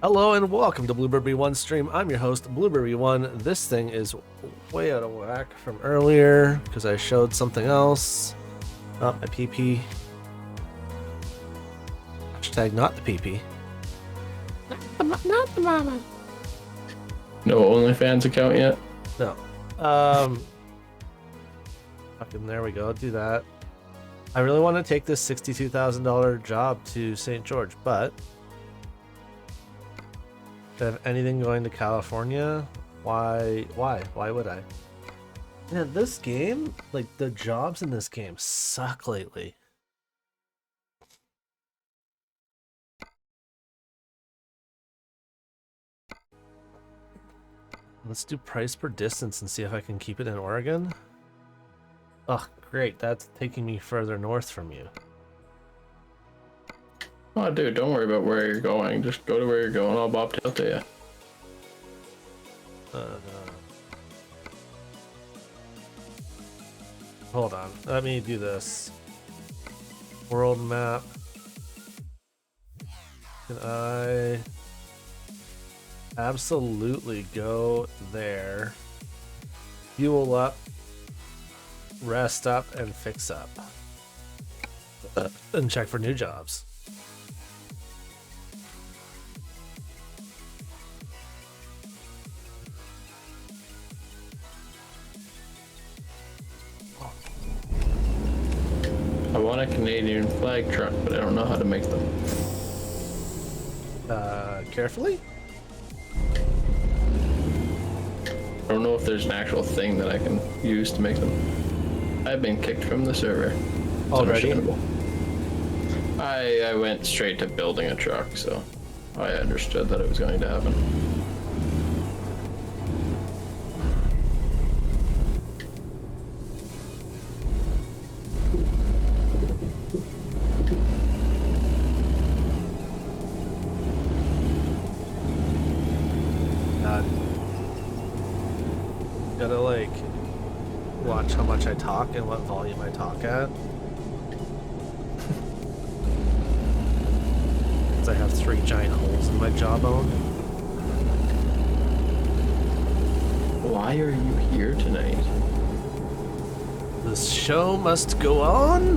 Hello and welcome to Blueberry One Stream. I'm your host, Blueberry One. This thing is way out of whack from earlier because I showed something else. Oh, my PP. Hashtag not the PP. Not the mama. No OnlyFans account yet? No. Fucking there we go. Do that. I really want to take this $62,000 job to St. George, but if I have anything going to California, why would I? Yeah, this game, like the jobs in this game suck lately. Let's do price per distance and see if I can keep it in Oregon. Oh, great. That's taking me further north from you. Oh, dude, don't worry about where you're going. Just go to where you're going. I'll bobtail to you. Hold on. Let me do this. World map. Can I absolutely go there? Fuel up. Rest up and fix up. And check for new jobs. I want a Canadian flag truck, but I don't know how to make them. Carefully? I don't know if there's an actual thing that I can use to make them. I've been kicked from the server. It's Already? understandable. I went straight to building a truck, so I understood that it was going to happen. Gotta like watch how much I talk and what volume I talk at. Because I have 3 giant holes in my jawbone. Why are you here tonight? The show must go on.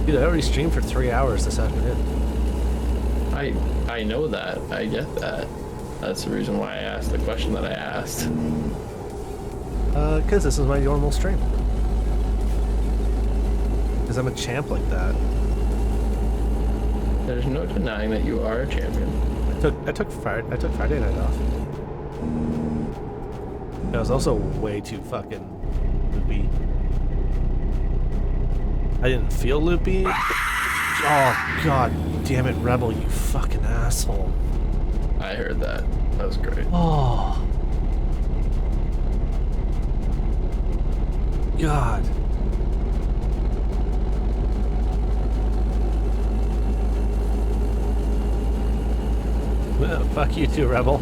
Dude, I already streamed for 3 hours this afternoon. I know that. I get that. That's the reason why I asked the question that I asked. Because this is my normal stream. Because I'm a champ like that. There's no denying that you are a champion. I took Friday night off. I was also way too fucking loopy. I didn't feel loopy. Oh god damn it, Rebel, you fucking asshole. I heard that. That was great. Oh. God. Well, fuck you too, Rebel.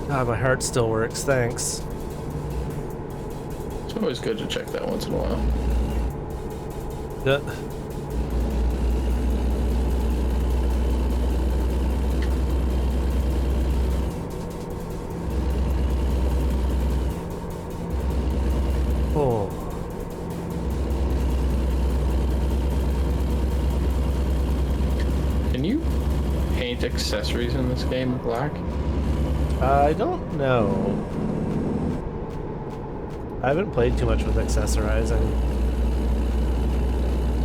God, my heart still works, thanks. It's always good to check that once in a while. Yeah. Oh. Can you paint accessories in this game black? I don't know. I haven't played too much with accessorizing.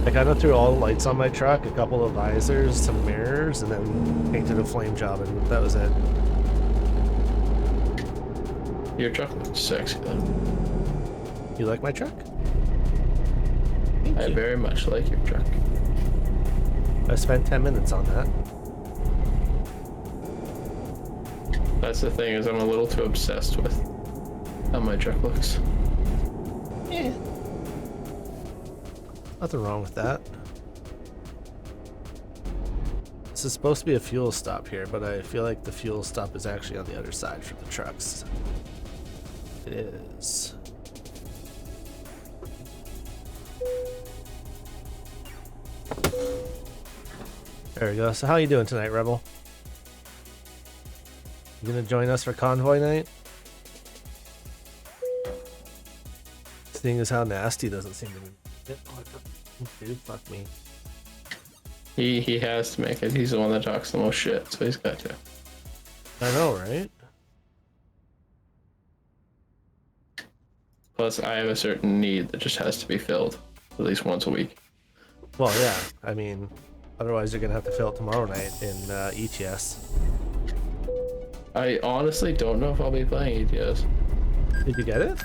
Like, I went through all the lights on my truck, a couple of visors, some mirrors, and then painted a flame job, and that was it. Your truck looks sexy though. You like my truck? Thank I you. very much like your truck. I spent 10 minutes on that. That's the thing, is I'm a little too obsessed with how my truck looks. Yeah. Nothing wrong with that. This is supposed to be a fuel stop here, but I feel like the fuel stop is actually on the other side for the trucks. It is. There we go. So how you doing tonight, Rebel? You gonna join us for convoy night? Seeing as how nasty doesn't seem to be. Dude, fuck me. He has to make it. He's the one that talks the most shit, so he's got to. I know, right? Plus, I have a certain need that just has to be filled at least once a week. Well, yeah. I mean, otherwise you're gonna have to fill it tomorrow night in ETS. I honestly don't know if I'll be playing ETS. Did you get it?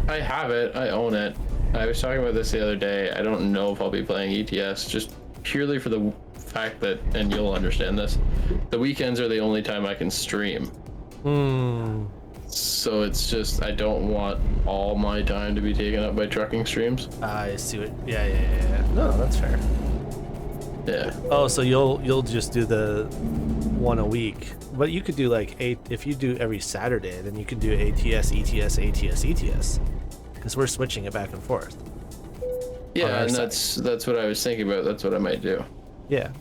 I have it. I own it. I was talking about this the other day. I don't know if I'll be playing ETS just purely for the fact that, and you'll understand this, the weekends are the only time I can stream. Hmm. So it's just, I don't want all my time to be taken up by trucking streams. I see what. Yeah. No, that's fair. Yeah. Oh, so you'll just do the one a week, but you could do like 8. If you do every Saturday, then you could do ATS, ETS, ATS, ETS, because we're switching it back and forth. Yeah, and that's what I was thinking about. That's what I might do. Yeah.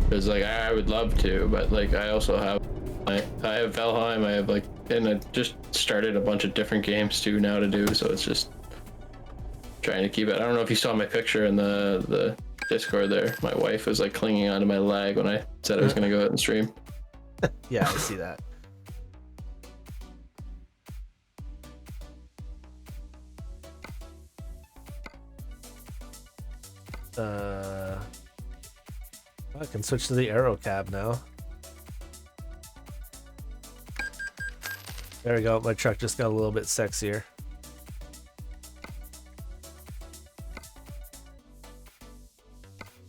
Because like I would love to, but like I also have I have Valheim. I have like, and I just started a bunch of different games too now to do. So it's just trying to keep it. I don't know if you saw my picture in the Discord there. My wife was like clinging onto my leg when I said I was gonna go out and stream. Yeah, I see that. I can switch to the aero cab now. There we go. My truck just got a little bit sexier.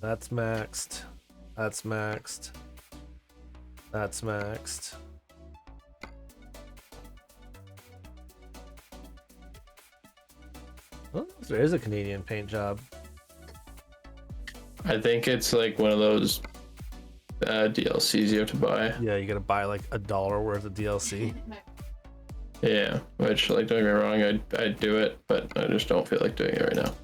That's maxed. That's maxed. That's maxed. Oh, there is a Canadian paint job. I think it's like one of those DLCs you have to buy. Yeah, you gotta buy like $1 worth of DLC. Yeah, which, like, don't get me wrong, I'd do it, but I just don't feel like doing it right now.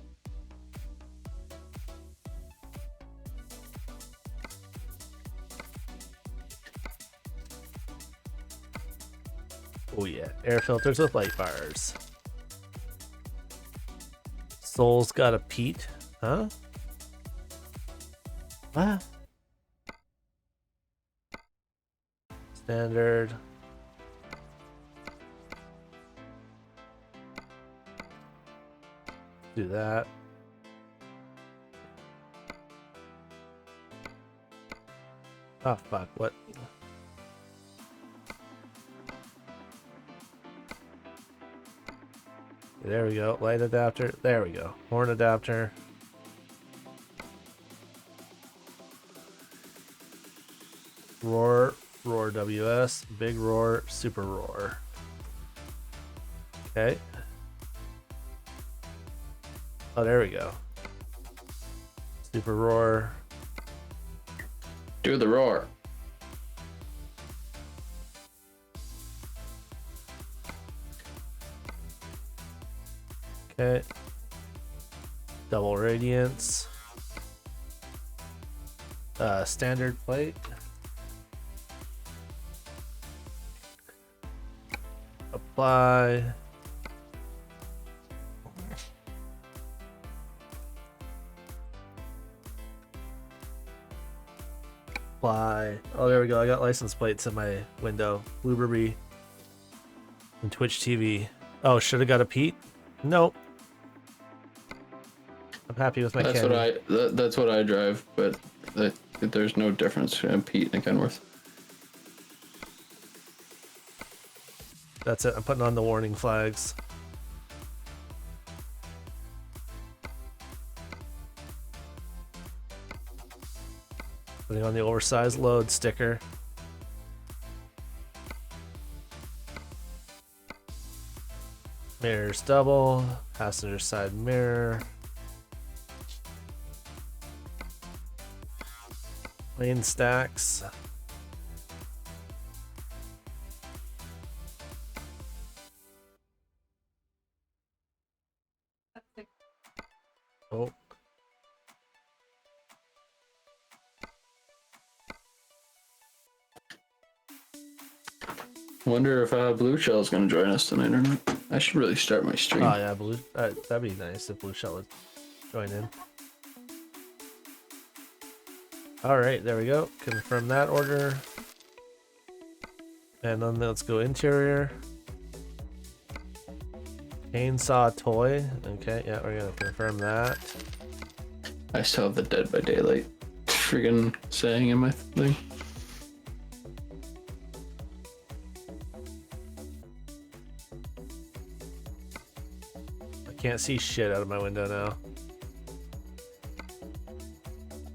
Oh yeah, air filters with light bars. Soul's got a Pete, huh? What? Standard. Do that. Oh fuck, what? There we go. Light adapter. There we go. Horn adapter. Roar. Roar WS. Big roar. Super roar. Okay. Oh, there we go. Super roar. Do the roar. Okay. Double radiance. Standard plate. Apply. Apply. Oh, there we go. I got license plates in my window. Blueberry and Twitch TV. Oh, should have got a Pete? Nope. I'm happy with my That's candy. that's what I drive, but there's no difference between Pete and Kenworth. That's it. I'm putting on the warning flags. Putting on the oversized load sticker. Mirrors double. Passenger side mirror. Lane stacks. Oh. Wonder if Blue Shell's gonna join us tonight or not. I should really start my stream. Oh yeah, Blue. That'd be nice if Blue Shell would join in. All right, there we go. Confirm that order. And then let's go interior. Chainsaw toy. Okay, yeah, we're gonna confirm that. I still have the Dead by Daylight friggin' saying in my thing. I can't see shit out of my window now.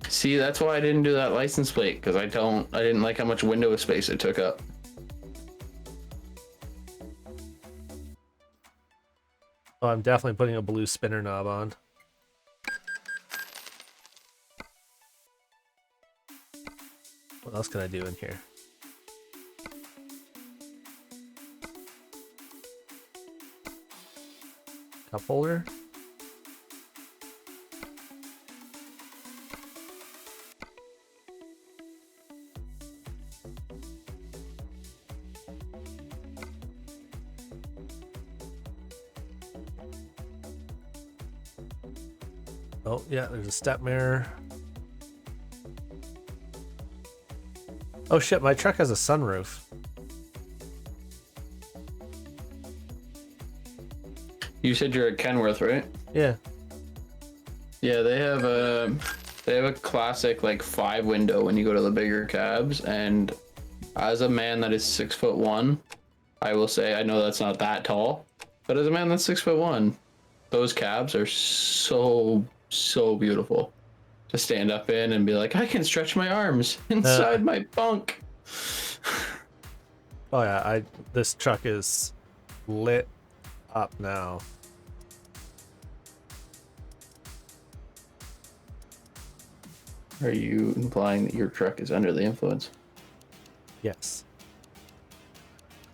See, that's why I didn't do that license plate, because I didn't like how much window space it took up. Oh, I'm definitely putting a blue spinner knob on. What else can I do in here? Cup holder? Oh, yeah, there's a step mirror. Oh shit, my truck has a sunroof. You said you're at Kenworth, right? Yeah. Yeah, they have a classic like 5 window when you go to the bigger cabs, and as a man that is 6'1", I will say, I know that's not that tall, but as a man that's 6'1", those cabs are so beautiful to stand up in and be like, I can stretch my arms inside my bunk. Oh yeah, this truck is lit up now. Are you implying that your truck is under the influence? Yes.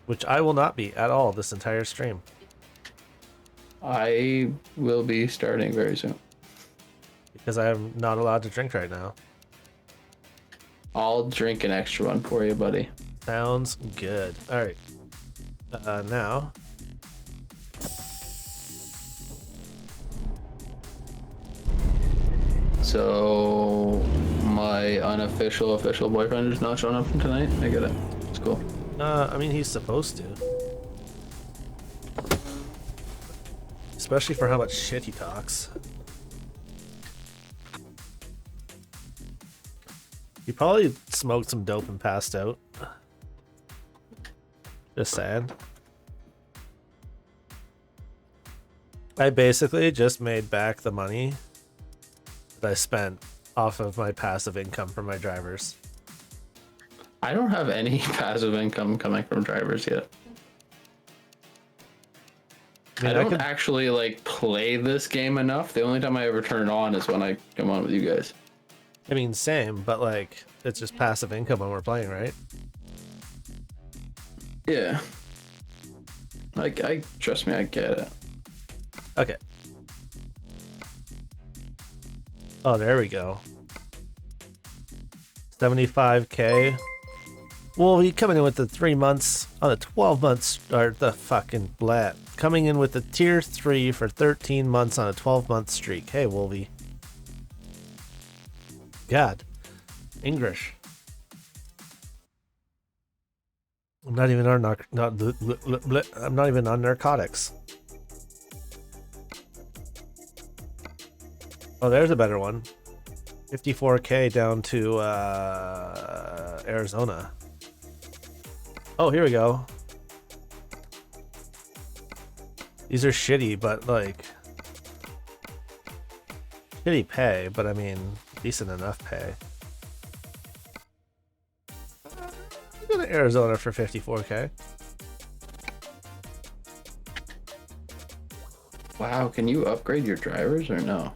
Which I will not be at all this entire stream. I will be starting very soon. Because I am not allowed to drink right now. I'll drink an extra one for you, buddy. Sounds good. Alright. Now. So, my unofficial official boyfriend is not showing up tonight? I get it. It's cool. I mean, he's supposed to. Especially for how much shit he talks. He probably smoked some dope and passed out. Just saying. I basically just made back the money that I spent off of my passive income from my drivers. I don't have any passive income coming from drivers yet. I don't actually like play this game enough. The only time I ever turn it on is when I come on with you guys. I mean, same, but like, it's just passive income when we're playing, right? Yeah. Like, trust me, I get it. Okay. Oh, there we go. 75k. Well, we coming in with the 3 months on a 12 months, or the fucking blat. Coming in with the tier 3 for 13 months on a 12-month streak. Hey, Wolvie. God. English. I'm not even on I'm not even on narcotics. Oh, there's a better one. 54k down to Arizona. Oh, here we go. These are shitty, but like shitty pay, but I mean decent enough pay. Go to Arizona for 54k. Wow, can you upgrade your drivers or no?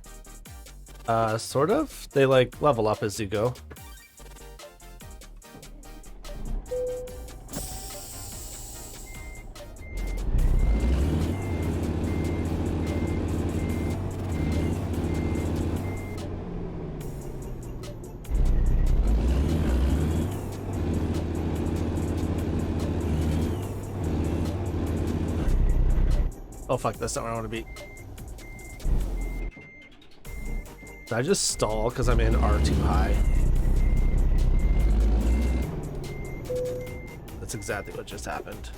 Sort of. They like level up as you go. Oh fuck, that's not where I want to be. Did I just stall because I'm in R too high? That's exactly what just happened.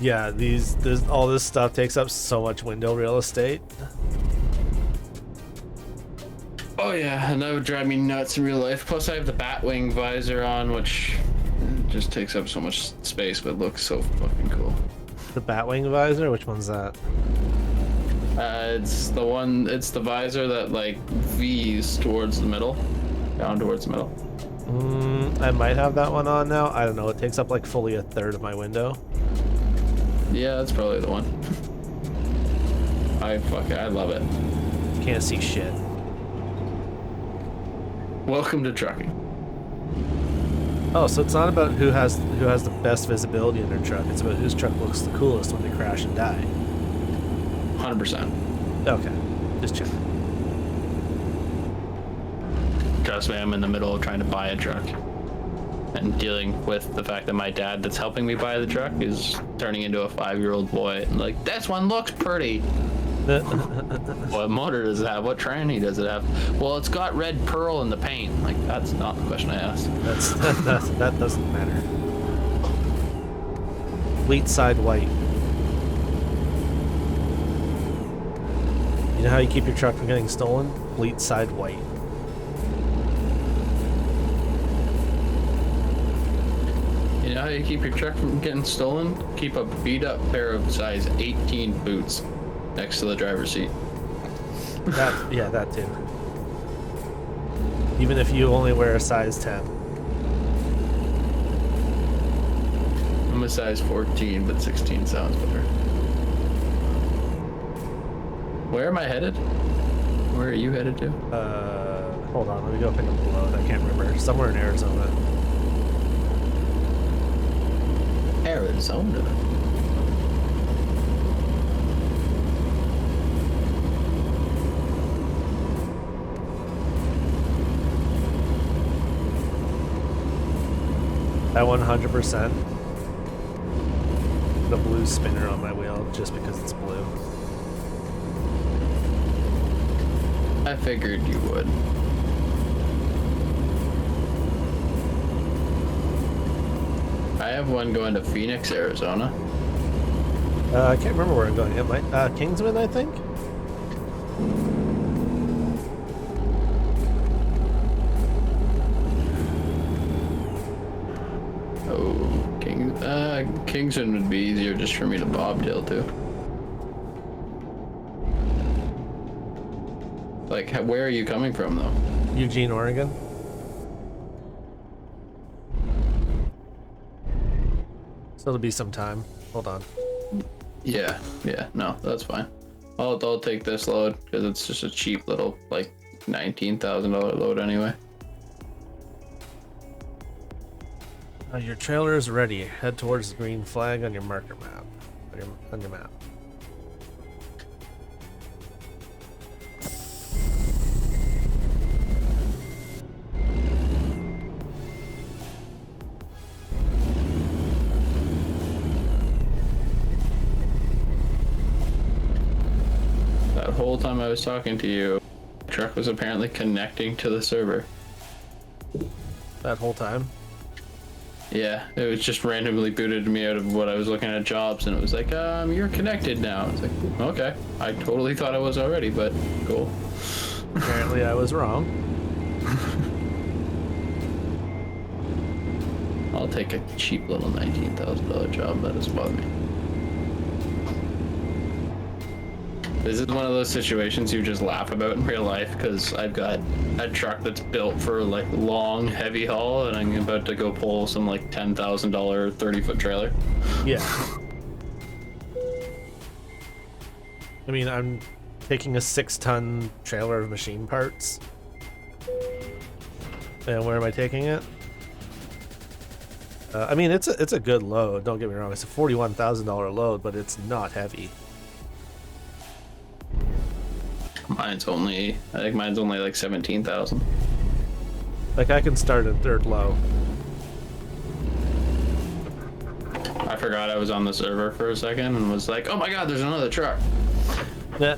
Yeah, all this stuff takes up so much window real estate. Oh yeah, and that would drive me nuts in real life. Plus I have the Batwing visor on, which just takes up so much space, but looks so fucking cool. The Batwing visor? Which one's that? It's the visor that like V's towards the middle, down towards the middle. I might have that one on now. I don't know. It takes up like fully a third of my window. Yeah, that's probably the one. I love it. Can't see shit. Welcome to trucking. Oh, so it's not about who has the best visibility in their truck. It's about whose truck looks the coolest when they crash and die. 100%. Okay, just checking. Trust me, I'm in the middle of trying to buy a truck. And dealing with the fact that my dad that's helping me buy the truck is turning into a 5-year-old boy. And like, this one looks pretty. What motor does it have? What tranny does it have? Well, it's got red pearl in the paint. Like, that's not the question I asked. That doesn't matter. Fleet side white. You know how you keep your truck from getting stolen? Fleet side white. You know how you keep your truck from getting stolen? Keep a beat up pair of size 18 boots next to the driver's seat. Yeah, that too. Even if you only wear a size 10. I'm a size 14, but 16 sounds better. Where am I headed? Where are you headed to? Hold on, let me go pick up the load. I can't remember. Somewhere in Arizona. Arizona. That 100%. The blue spinner on my wheel just because it's blue. I figured you would. I have one going to Phoenix, Arizona. I can't remember where I'm going. It might Kingsman, I think. Oh, Kingsman would be easier just for me to bobtail to. Like, where are you coming from, though? Eugene, Oregon. So it'll be some time. Hold on. Yeah, no, that's fine. I'll take this load because it's just a cheap little like $19,000 load anyway. Your trailer is ready. Head towards the green flag on your marker map. On your map. That whole time I was talking to you, the truck was apparently connecting to the server. That whole time? Yeah, it was just randomly booted me out of what I was looking at jobs, and it was like, you're connected now. It's like, okay, I totally thought I was already, but cool. Apparently I was wrong. I'll take a cheap little $19,000 job. That doesn't bother me. This is one of those situations you just laugh about in real life because I've got a truck that's built for like long, heavy haul, and I'm about to go pull some like $10,000 30-foot trailer. Yeah. I mean, I'm taking a 6-ton trailer of machine parts. And where am I taking it? I mean, it's a good load. Don't get me wrong. It's a $41,000 load, but it's not heavy. I think mine's only like 17,000. Like I can start at third low. forgot I was on the server for a second and was like, oh my god, there's another truck. Yeah.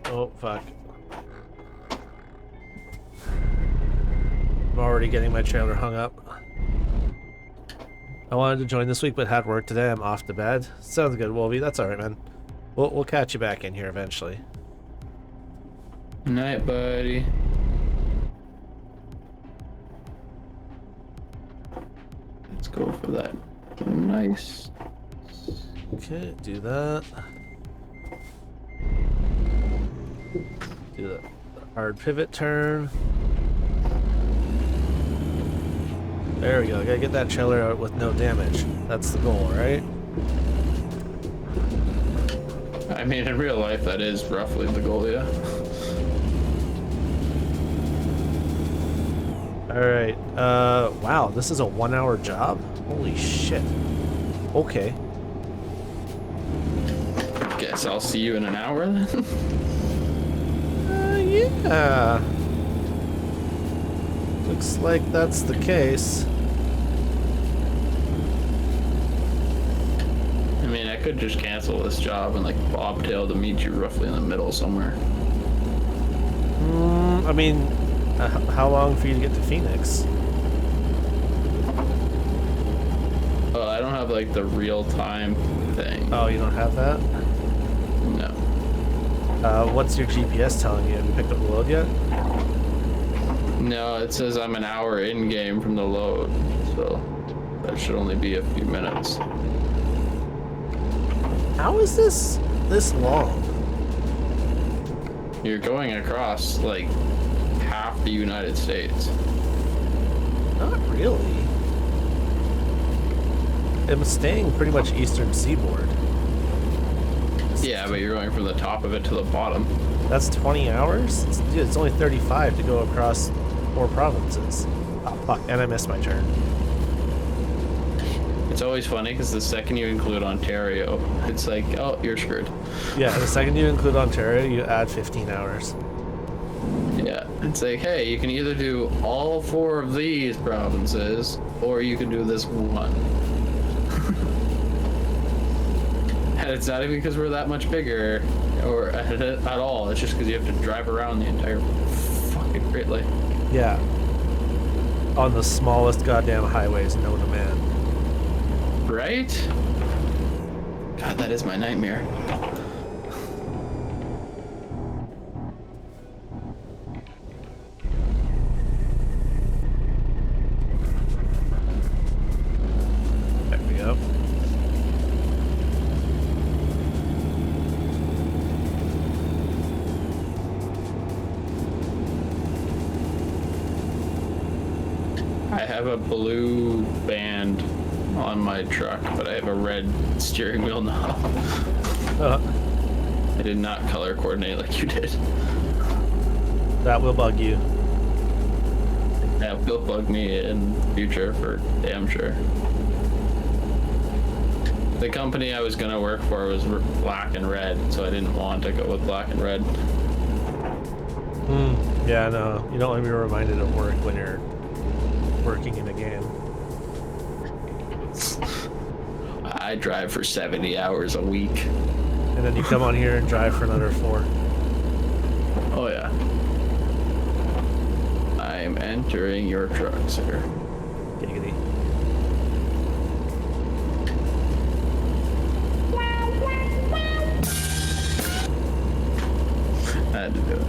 Oh, fuck. I'm already getting my trailer hung up. I wanted to join this week, but had work today. I'm off to bed. Sounds good, Wolvie. That's alright, man. We'll catch you back in here eventually. Night, buddy. Let's go for that. Nice. Okay, do that. Do the hard pivot turn. There we go. Gotta get that trailer out with no damage. That's the goal, right? I mean, in real life, that is roughly the goal, yeah. Alright. Wow, this is a 1 hour job? Holy shit. Okay. Guess I'll see you in an hour then. Yeah. Looks like that's the case. I mean, I could just cancel this job and like bobtail to meet you roughly in the middle somewhere. I mean, how long for you to get to Phoenix? I don't have like the real time thing. Oh, you don't have that? No. What's your GPS telling you? Have you picked up the load yet? No, it says I'm an hour in game from the load, so that should only be a few minutes. How is this long? You're going across like half the United States. Not really. I'm staying pretty much eastern seaboard. Yeah, but you're going from the top of it to the bottom. That's 20 hours? Dude, it's only 35 to go across 4 provinces. Oh, fuck, and I missed my turn. It's always funny because the second you include Ontario, it's like, oh, you're screwed. Yeah, the second you include Ontario, you add 15 hours. Yeah, it's like, hey, you can either do all 4 of these provinces, or you can do this one. And it's not even because we're that much bigger, or at all. It's just because you have to drive around the entire fucking Great Lake. Yeah. On the smallest goddamn highways known to man. Right? God, that is my nightmare. There we go. I have a blue band on my truck, but I have a red steering wheel knob. I did not color coordinate like you did. That will bug you. That will bug me in future for damn sure. The company I was gonna work for was black and red, so I didn't want to go with black and red. Yeah, no. You don't want to be reminded of work when you're working in a game. I drive for 70 hours a week. And then you come on here and drive for another 4. Oh yeah. I'm entering your truck, sir. Giggity. I had to do it.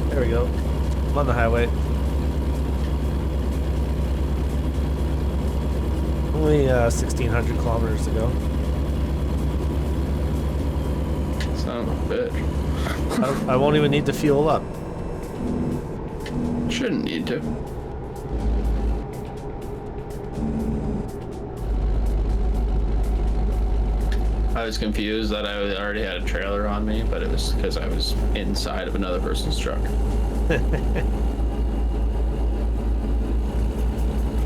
There we go. I'm on the highway. Only 1,600 kilometers to go. Son of a bitch. I won't even need to fuel up. Shouldn't need to. I was confused that I already had a trailer on me, but it was because I was inside of another person's truck.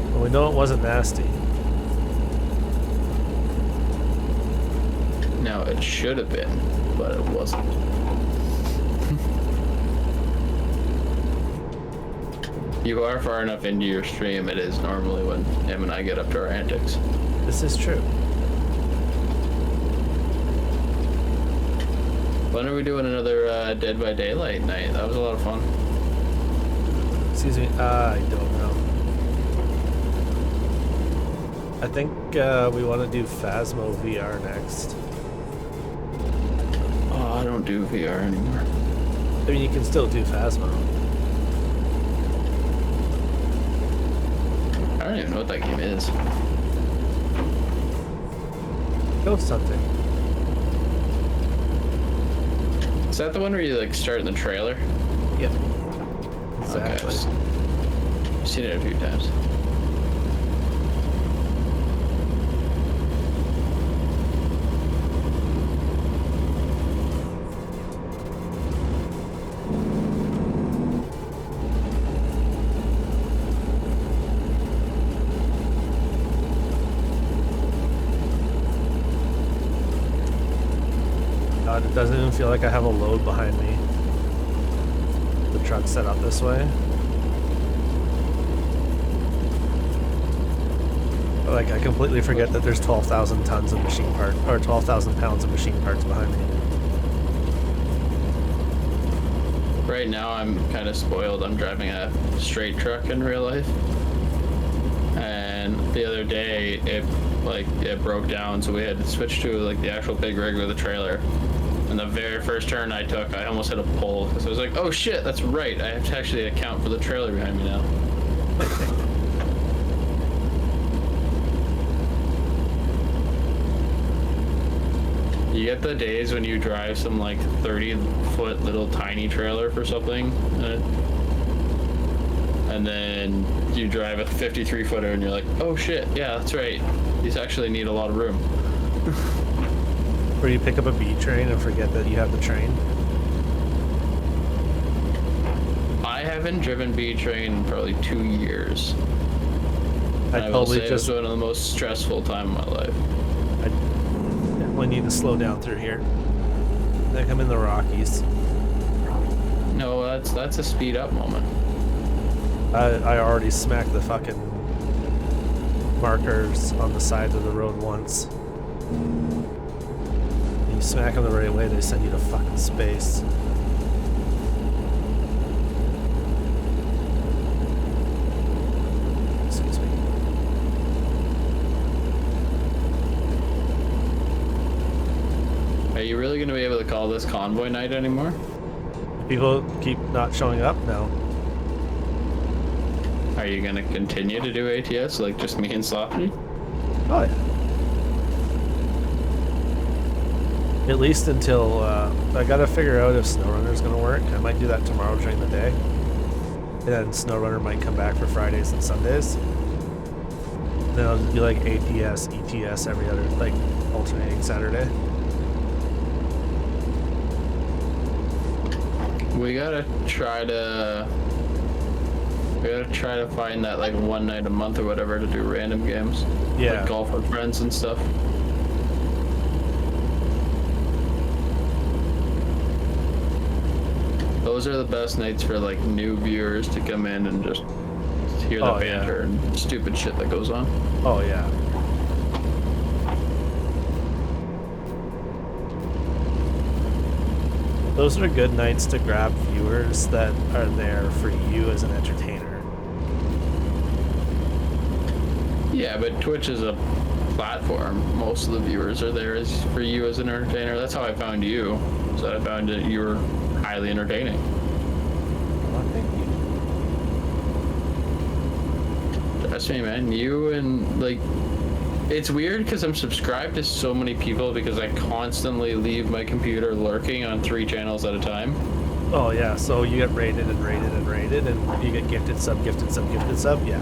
Well, we know it wasn't nasty. Now, it should have been, but it wasn't. You are far enough into your stream, it is normally when him and I get up to our antics. This is true. When are we doing another Dead by Daylight night? That was a lot of fun. Excuse me, I don't know. I think we want to do Phasmo VR next. Oh, I don't do VR anymore. I mean, you can still do Phasmo. I don't even know what that game is. Ghost hunting. Is that the one where you like start in the trailer? Yep. Okay, Exactly. I've seen it a few times. God, it doesn't even feel like I have a load behind me. The truck's set up this way. Like, I completely forget that there's 12,000 tons of machine parts, or 12,000 pounds of machine parts behind me. Right now, I'm kind of spoiled. I'm driving a straight truck in real life. And the other day, it broke down, so we had to switch to like the actual big rig with a trailer. And the very first turn I took, I almost hit a pole because I was like, "Oh shit, that's right! I have to actually account for the trailer behind me now." You get the days when you drive some like 30-foot little tiny trailer for something, and then you drive a 53-footer and you're like, "Oh shit, yeah, that's right. These actually need a lot of room." Where you pick up a B train and forget that you have the train. I haven't driven B train in probably 2 years. I will totally say just it was one of the most stressful time of my life. I definitely need to slow down through here. Like I'm in the Rockies. No, that's a speed up moment. I already smacked the fucking markers on the side of the road once. And you smack them the right way, they send you to fucking space. Excuse me. Are you really gonna be able to call this convoy night anymore? People keep not showing up now. Are you gonna continue to do ATS like just me and Sloppy? Oh yeah. At least until I gotta figure out if SnowRunner's gonna work. I might do that tomorrow during the day. And then SnowRunner might come back for Fridays and Sundays. Then I'll just do like ATS, ETS every other, like alternating Saturday. We gotta try to find that like one night a month or whatever to do random games. Yeah. Like golf with friends and stuff. Those are the best nights for like new viewers to come in and just hear the Oh, yeah. banter and stupid shit that goes on. Oh yeah. Those are good nights to grab viewers that are there for you as an entertainer. Yeah, but Twitch is a platform. Most of the viewers are there as for you as an entertainer. That's how I found you. So I found that you were highly entertaining. Well, thank you. Trust me, man. You and like, it's weird because I'm subscribed to so many people because I constantly leave my computer lurking on 3 channels at a time. Oh yeah, so you get rated and rated and rated, and you get gifted, sub, gifted, sub, gifted, sub. Yeah.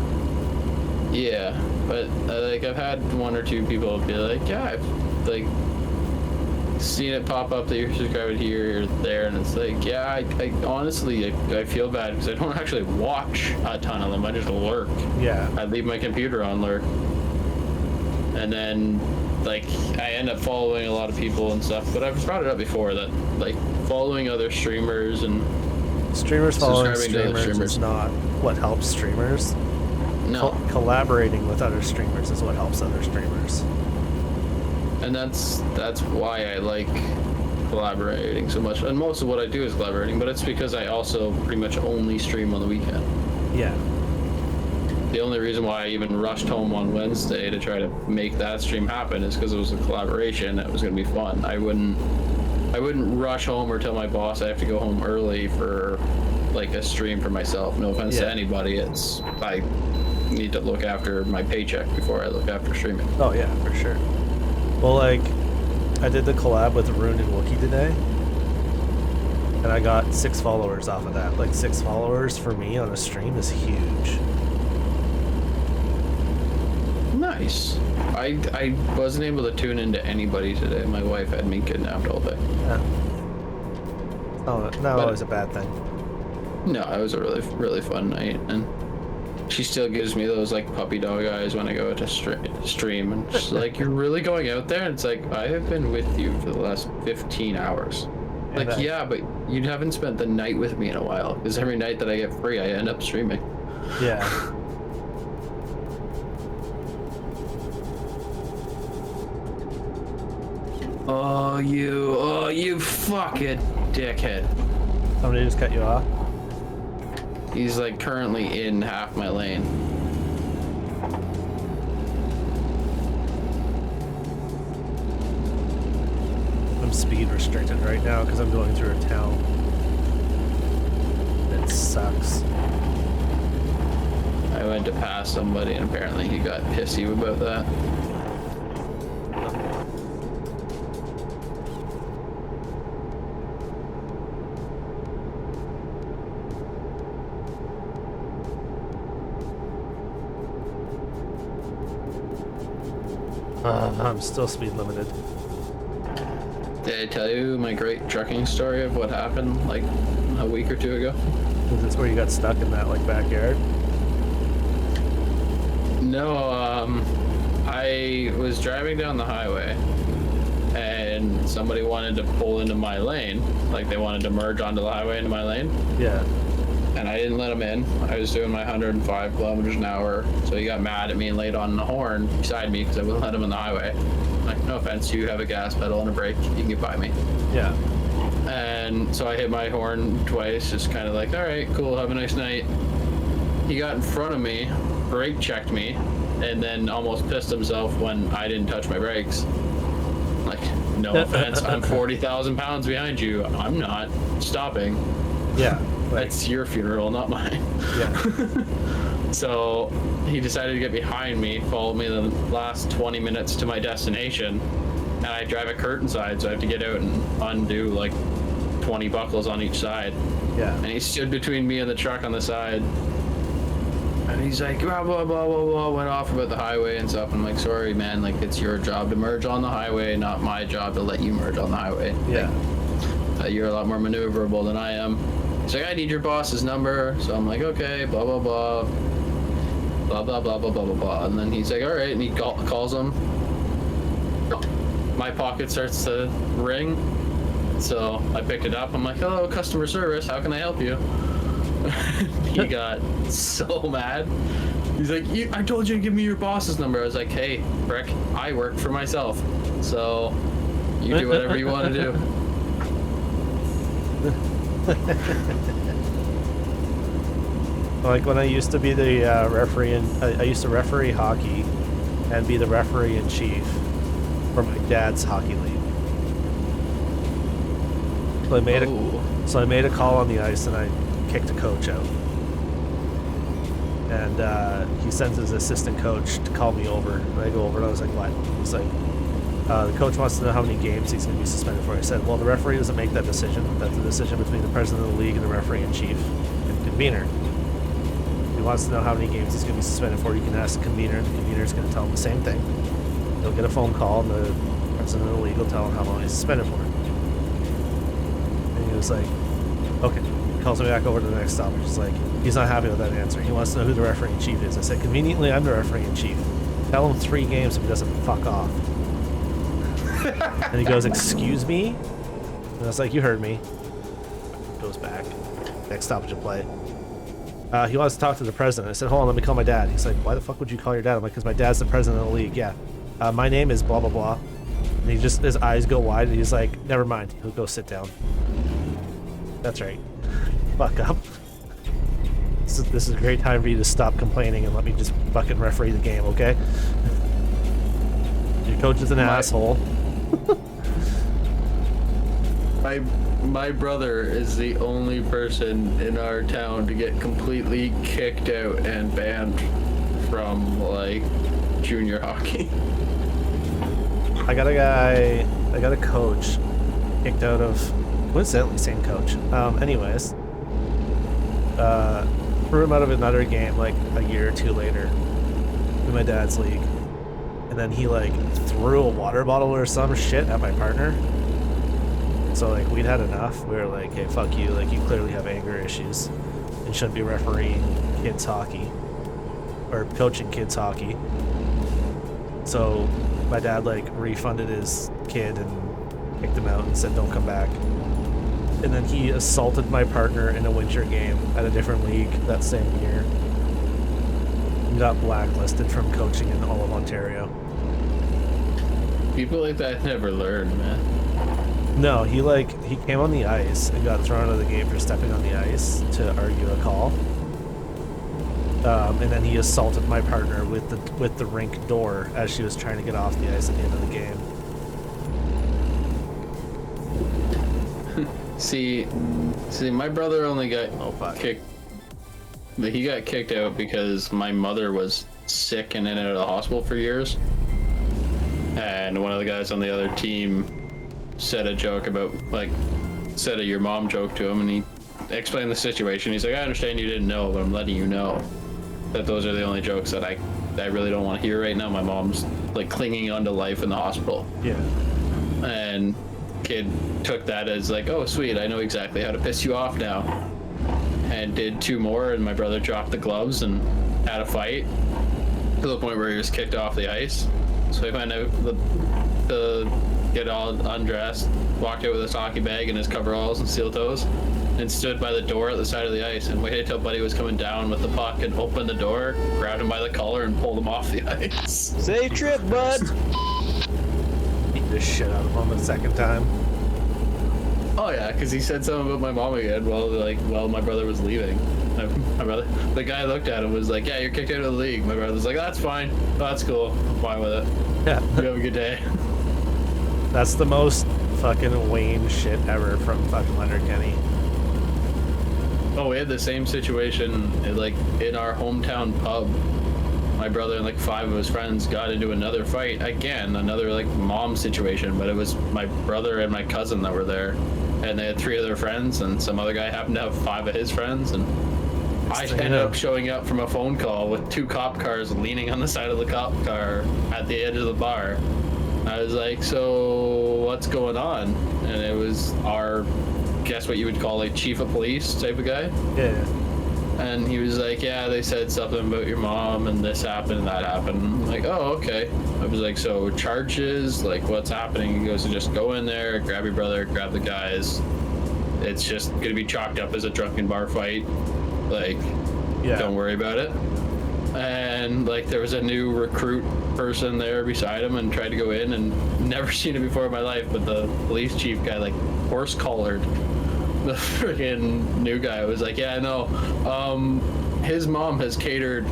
Yeah, but like I've had 1 or 2 people be like, yeah, I've like seen it pop up that you're subscribed here or there, and it's like, yeah, I honestly I feel bad because I don't actually watch a ton of them. I just lurk. Yeah. I leave my computer on lurk, and then like I end up following a lot of people and stuff. But I've brought it up before that like following other streamers and Streamers following subscribing to other streamers is not what helps streamers. no. Collaborating with other streamers is what helps other streamers. And that's why I like collaborating so much. And most of what I do is collaborating, but it's because I also pretty much only stream on the weekend. Yeah. The only reason why I even rushed home on Wednesday to try to make that stream happen is because it was a collaboration that was going to be fun. I wouldn't rush home or tell my boss I have to go home early for like a stream for myself. No offense to anybody. It's I need to look after my paycheck before I look after streaming. Oh yeah, for sure. Well, like, I did the collab with Rune and Wookie today, and I got 6 followers off of that. Like, 6 followers for me on a stream is huge. Nice. I wasn't able to tune into anybody today. My wife had me kidnapped all day. Yeah. Oh, not always a bad thing. No, it was a really fun night, and she still gives me those like puppy dog eyes when I go to stream, and she's like, "You're really going out there?" And it's like, I have been with you for the last 15 hours. Like, yeah, but you haven't spent the night with me in a while, because every night that I get free, I end up streaming. Yeah. Oh, you fucking dickhead. Somebody just cut you off? He's like currently in half my lane. I'm speed restricted right now because I'm going through a town. It sucks. I went to pass somebody and apparently he got pissy about that. I'm still speed limited. Did I tell you my great trucking story of what happened like a week or 2 ago? Is this where you got stuck in that like backyard? No, I was driving down the highway and somebody wanted to pull into my lane. Like they wanted to merge onto the highway into my lane. Yeah. And I didn't let him in. I was doing my 105 kilometers an hour. So he got mad at me and laid on the horn beside me because I wouldn't let him in the highway. I'm like, no offense, you have a gas pedal and a brake. You can get by me. Yeah. And so I hit my horn twice, just kind of like, all right, cool, have a nice night. He got in front of me, brake checked me, and then almost pissed himself when I didn't touch my brakes. Like, no offense, I'm 40,000 pounds behind you. I'm not stopping. Yeah. Like, That's your funeral, not mine. yeah. So he decided to get behind me, followed me the last 20 minutes to my destination, and I drive a curtain side, so I have to get out and undo like 20 buckles on each side. Yeah. And he stood between me and the truck on the side. And he's like, blah, blah, blah, blah, blah, went off about the highway and stuff. I'm like, sorry, man, like, it's your job to merge on the highway, not my job to let you merge on the highway. Yeah. Like, you're a lot more maneuverable than I am. He's like, I need your boss's number. So I'm like, okay, blah, blah, blah. Blah, blah, blah, blah, blah, blah, blah. And then he's like, all right, and he calls him. My pocket starts to ring. So I picked it up. I'm like, hello, customer service. How can I help you? He got so mad. He's like, I told you to give me your boss's number. I was like, hey, Rick, I work for myself. So you do whatever you want to do. Like when I used to be the referee, and I used to referee hockey and be the referee in chief for my dad's hockey league. So I made a call on the ice and I kicked a coach out. And he sends his assistant coach to call me over. And I go over and I was like, what? He's like, the coach wants to know how many games he's going to be suspended for. I said, well, the referee doesn't make that decision. That's a decision between the president of the league and the referee in chief and convener. If he wants to know how many games he's going to be suspended for, you can ask the convener, and the convener is going to tell him the same thing. He'll get a phone call, and the president of the league will tell him how long he's suspended for. And he was like, okay. He calls me back over to the next stop, which is like, he's not happy with that answer. He wants to know who the referee in chief is. I said, conveniently, I'm the referee in chief. Tell him 3 games if he doesn't fuck off. And he goes, excuse me? And I was like, you heard me. Goes back. Next stoppage of play. He wants to talk to the president. I said, hold on, let me call my dad. He's like, why the fuck would you call your dad? I'm like, because my dad's the president of the league. Yeah. My name is blah, blah, blah. And he just, his eyes go wide, and he's like, never mind. He'll go sit down. That's right. Fuck up. This is a great time for you to stop complaining and let me just fucking referee the game, okay? Your coach is an asshole. My brother is the only person in our town to get completely kicked out and banned from, like, junior hockey. I got a coach kicked out of, coincidentally, same coach. Anyways, threw him out of another game like a year or two later in my dad's league. And then he like threw a water bottle or some shit at my partner. So like we'd had enough. We were like, hey, fuck you. Like you clearly have anger issues and shouldn't be refereeing kids hockey or coaching kids hockey. So my dad like refunded his kid and kicked him out and said, don't come back. And then he assaulted my partner in a winter game at a different league that same year. He got blacklisted from coaching in all of Ontario. People like that never learn, man. No, he came on the ice and got thrown out of the game for stepping on the ice to argue a call. And then he assaulted my partner with the rink door as she was trying to get off the ice at the end of the game. See, my brother only got kicked. He got kicked out because my mother was sick and in and out of the hospital for years. And one of the guys on the other team said a joke about, like, said a your mom joke to him, and he explained the situation. He's like, I understand you didn't know, but I'm letting you know that those are the only jokes that I really don't want to hear right now. My mom's, like, clinging on to life in the hospital. Yeah. And kid took that as like, oh sweet, I know exactly how to piss you off now, and did two more, and my brother dropped the gloves and had a fight to the point where he was kicked off the ice. So he went out to get all undressed, walked out with his hockey bag and his coveralls and steel toes, and stood by the door at the side of the ice and waited till Buddy was coming down with the puck and opened the door, grabbed him by the collar and pulled him off the ice. Safe trip, bud. Beat the shit out of him the second time. Oh yeah, because he said something about my mom again while my brother was leaving. My brother, the guy looked at him, was like, yeah, you're kicked out of the league. My brother's like, that's fine. Oh, that's cool. I'm fine with it. Yeah. You have a good day. That's the most fucking Wayne shit ever from fucking Leonard Kenny. Oh, we had the same situation in our hometown pub. My brother and like 5 of his friends got into another fight again, another like mom situation, but it was my brother and my cousin that were there, and they had 3 of their friends, and some other guy happened to have 5 of his friends, and I ended up showing up from a phone call with 2 cop cars leaning on the side of the cop car at the edge of the bar. I was like, so what's going on? And it was our, guess what you would call a chief of police type of guy. Yeah. And he was like, yeah, they said something about your mom and this happened and that happened. I'm like, oh, okay. I was like, so charges, like what's happening? He goes, to just go in there, grab your brother, grab the guys. It's just gonna be chalked up as a drunken bar fight. Like, Yeah. don't worry about it. And like there was a new recruit person there beside him and tried to go in, and never seen it before in my life, but the police chief guy like horse collared the freaking new guy. Was like, yeah, no, his mom has catered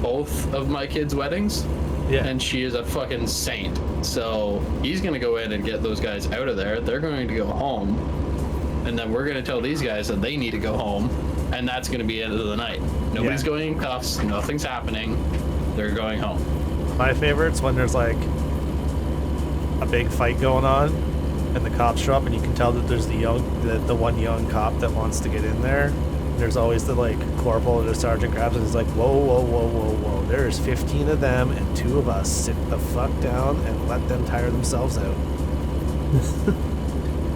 both of my kids' weddings. Yeah. And she is a fucking saint. So he's gonna go in and get those guys out of there. They're going to go home, and then we're gonna tell these guys that they need to go home, and that's gonna be the end of the night. Nobody's going in cuffs. Nothing's happening. They're going home. My favorite's when there's like a big fight going on, and the cops show up, and you can tell that there's the one young cop that wants to get in there. There's always the like corporal or the sergeant grabs and is like, whoa, whoa, whoa, whoa, whoa. There's 15 of them and 2 of us. Sit the fuck down and let them tire themselves out.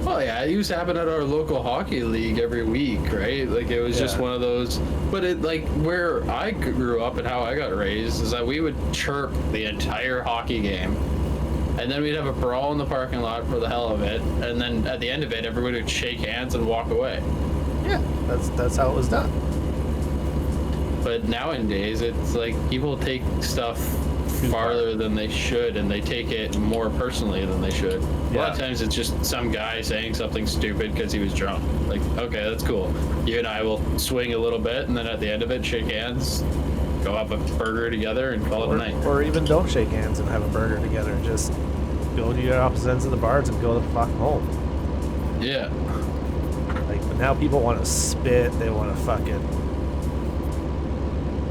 Well, yeah, it used to happen at our local hockey league every week, right? Like it was just one of those. But it like where I grew up and how I got raised is that we would chirp the entire hockey game and then we'd have a brawl in the parking lot for the hell of it, and then at the end of it, everybody would shake hands and walk away. Yeah, that's how it was done. But nowadays, it's like people take stuff farther than they should, and they take it more personally than they should. A lot of times it's just some guy saying something stupid because he was drunk. Like, okay, that's cool. You and I will swing a little bit, and then at the end of it, shake hands, go have a burger together, and call it a night. Or even don't shake hands and have a burger together. Just go to your opposite ends of the bars and go the fuck home. Yeah. Like, but now people want to spit. They want to fucking.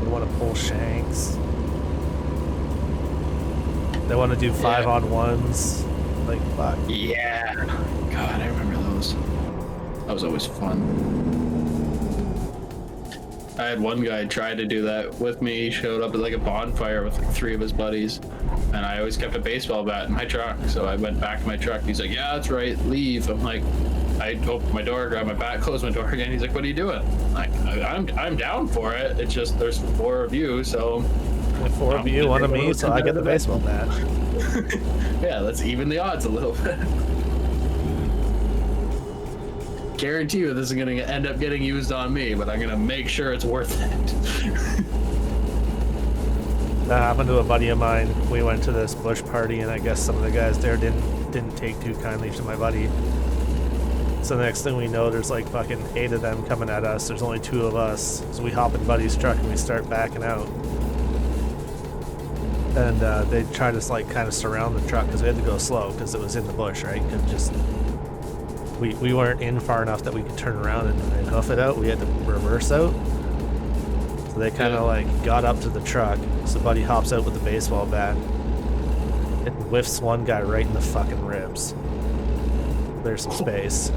They want to pull shanks. They want to do 5-on-1s. Like, fuck. Yeah. God, I remember those. That was always fun. I had one guy try to do that with me. He showed up at like a bonfire with like 3 of his buddies, and I always kept a baseball bat in my truck. So I went back to my truck. He's like, "Yeah, that's right. Leave." I'm like, I opened my door, grabbed my bat, closed my door again. He's like, "What are you doing?" I'm down for it. It's just there's 4 of you, so. 4 of you, 1 of me, so I get the baseball bat. Yeah, let's even the odds a little bit. Guarantee you this is going to end up getting used on me, but I'm going to make sure it's worth it. That happened to a buddy of mine. We went to this bush party, and I guess some of the guys there didn't take too kindly to my buddy. So the next thing we know, there's like fucking 8 of them coming at us. There's only 2 of us. So we hop in Buddy's truck and we start backing out. And they tried to like kind of surround the truck because we had to go slow because it was in the bush, right? And just we weren't in far enough that we could turn around and hoof it out. We had to reverse out. So they kind of like got up to the truck. So Buddy hops out with the baseball bat and whiffs one guy right in the fucking ribs. There's some space.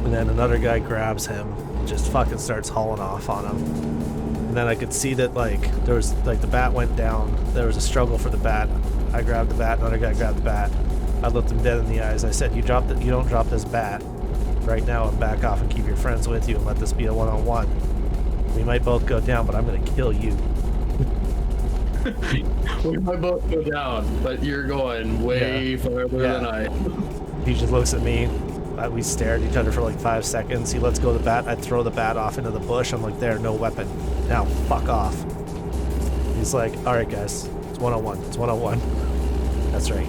And then another guy grabs him, just fucking starts hauling off on him. And then I could see that like there was like the bat went down. There was a struggle for the bat. I grabbed the bat. Another guy grabbed the bat. I looked him dead in the eyes. I said, "You don't drop this bat right now and back off and keep your friends with you and let this be a 1-on-1. We might both go down, but I'm gonna kill you." We might both go down, but you're going way farther than I. He just looks at me. We stare at each other for like 5 seconds. He lets go of the bat. I throw the bat off into the bush. I'm like, "There, no weapon. Now, fuck off." He's like, "All right, guys. It's 1-on-1. It's 1-on-1. That's right.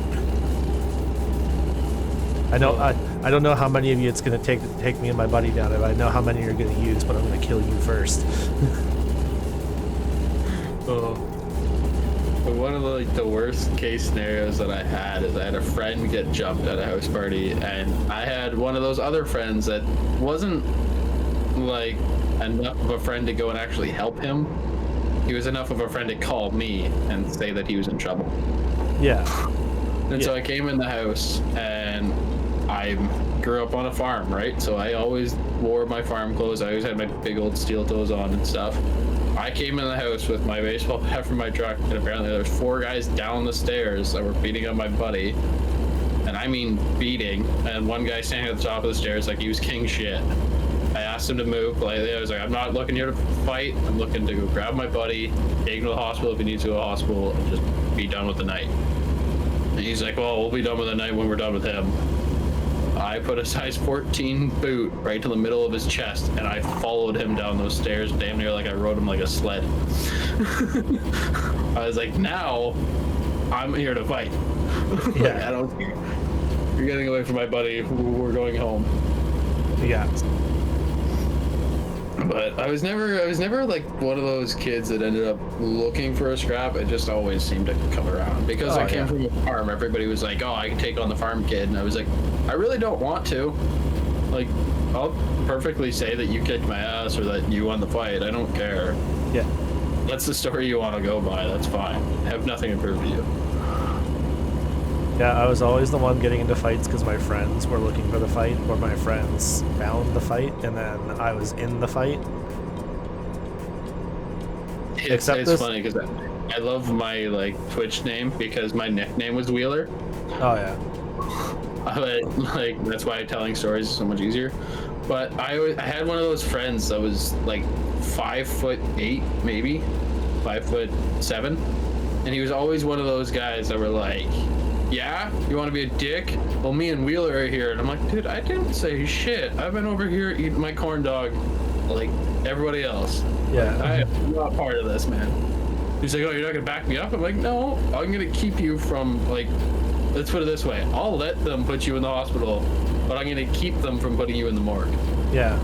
I know. I don't know how many of you it's gonna take to take me and my buddy down. I know how many you're gonna use, but I'm gonna kill you first." But one of the worst case scenarios that I had is I had a friend get jumped at a house party, and I had one of those other friends that wasn't like enough of a friend to go and actually help him. He was enough of a friend to call me and say that he was in trouble. Yeah. And so I came in the house, and I grew up on a farm, right? So I always wore my farm clothes. I always had my big old steel toes on and stuff. I came in the house with my baseball bat from my truck, and apparently there was 4 guys down the stairs that were beating up my buddy. And I mean beating. And one guy standing at the top of the stairs like he was king shit. I asked him to move politely. I was like, "I'm not looking here to fight. I'm looking to go grab my buddy, take him to the hospital if he needs to go to the hospital, and just be done with the night." And he's like, "Well, we'll be done with the night when we're done with him." I put a size 14 boot right to the middle of his chest, and I followed him down those stairs, damn near like I rode him like a sled. I was like, "Now, I'm here to fight." Yeah. I don't care. You're getting away from my buddy. We're going home. Yeah. But I was never like one of those kids that ended up looking for a scrap. It just always seemed to come around because I came from a farm. Everybody was like, "Oh, I can take on the farm kid," and I was like, I really don't want to. Like, I'll perfectly say that you kicked my ass or that you won the fight. I don't care. Yeah. That's the story you want to go by. That's fine. I have nothing to prove to you. Yeah, I was always the one getting into fights because my friends were looking for the fight, or my friends found the fight, and then I was in the fight. It's funny because I love my like Twitch name because my nickname was Wheeler. Oh yeah. But like that's why telling stories is so much easier. But I had one of those friends that was like 5'8", maybe 5'7", And he was always one of those guys that were like, yeah, you want to be a dick? Well, me and Wheeler are here. And I'm like, dude, I didn't say shit. I've been over here eating my corn dog like everybody else. Yeah. I am not part of this, man. He's like, oh, you're not going to back me up? I'm like, no, I'm going to keep you from, like, let's put it this way. I'll let them put you in the hospital, but I'm going to keep them from putting you in the morgue. Yeah.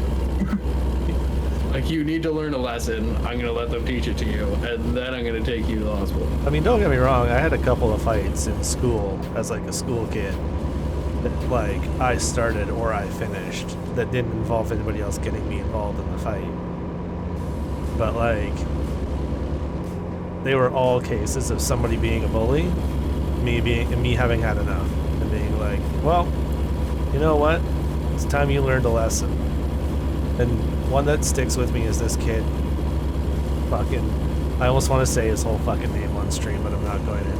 Like, you need to learn a lesson. I'm going to let them teach it to you, and then I'm going to take you to the hospital. I mean, don't get me wrong. I had a couple of fights in school as like a school kid that like I started or I finished that didn't involve anybody else getting me involved in the fight. But like, they were all cases of somebody being a bully, me having had enough, and being like, well, you know what? It's time you learned a lesson. And one that sticks with me is this kid. Fucking, I almost want to say his whole fucking name on stream, but I'm not going to.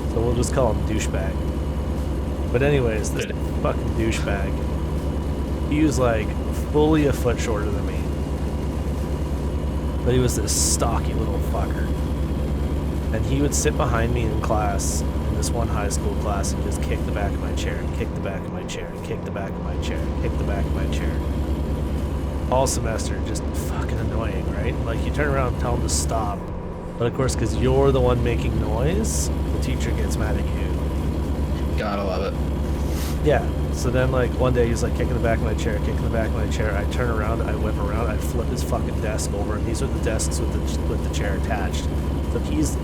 So we'll just call him Douchebag. But anyways, this fucking douchebag, he was like fully a foot shorter than me. But he was this stocky little fucker. And he would sit behind me in class, in this one high school class, and just kick the back of my chair, and kick the back of my chair, and kick the back of my chair, and kick the back of my chair. All semester, just fucking annoying, right? Like, you turn around and tell him to stop. But of course, because you're the one making noise, the teacher gets mad at you. Gotta love it. Yeah. So then, like, one day he's like kicking the back of my chair, kicking the back of my chair. I turn around, I whip around, I flip his fucking desk over, and these are the desks with the chair attached. So he's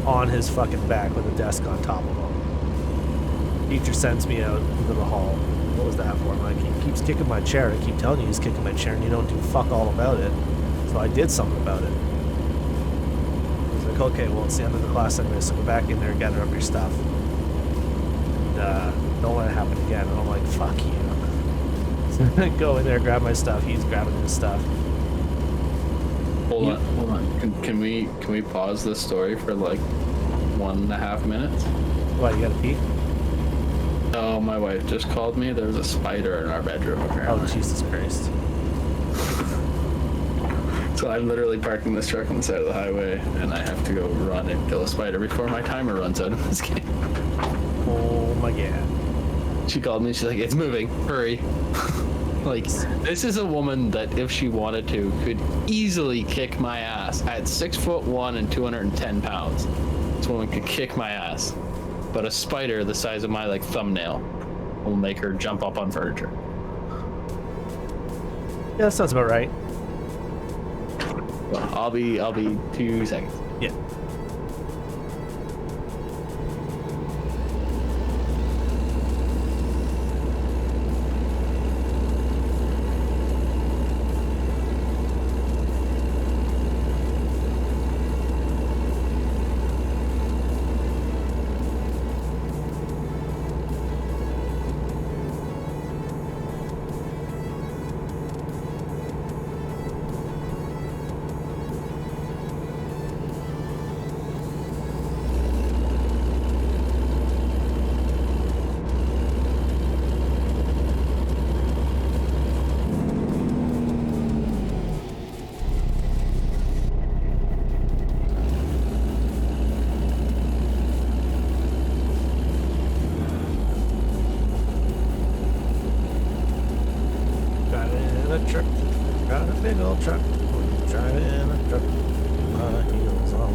on his fucking back with a desk on top of him. Teacher sends me out into the hall. What was that for? I'm like, he keeps kicking my chair. I keep telling you he's kicking my chair, and you don't do fuck all about it. So I did something about it. He's like, okay, well, it's the end of the class anyway, so go back in there and gather up your stuff. And don't let it happen again. And I'm like, fuck you. So I go in there, grab my stuff. He's grabbing his stuff. Hold on. Can we pause this story for like 1.5 minutes? What, you gotta pee? Oh, my wife just called me. There's a spider in our bedroom, apparently. Oh, Jesus Christ. So I'm literally parking this truck on the side of the highway, and I have to go run and kill a spider before my timer runs out in this game. Oh my God. She called me. She's like, it's moving. Hurry. Like, this is a woman that, if she wanted to, could easily kick my ass. At 6'1" and 210 pounds. This woman could kick my ass. But a spider the size of my like thumbnail will make her jump up on furniture. Yeah, that sounds about right. Well, I'll be 2 seconds. Yeah. Got a big old truck, driving a truck, my heels on.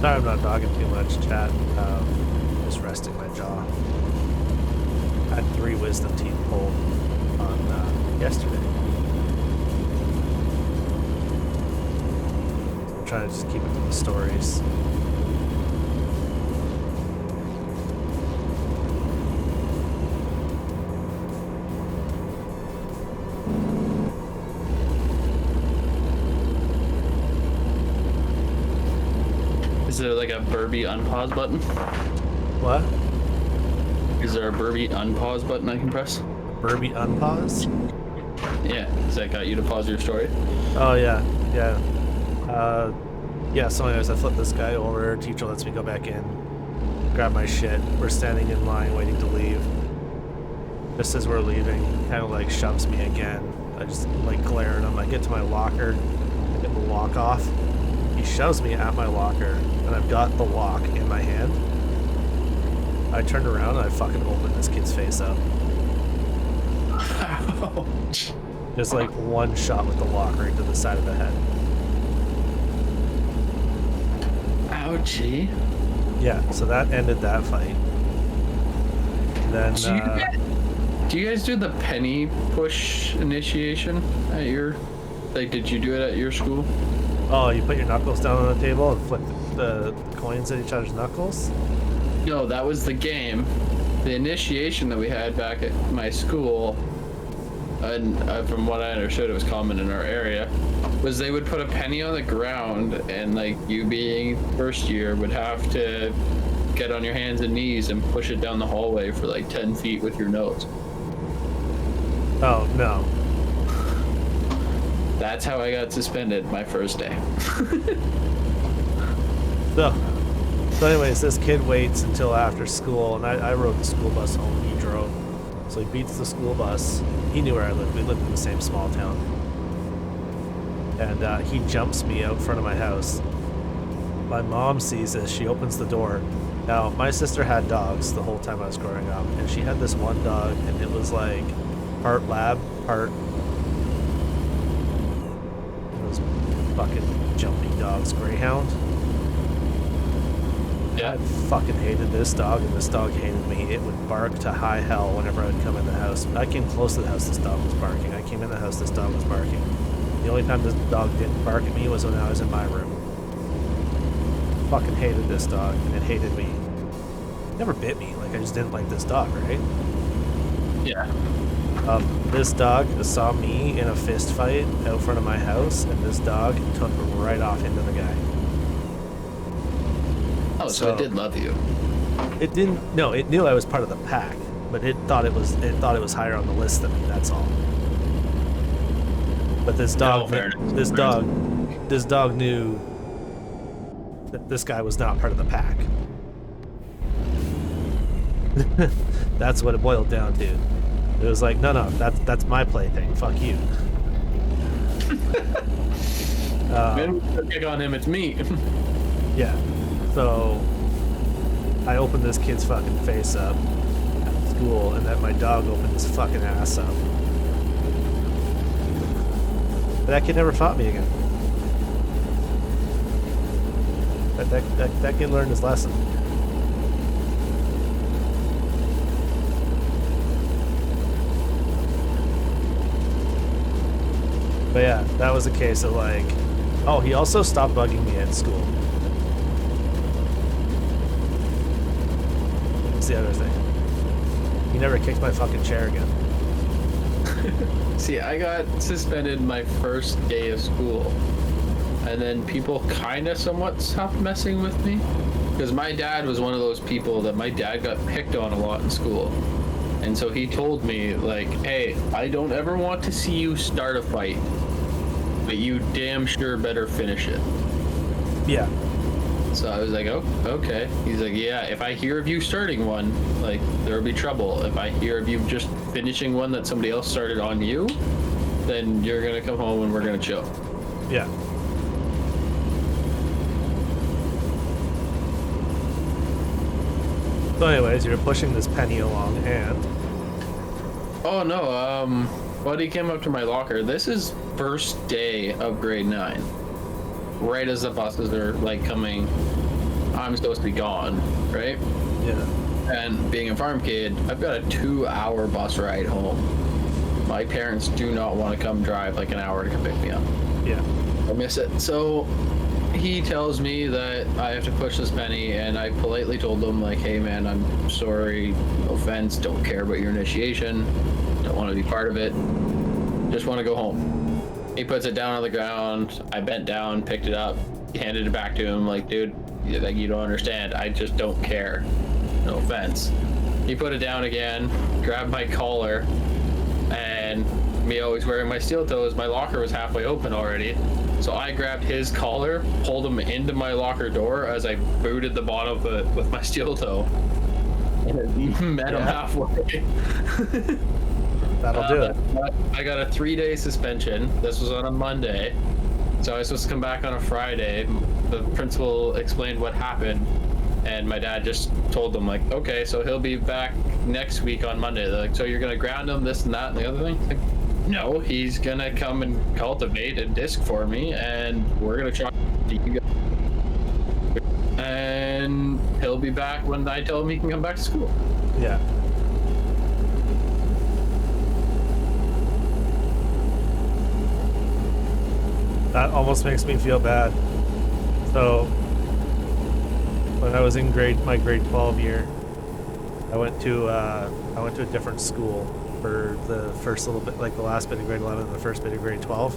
Sorry, I'm not talking too much, chat. Just resting my jaw. I had 3 wisdom teeth pulled on yesterday. trying to just keep it to the stories. Is there like a Burby unpause button? What? Is there a Burby unpause button I can press? Burby unpause? Yeah. Does that got you to pause your story? Oh yeah, yeah. Yeah, so anyways, I flip this guy over, teacher lets me go back in, grab my shit. We're standing in line waiting to leave. Just as we're leaving, kind of like shoves me again. I just like glare at him. I get to my locker, I get the lock off. He shoves me at my locker, and I've got the lock in my hand. I turned around and I fucking opened this kid's face up. Just like one shot with the lock right to the side of the head. Ouchie. Yeah, so that ended that fight. Then, Do you guys do the penny push initiation at your... Like, did you do it at your school? oh, you put your knuckles down on the table and flip the coins at each other's knuckles? No, that was the game. The initiation that we had back at my school, and from what I understood, it was common in our area, was they would put a penny on the ground, and like you being first year would have to get on your hands and knees and push it down the hallway for like 10 feet with your nose. Oh, no. That's how I got suspended my first day. So anyways, this kid waits until after school, and I rode the school bus home, he drove. So he beats the school bus. He knew where I lived. We lived in the same small town. And he jumps me out front of my house. My mom sees this. She opens the door. Now, my sister had dogs the whole time I was growing up, and she had this one dog, and it was like part lab, part... those fucking jumpy dogs, greyhound. Yeah. I fucking hated this dog, and this dog hated me. It would bark to high hell whenever I'd come in the house. I came close to the house, this dog was barking. I came in the house, this dog was barking. The only time this dog didn't bark at me was when I was in my room. Fucking hated this dog, and it hated me. It never bit me, like I just didn't like this dog, right? Yeah. This dog saw me in a fist fight out front of my house, and this dog took right off into the guy. Oh, so it did love you. It didn't. No, it knew I was part of the pack, but it thought it was higher on the list than me. That's all. But this dog, this dog knew that this guy was not part of the pack. That's what it boiled down to. It was like, no, that's my plaything. Fuck you. Man, pick on him. It's me. Yeah. So I opened this kid's fucking face up at school, and then my dog opened his fucking ass up. But that kid never fought me again. That kid learned his lesson. But yeah, that was a case of like, oh, he also stopped bugging me at school. That's the other thing. He never kicked my fucking chair again. See, I got suspended my first day of school, and then people kind of somewhat stopped messing with me, because my dad was one of those people that my dad got picked on a lot in school. And so he told me, like, hey, I don't ever want to see you start a fight, but you damn sure better finish it. Yeah. So I was like, oh, okay. He's like, yeah, if I hear of you starting one, like, there'll be trouble. If I hear of you just finishing one that somebody else started on you, then you're gonna come home and we're gonna chill. Yeah. So anyways, you're pushing this penny along, and... Oh, no, buddy came up to my locker. This is first day of grade 9. Right as the buses are, like, coming, I'm supposed to be gone, right? Yeah. And being a farm kid, I've got a 2-hour bus ride home. My parents do not want to come drive, like, an hour to come pick me up. Yeah. I miss it. So he tells me that I have to push this penny, and I politely told him, like, hey man, I'm sorry, no offense, don't care about your initiation, don't want to be part of it, just want to go home. He puts it down on the ground. I bent down, picked it up, handed it back to him, like, dude, like, you don't understand, I just don't care, no offense. He put it down again, grabbed my collar, and me always wearing my steel toes, my locker was halfway open already. So I grabbed his collar, pulled him into my locker door as I booted the bottom of it with my steel toe. And met him halfway. That'll do it. I got a 3-day suspension. This was on a Monday. So I was supposed to come back on a Friday. The principal explained what happened. And my dad just told them, like, okay, so he'll be back next week on Monday. They're like, so you're going to ground him, this and that and the other thing? Like, no, he's going to come and cultivate a disc for me, and we're going to try to you guys. And he'll be back when I tell him he can come back to school. Yeah. That almost makes me feel bad. So, when I was in my grade 12 year, I went to a different school for the first little bit, like the last bit of grade 11 and the first bit of grade 12,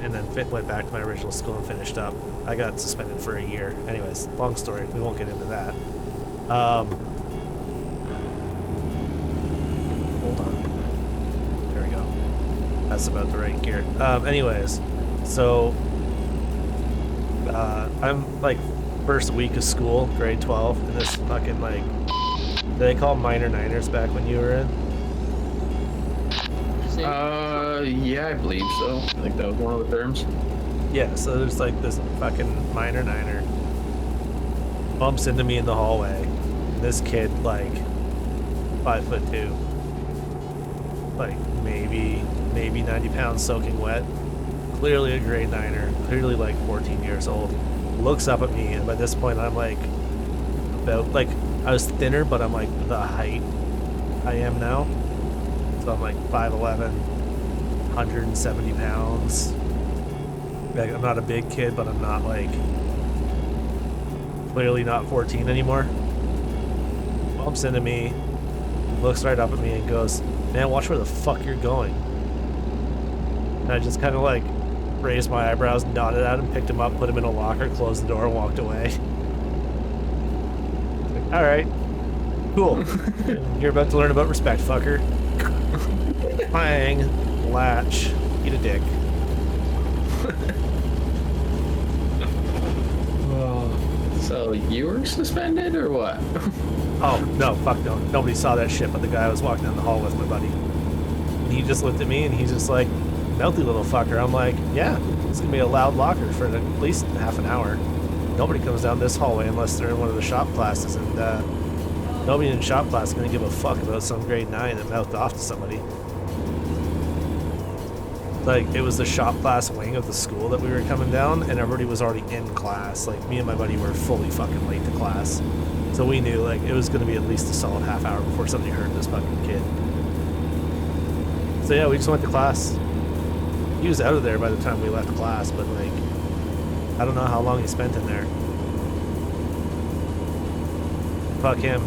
and then went back to my original school and finished up. I got suspended for a year. Anyways, long story. We won't get into that. Hold on. There we go. That's about the right gear. Anyways, so I'm like first week of school, grade 12, and this fucking like, did they call minor niners back when you were in? Yeah, I believe so. I think that was one of the terms. Yeah, so there's like this fucking minor niner bumps into me in the hallway. This kid, like 5'2", like maybe 90 pounds soaking wet, clearly a grade niner, clearly like 14 years old, looks up at me, and by this point I'm like about, like, I was thinner, but I'm like the height I am now. So I'm like 5'11", 170 pounds. Like, I'm not a big kid, but I'm not like, clearly not 14 anymore. Bumps into me, looks right up at me and goes, man, watch where the fuck you're going. And I just kind of like raised my eyebrows, nodded at him, picked him up, put him in a locker, closed the door, and walked away. Like, all right, cool. You're about to learn about respect, fucker. Clang, latch, eat a dick. So you were suspended or what? Oh, no, fuck no. Nobody saw that shit but the guy I was walking down the hall with, my buddy. And he just looked at me and he's just like, mouthy little fucker. I'm like, yeah, it's gonna be a loud locker for at least half an hour. Nobody comes down this hallway unless they're in one of the shop classes, and nobody in shop class is gonna give a fuck about some grade 9 that mouthed off to somebody. Like, it was the shop class wing of the school that we were coming down, and everybody was already in class. Like, me and my buddy were fully fucking late to class. So we knew, like, it was going to be at least a solid half hour before somebody heard this fucking kid. So yeah, we just went to class. He was out of there by the time we left class, but, like, I don't know how long he spent in there. Fuck him.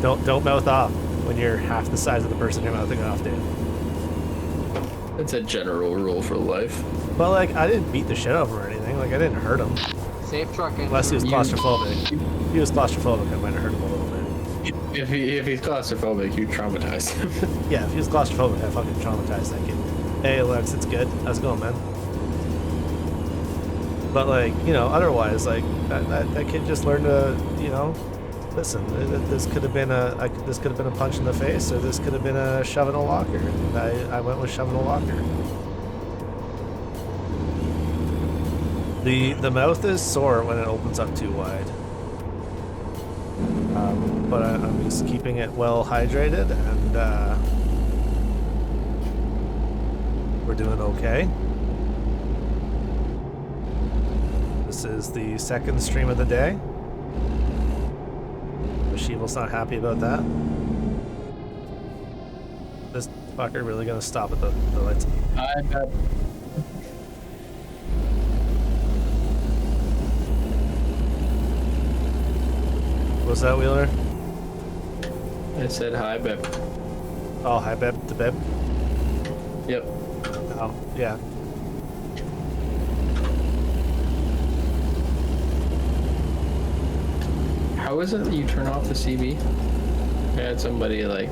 Don't mouth off when you're half the size of the person you're mouthing off to. It's a general rule for life. But, like, I didn't beat the shit out of him or anything. Like, I didn't hurt him. Safe trucking. Unless he was claustrophobic. If he was claustrophobic, I might have hurt him a little bit. If he's claustrophobic, you traumatize him. Yeah, if he was claustrophobic, I fucking traumatized that kid. Hey, Lex, it's good. How's it going, man? But, like, you know, otherwise, like, that kid just learned to, you know, listen, this could have been a punch in the face, or this could have been a shove in a locker. And I went with shove in a locker. The mouth is sore when it opens up too wide. But I'm just keeping it well hydrated, and we're doing okay. This is the second stream of the day. Sheevil's not happy about that. This fucker really gonna stop at the lights? Was that Wheeler? I said hi, Beb. Oh, hi, Beb. The Beb. Yep. Oh, yeah. How is it that you turn off the CB? I had somebody like.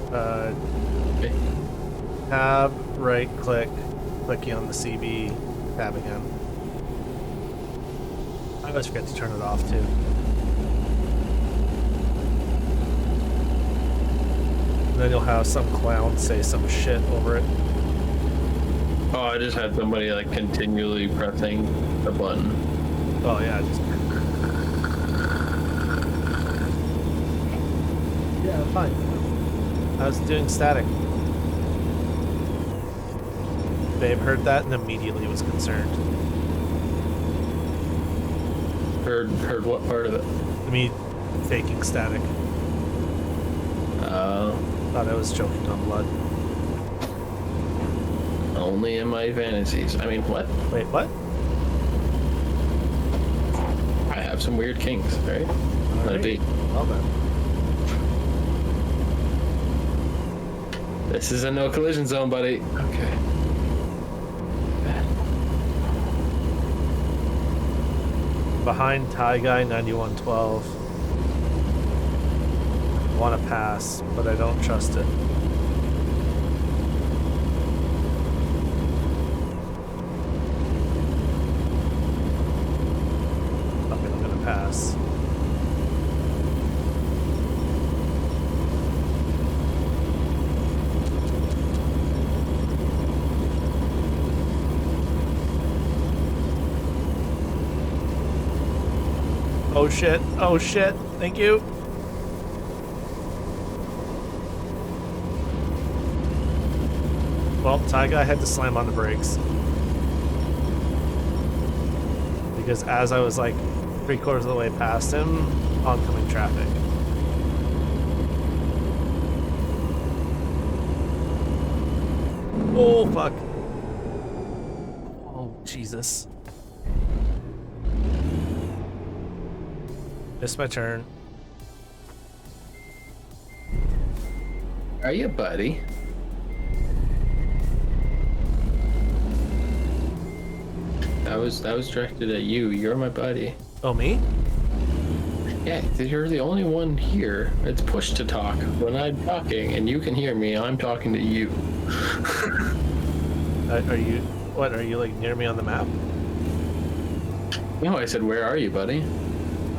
Okay. Tab, right click, clicking on the CB, tab again. I always forget to turn it off too. And then you'll have some clown say some shit over it. Oh, I just had somebody like continually pressing the button. Oh yeah, just. Yeah, fine. I was doing static. Babe heard that and immediately was concerned. Heard what part of it? Me faking static. Thought I was choking on blood. Only in my fantasies. I mean, what? Wait, what? I have some weird kinks, right? Let it be. Well then. This is a no collision zone, buddy. Okay. Behind Thai Guy 9112. Want to pass, but I don't trust it. Okay, I'm gonna pass. Oh shit, oh shit, thank you. Well, Thai Guy had to slam on the brakes. Because as I was like 3/4 of the way past him, oncoming traffic. Oh, fuck. Oh, Jesus. Missed my turn. Are you, buddy? That was directed at you. You're my buddy. Oh, me? Yeah, you're the only one here. It's push to talk when I'm talking, and you can hear me. I'm talking to you. Are you... What, are you like near me on the map? No, I said, where are you, buddy?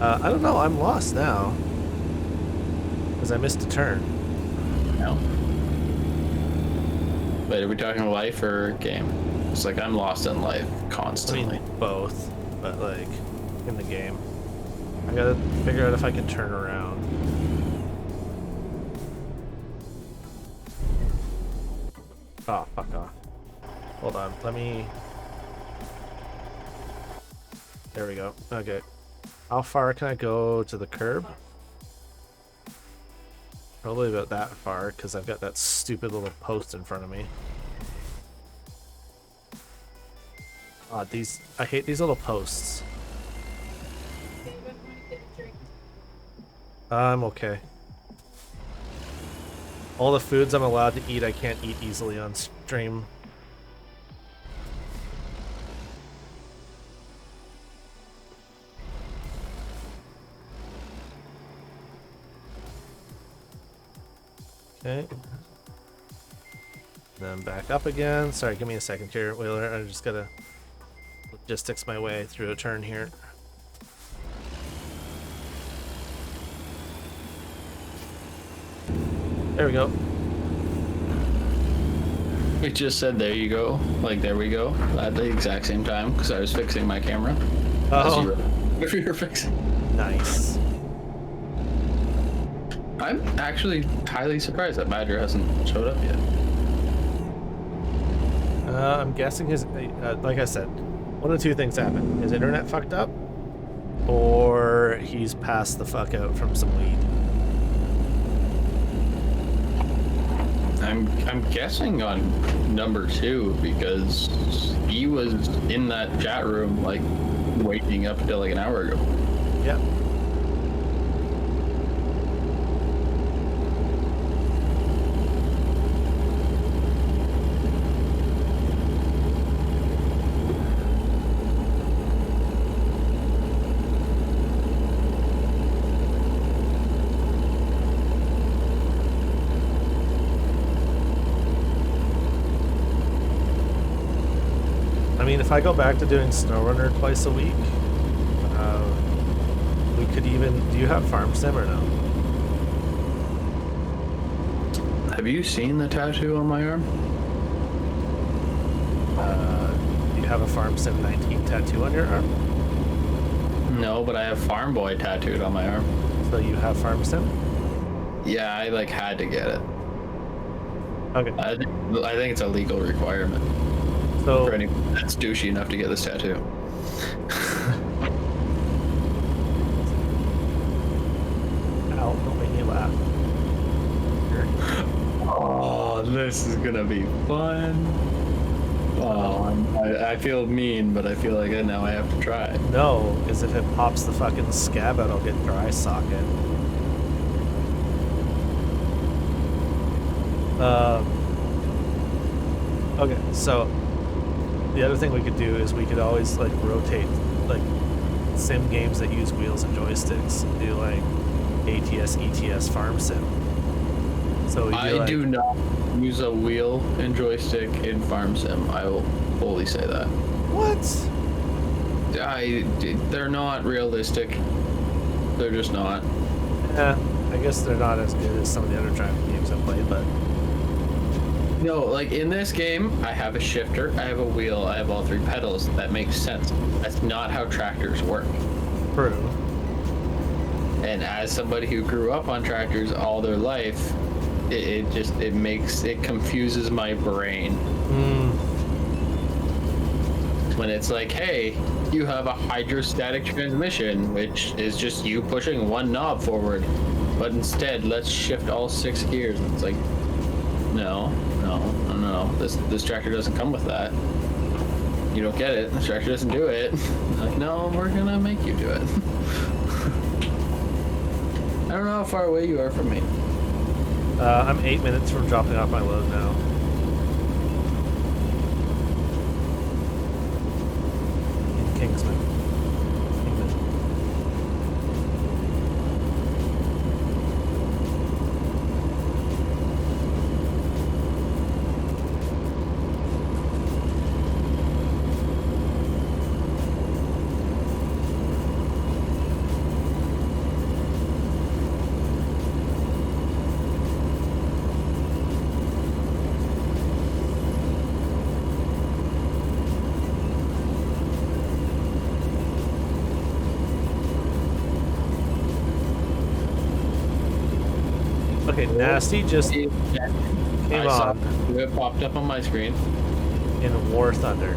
I don't know, I'm lost now. Because I missed a turn. No. Wait, are we talking life or game? It's like I'm lost in life I constantly. mean, both, but like, in the game. I gotta figure out if I can turn around. Oh, fuck off. Hold on, let me... There we go, okay. How far can I go to the curb? Probably about that far, because I've got that stupid little post in front of me. I hate these little posts. I'm okay. All the foods I'm allowed to eat, I can't eat easily on stream. Okay. Then back up again. Sorry, give me a second here, Wheeler. I just gotta logistics my way through a turn here. There we go. We just said there you go, like there we go, at the exact same time because I was fixing my camera. Oh, If you were fixing. nice. I'm actually highly surprised that Badger hasn't showed up yet. I'm guessing his, like I said, one of two things happened. His internet fucked up, or he's passed the fuck out from some weed. I'm guessing on number 2 because he was in that chat room like waiting up until like an hour ago. Yep. mean, if I go back to doing SnowRunner twice a week, we could even. Do you have Farm Sim or no? Have you seen the tattoo on my arm? Do you have a Farm Sim 19 tattoo on your arm? No, but I have Farm Boy tattooed on my arm. So you have Farm Sim? Yeah, I like had to get it. Okay. I think it's a legal requirement So for anyone that's douchey enough to get this tattoo. Ow, don't make me laugh. Oh, this is gonna be fun. Oh, I feel mean, but I feel like now I have to try. No, because if it pops the fucking scab out, I'll get dry socket. Okay, so the other thing we could do is we could always like rotate like sim games that use wheels and joysticks and do like ATS, ETS, Farm Sim. So we do I like, do not use a wheel and joystick in Farm Sim. I will fully say that. What? They're not realistic. They're just not. Yeah, I guess they're not as good as some of the other driving games I've played, but No, like in this game, I have a shifter, I have a wheel, I have all three pedals. That makes sense. That's not how tractors work. true. And as somebody who grew up on tractors all their life, it confuses my brain when it's like, hey, you have a hydrostatic transmission, which is just you pushing one knob forward, but instead let's shift all 6 gears. And it's like, no, this tractor doesn't come with that. You don't get it. This tractor doesn't do it. Like, no, we're gonna make you do it. I don't know how far away you are from me. I'm 8 minutes from dropping off my load now. In Kingsman. Kingman. Okay, Nasty just came I saw on it popped up on my screen. in War Thunder.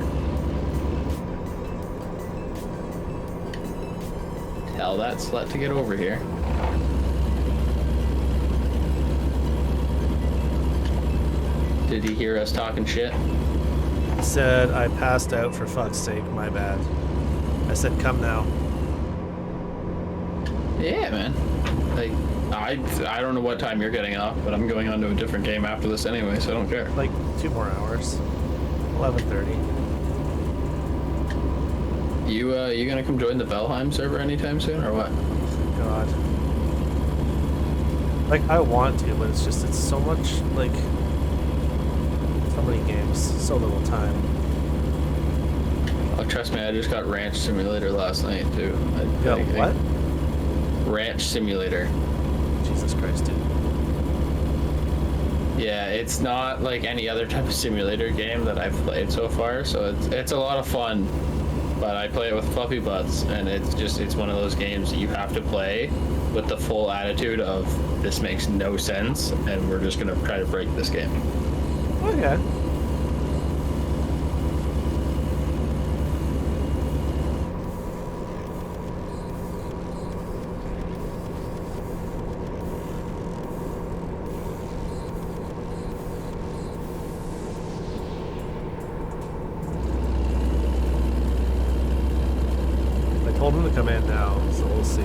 Tell that slut to get over here. Did he hear us talking shit? Said, I passed out for fuck's sake, my bad. I said, come now. Yeah, man. Like, I don't know what time you're getting off, but I'm going on to a different game after this anyway, so I don't care. Like 2 more hours. 11:30. You gonna come join the Valheim server anytime soon, or what? God. Like, I want to, but it's just, it's so much, like, so many games, so little time. Oh, trust me, I just got Ranch Simulator last night too. Yo, what? Ranch Simulator. Jesus Christ, dude. Yeah, it's not like any other type of simulator game that I've played so far, so it's a lot of fun. But I play it with fluffy butts, and it's one of those games that you have to play with the full attitude of this makes no sense, and we're just gonna try to break this game. Okay. I told him to come in now, so we'll see.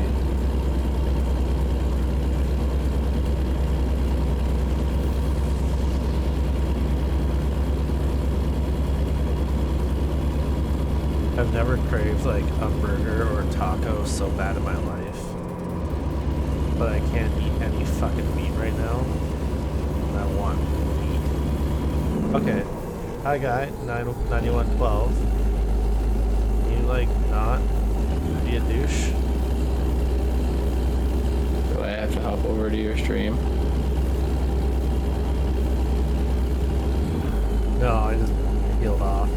I've never craved like a burger or a taco so bad in my life. But I can't eat any fucking meat right now. And I want meat. Okay. Hi guy, 9112. like not be a douche? Do I have to hop over to your stream? No, I just peeled off.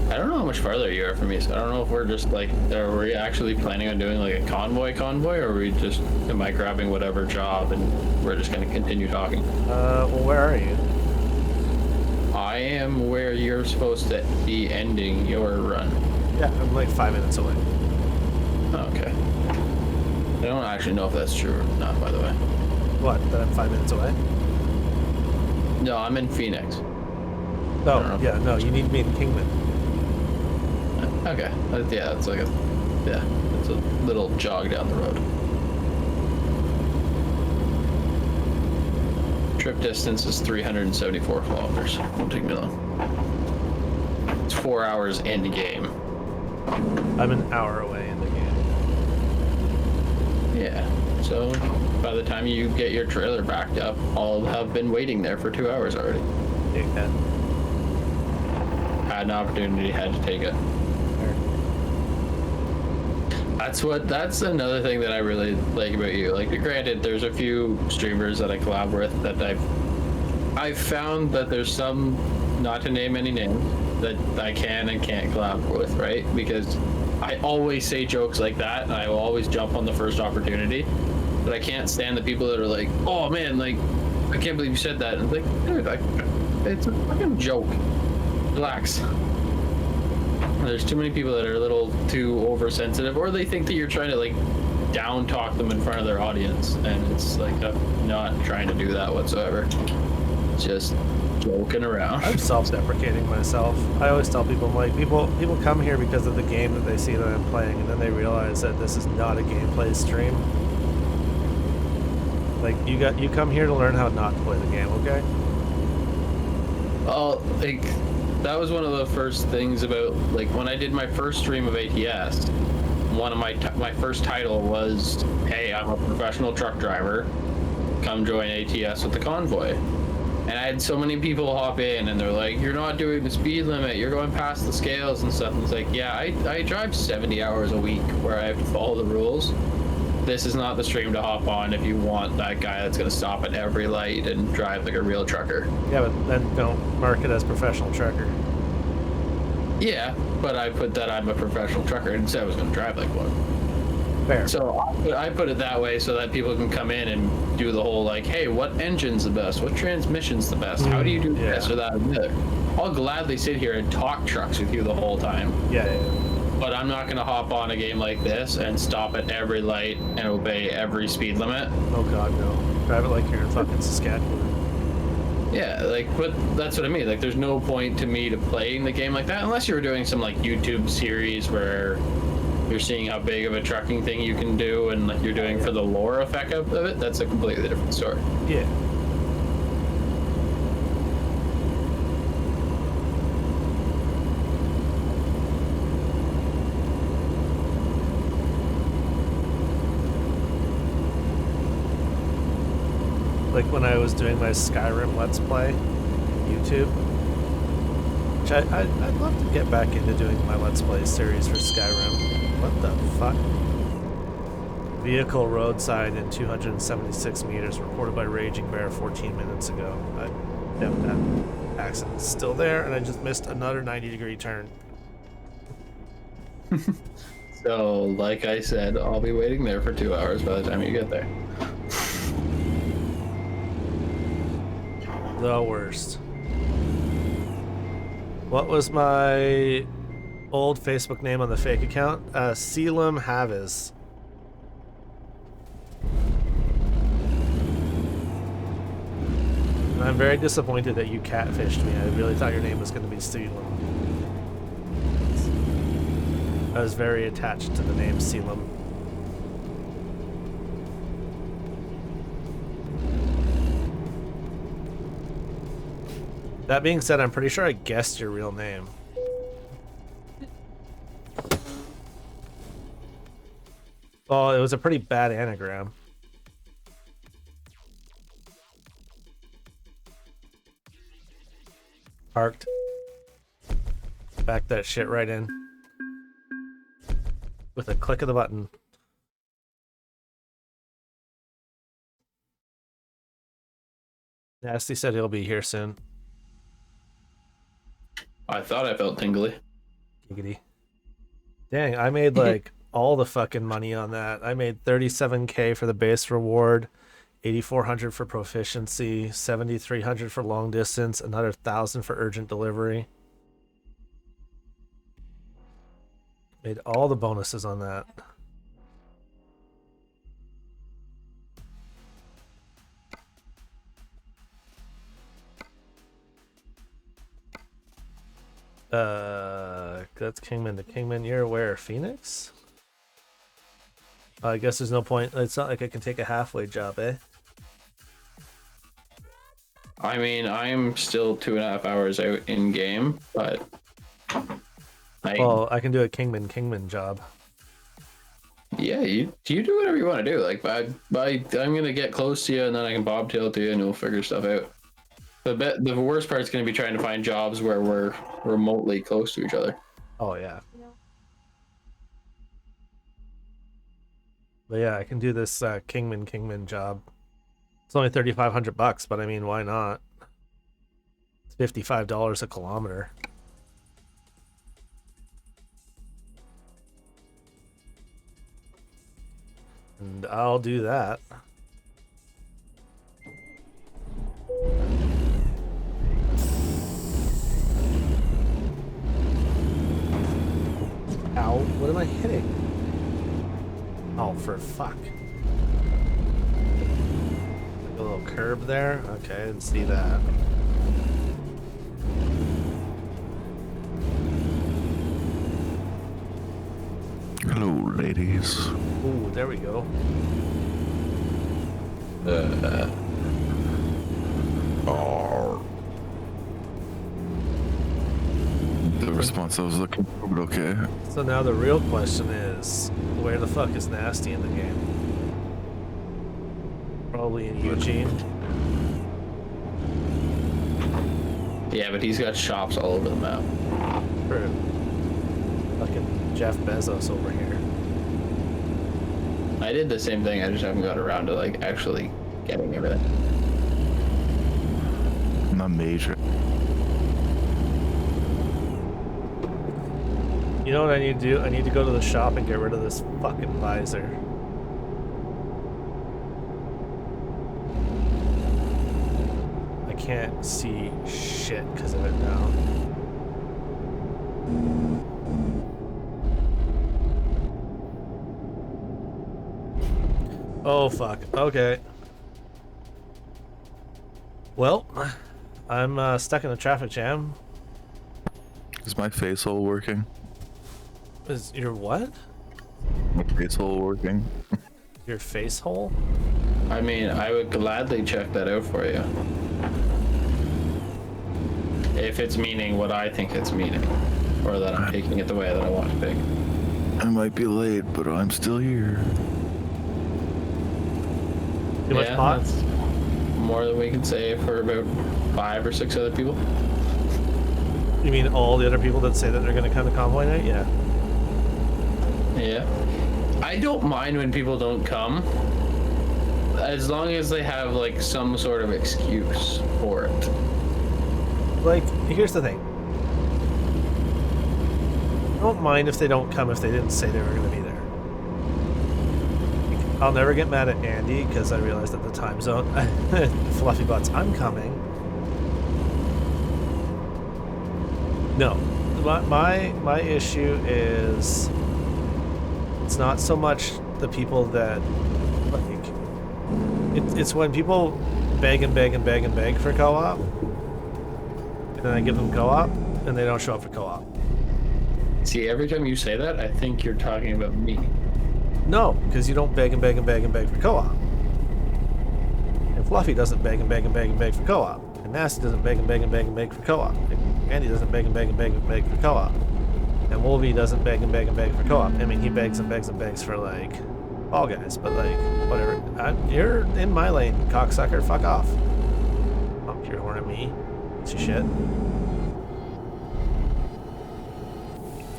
I don't know how much farther you are from me, so I don't know if we're just like, are we actually planning on doing like a convoy, or are we just, am I grabbing whatever job and we're just gonna continue talking? Well, where are you? I am where you're supposed to be ending your run. Yeah, I'm like 5 minutes away. Okay. I don't actually know if that's true or not, by the way. What, that I'm 5 minutes away? No, I'm in Phoenix. Oh, yeah, no, you need to be in Kingman. Okay. Yeah, it's like it's a little jog down the road. Trip distance is 374 kilometers. Won't take me long. It's 4 hours in game. I'm an hour away in the game. Yeah. So by the time you get your trailer backed up, I'll have been waiting there for 2 hours already. Yeah. Had an opportunity, had to take it. That's another thing that I really like about you. Like, granted, there's a few streamers that I collab with that I've found that there's some, not to name any names, that I can and can't collab with, right? Because I always say jokes like that, and I will always jump on the first opportunity. But I can't stand the people that are like, "Oh man, like, I can't believe you said that." And it's like, dude, it's a fucking joke. Relax. There's too many people that are a little too oversensitive, or they think that you're trying to like down talk them in front of their audience, and it's like, I'm not trying to do that whatsoever. Just joking around. I'm self-deprecating myself. I always tell people, I'm like, people come here because of the game that they see that I'm playing, and then they realize that this is not a gameplay stream. Like, you come here to learn how not to play the game, okay? Oh, like, that was one of the first things about, like, when I did my first stream of ATS, one of my first title was, "Hey, I'm a professional truck driver. Come join ATS with the convoy." And I had so many people hop in, and they're like, "You're not doing the speed limit. You're going past the scales and stuff." And it's like, yeah, I drive 70 hours a week where I have to follow the rules. This is not the stream to hop on if you want that guy that's going to stop at every light and drive like a real trucker. Yeah, but then don't mark it as professional trucker. Yeah, but I put that I'm a professional trucker and said I was going to drive like one. Fair. So I put it that way so that people can come in and do the whole like, hey, what engine's the best? What transmission's the best? How do you do this or that or the other? I'll gladly sit here and talk trucks with you the whole time. Yeah. But I'm not going to hop on a game like this and stop at every light and obey every speed limit. Oh god, no. Drive it like you're in fucking Saskatchewan. Yeah, like, but that's what I mean. Like, there's no point to me to playing the game like that unless you're doing some like YouTube series where you're seeing how big of a trucking thing you can do and like you're doing for the lore effect of it. That's a completely different story. Yeah. Like when I was doing my Skyrim Let's Play YouTube, which I'd love to get back into doing my Let's Play series for Skyrim. What the fuck? Vehicle roadside in 276 meters, reported by Raging Bear 14 minutes ago. That accident's still there, and I just missed another 90-degree turn. So, like I said, I'll be waiting there for 2 hours by the time you get there. The worst. What was my old Facebook name on the fake account? Selim Haviz. And I'm very disappointed that you catfished me. I really thought your name was going to be Selim. I was very attached to the name Selim. That being said, I'm pretty sure I guessed your real name. Oh, it was a pretty bad anagram. Parked. Back that shit right in. With a click of the button. Nasty said he'll be here soon. I thought I felt tingly. Giggity. Dang, I made like all the fucking money on that. I made 37K for the base reward, 8,400 for proficiency, 7,300 for long distance, another 1,000 for urgent delivery. Made all the bonuses on that. That's Kingman to Kingman. You're where? Phoenix? I guess there's no point. It's not like I can take a halfway job, eh? I mean, I'm still 2.5 hours out in game, but Well, I can do a Kingman job. Yeah, you do whatever you want to do. Like, I'm gonna get close to you, and then I can bobtail to you, and we'll figure stuff out. The worst part's gonna be trying to find jobs where we're remotely close to each other. Oh yeah. But yeah, I can do this Kingman job. It's only $3,500, but I mean, why not? It's $55 a kilometer. And I'll do that. Ow, what am I hitting? Oh, for fuck. Like a little curb there? Okay, I didn't see that. Hello, ladies. Ooh, there we go. The response I was looking for, but okay. So now the real question is, where the fuck is Nasty in the game? Probably in Eugene. Yeah, but he's got shops all over the map. Or fucking Jeff Bezos over here. I did the same thing. I just haven't got around to like actually getting everything. Not major. You know what I need to do? I need to go to the shop and get rid of this fucking visor. I can't see shit because of it now. Oh fuck. Okay. Well, I'm stuck in a traffic jam. Is my face hole working? Is your what? My face hole working? Your face hole? I mean, I would gladly check that out for you. If it's meaning what I think it's meaning. Or that I'm taking it the way that I want to take. I might be late, but I'm still here. Too much pot? That's more than we can say for about 5 or 6 other people. You mean all the other people that say that they're going to come to convoy night? Yeah. Yeah. I don't mind when people don't come. As long as they have like some sort of excuse for it. Like, here's the thing. I don't mind if they don't come if they didn't say they were going to be there. I'll never get mad at Andy because I realized that the time zone. Fluffy butts, I'm coming. No, my issue is it's not so much the people that like it's when people beg and beg and beg and beg for co-op, and then I give them co-op and they don't show up for co-op. See, every time you say that, I think you're talking about me. No, because you don't beg and beg and beg and beg for co-op. And Fluffy doesn't beg and beg and beg and beg for co-op. And Nasty doesn't beg and beg and beg and beg for co-op. And Andy doesn't beg and beg and beg and beg for co-op. And Wolvie doesn't beg and beg and beg for co-op. I mean, he begs and begs and begs for, like, Fall Guys. But, like, whatever. You're in my lane, cocksucker. Fuck off. Oh, you're horning me. Piece of shit.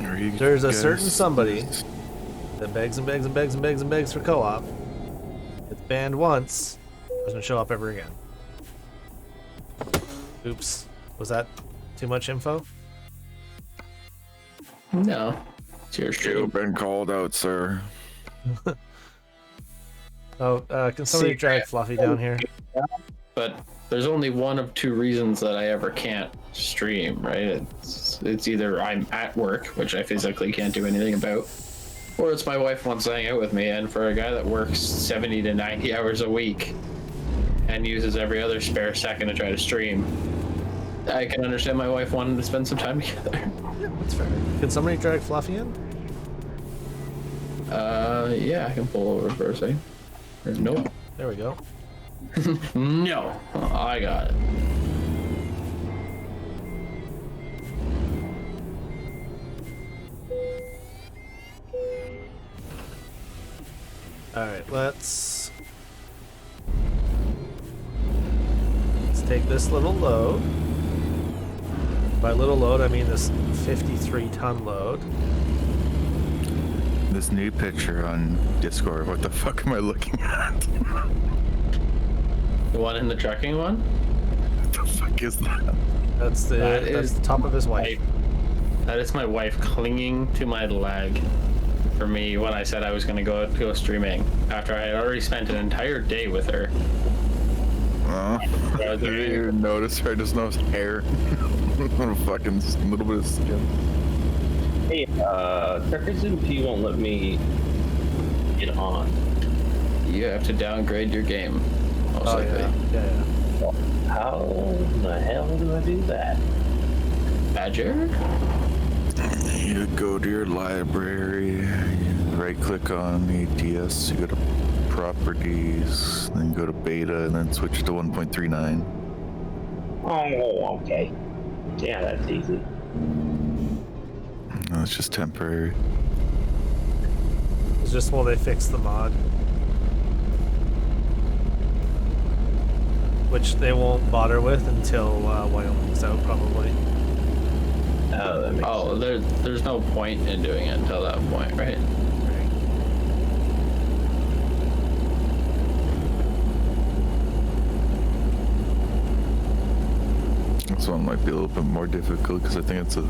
There's a certain somebody that begs and begs and begs and begs and begs for co-op. It's banned once, doesn't show up ever again. Oops. Was that too much info? No. It's your stream. You've been called out, sir. Oh, can somebody drag Fluffy down here? But there's only one of two reasons that I ever can't stream, right? It's either I'm at work, which I physically can't do anything about, or it's my wife wants to hang out with me. And for a guy that works 70 to 90 hours a week and uses every other spare second to try to stream, I can understand my wife wanting to spend some time together. Yeah, that's fair. Can somebody drag Fluffy in? Yeah, I can pull over for a second. Nope. There we go. No, I got it. Alright, let's take this little load. By little load, I mean this 53-ton load. This new picture on Discord, what the fuck am I looking at? The one in the trucking one? What the fuck is that? That's the top of his wife. That is my wife clinging to my leg for me when I said I was going to go streaming after I had already spent an entire day with her. Oh, I didn't even notice her. I just noticed hair. Fucking just a little bit of skin. Hey, Truckers MP won't let me get on. You have to downgrade your game, most Oh, likely. yeah. How the hell do I do that? Badger? You go to your library, you right click on ATS, you go to properties, then go to beta, and then switch to 1.39. Oh, okay. Yeah, that's easy. No, it's just temporary. It's just while they fix the mod. Which they won't bother with until Wyoming's out, probably. Oh, that makes sense. There's no point in doing it until that point, right? This one might be a little bit more difficult because I think it's a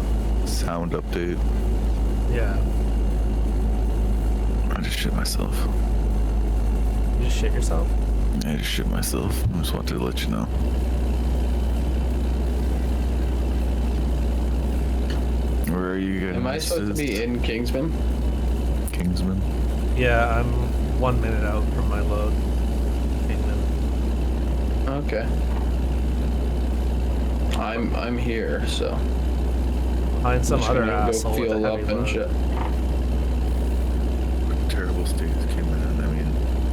sound update. Yeah. I just shit myself. You just shit yourself? I just shit myself. I just wanted to let you know. Where are you guys? Am I supposed to be in Kingsman? Kingsman? Yeah, I'm 1 minute out from my load. Kingman. Okay. I'm here, so. Find some just other gonna asshole go with fuel a up heavy and load. shit. What terrible state is Kingsman in? I mean,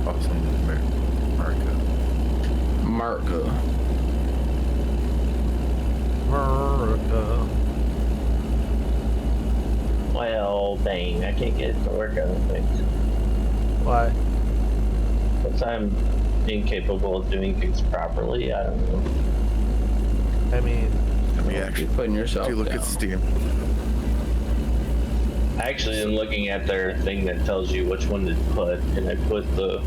awesome America. Marco. America. Well, dang, I can't get it to work, I don't think. Why? Because I'm incapable of doing things properly, I don't know. I mean, I mean, You're actually, putting yourself if you look down. at Steam, I actually am looking at their thing that tells you which one to put, and I put the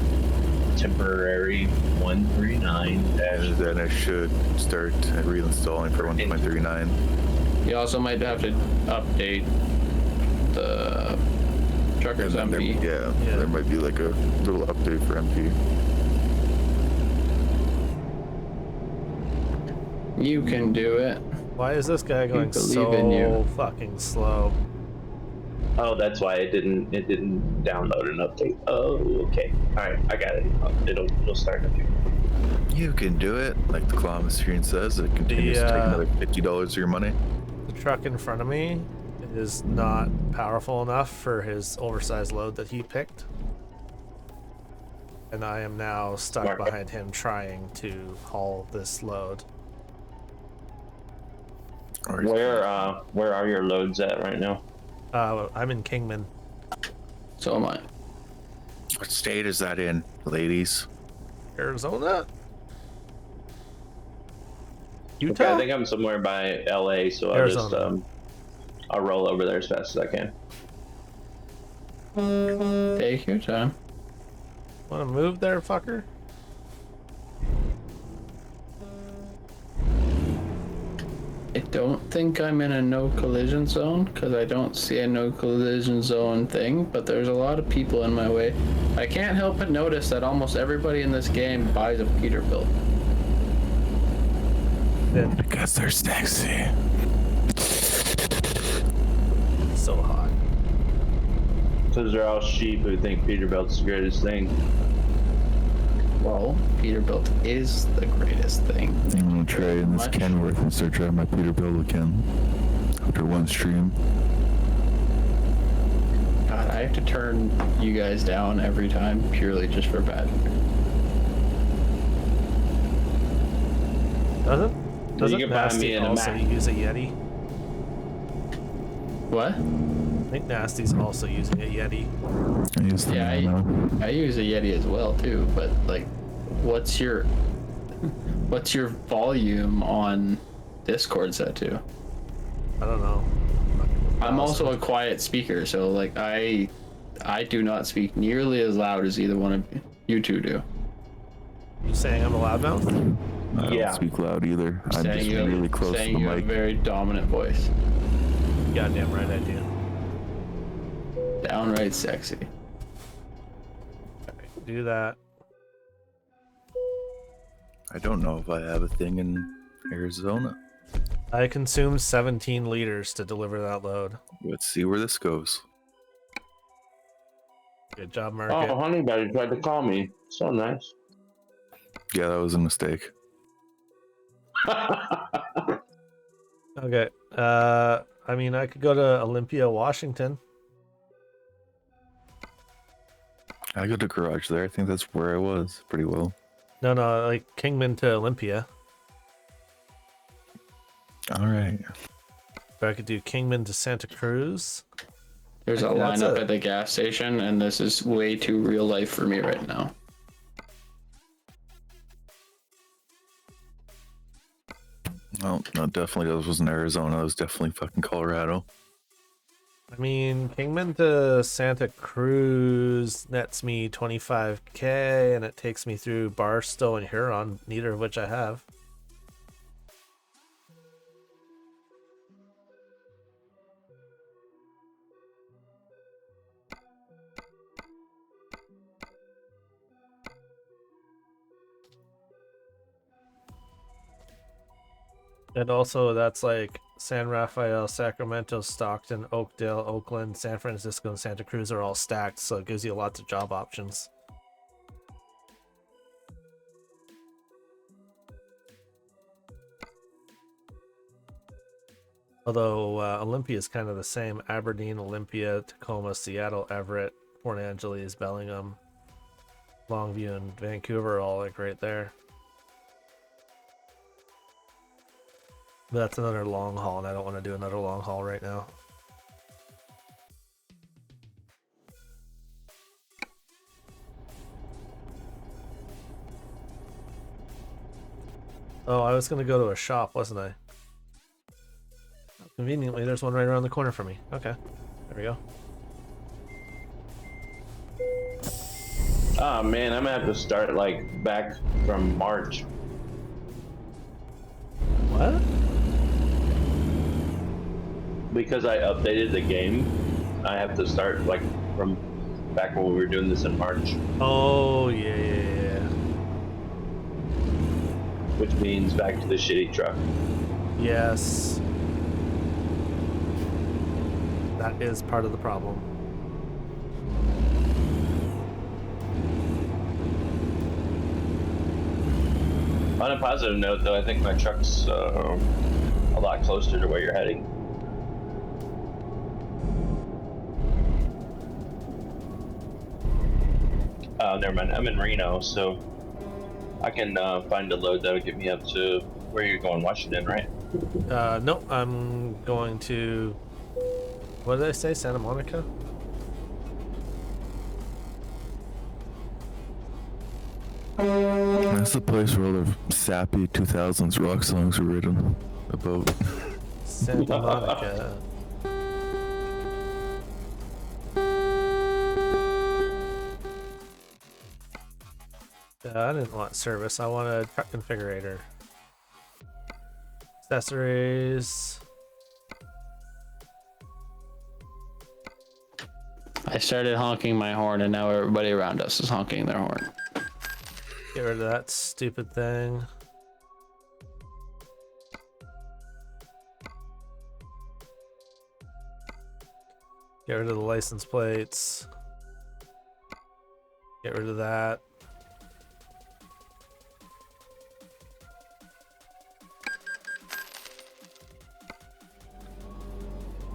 temporary 139 and then I should start reinstalling for 1.39. You also might have to update the Truckers And then there, MP. yeah, there might be like a little update for MP. You can do it. why is this guy going believe in so you. fucking slow? Oh, that's why it didn't download an update. Oh, okay. Alright, I got it. It'll start in a few. You can do it, like the claw on the screen says. It continues to take another $50 of your money. The truck in front of me is not powerful enough for his oversized load that he picked. And I am now stuck Smart. behind him trying to haul this load. Or Where are your loads at right now? I'm in Kingman. So am I. what state is that in, ladies? Arizona? Okay, Utah? I think I'm somewhere by LA, so Arizona. I'll roll over there as fast as I can. Take your time. Want to move there, fucker? I don't think I'm in a no collision zone because I don't see a no collision zone thing, but there's a lot of people in my way. I can't help but notice that almost everybody in this game buys a Peterbilt. Then Because they're sexy. so hot. Because they're all sheep who think Peterbilt's the greatest thing. Well, Peterbilt is the greatest thing. I'm gonna try in this Much. Kenworth and start driving my Peterbilt again. After one stream. God, I have to turn you guys down every time purely just for bad. Doesn't can buy Nasty me in a also Mac. use a Yeti? What? I think Nasty's also using a Yeti. I use the Yeah, Nano. I use a Yeti as well too, but like, what's your volume on Discord set to? I don't know. I'm also a quiet speaker, so like I do not speak nearly as loud as either one of you two do. You saying I'm a loudmouth? I don't Yeah. speak loud either. I'm Saying just you have- really close to saying the you have a mic. very dominant voice, Goddamn right I do. downright sexy. Do that. I don't know if I have a thing in Arizona. I consumed 17 liters to deliver that load. Let's see where this goes. Good job, Oh, Market. Honey Badger tried to call me. So nice. Yeah, that was a mistake. Okay. I mean, I could go to Olympia, Washington. I got a garage there. I think that's where I was pretty well. No, like Kingman to Olympia. All right. Or I could do Kingman to Santa Cruz. There's a That's lineup a- at the gas station, and this is way too real life for me right now. Oh, no, definitely that wasn't Arizona. That was definitely fucking Colorado. I mean, Kingman to Santa Cruz nets me 25k, and it takes me through Barstow and Huron, neither of which I have. And also, that's like San Rafael, Sacramento, Stockton, Oakdale, Oakland, San Francisco, and Santa Cruz are all stacked, so it gives you lots of job options. Although Olympia is kind of the same. Aberdeen, Olympia, Tacoma, Seattle, Everett, Port Angeles, Bellingham, Longview, and Vancouver are all like right there. But that's another long haul, and I don't want to do another long haul right now. Oh, I was going to go to a shop, wasn't I? Conveniently, there's one right around the corner for me. Okay, there we go. Oh man, I'm gonna have to start like back from March. What? Because I updated the game, I have to start like from back when we were doing this in March, Oh, yeah. which means back to the shitty truck. Yes. That is part of the problem. On a positive note, though, I think my truck's a lot closer to where you're heading. Oh, never mind. I'm in Reno, so I can find a load that'll get me up to where you're going, Washington, right? Nope, I'm going to... What did I say? Santa Monica? That's the place where all the sappy 2000s rock songs were written about. Santa Monica. I didn't want service. I want a truck configurator. Accessories. I started honking my horn, and now everybody around us is honking their horn. Get rid of that stupid thing. Get rid of the license plates. Get rid of that.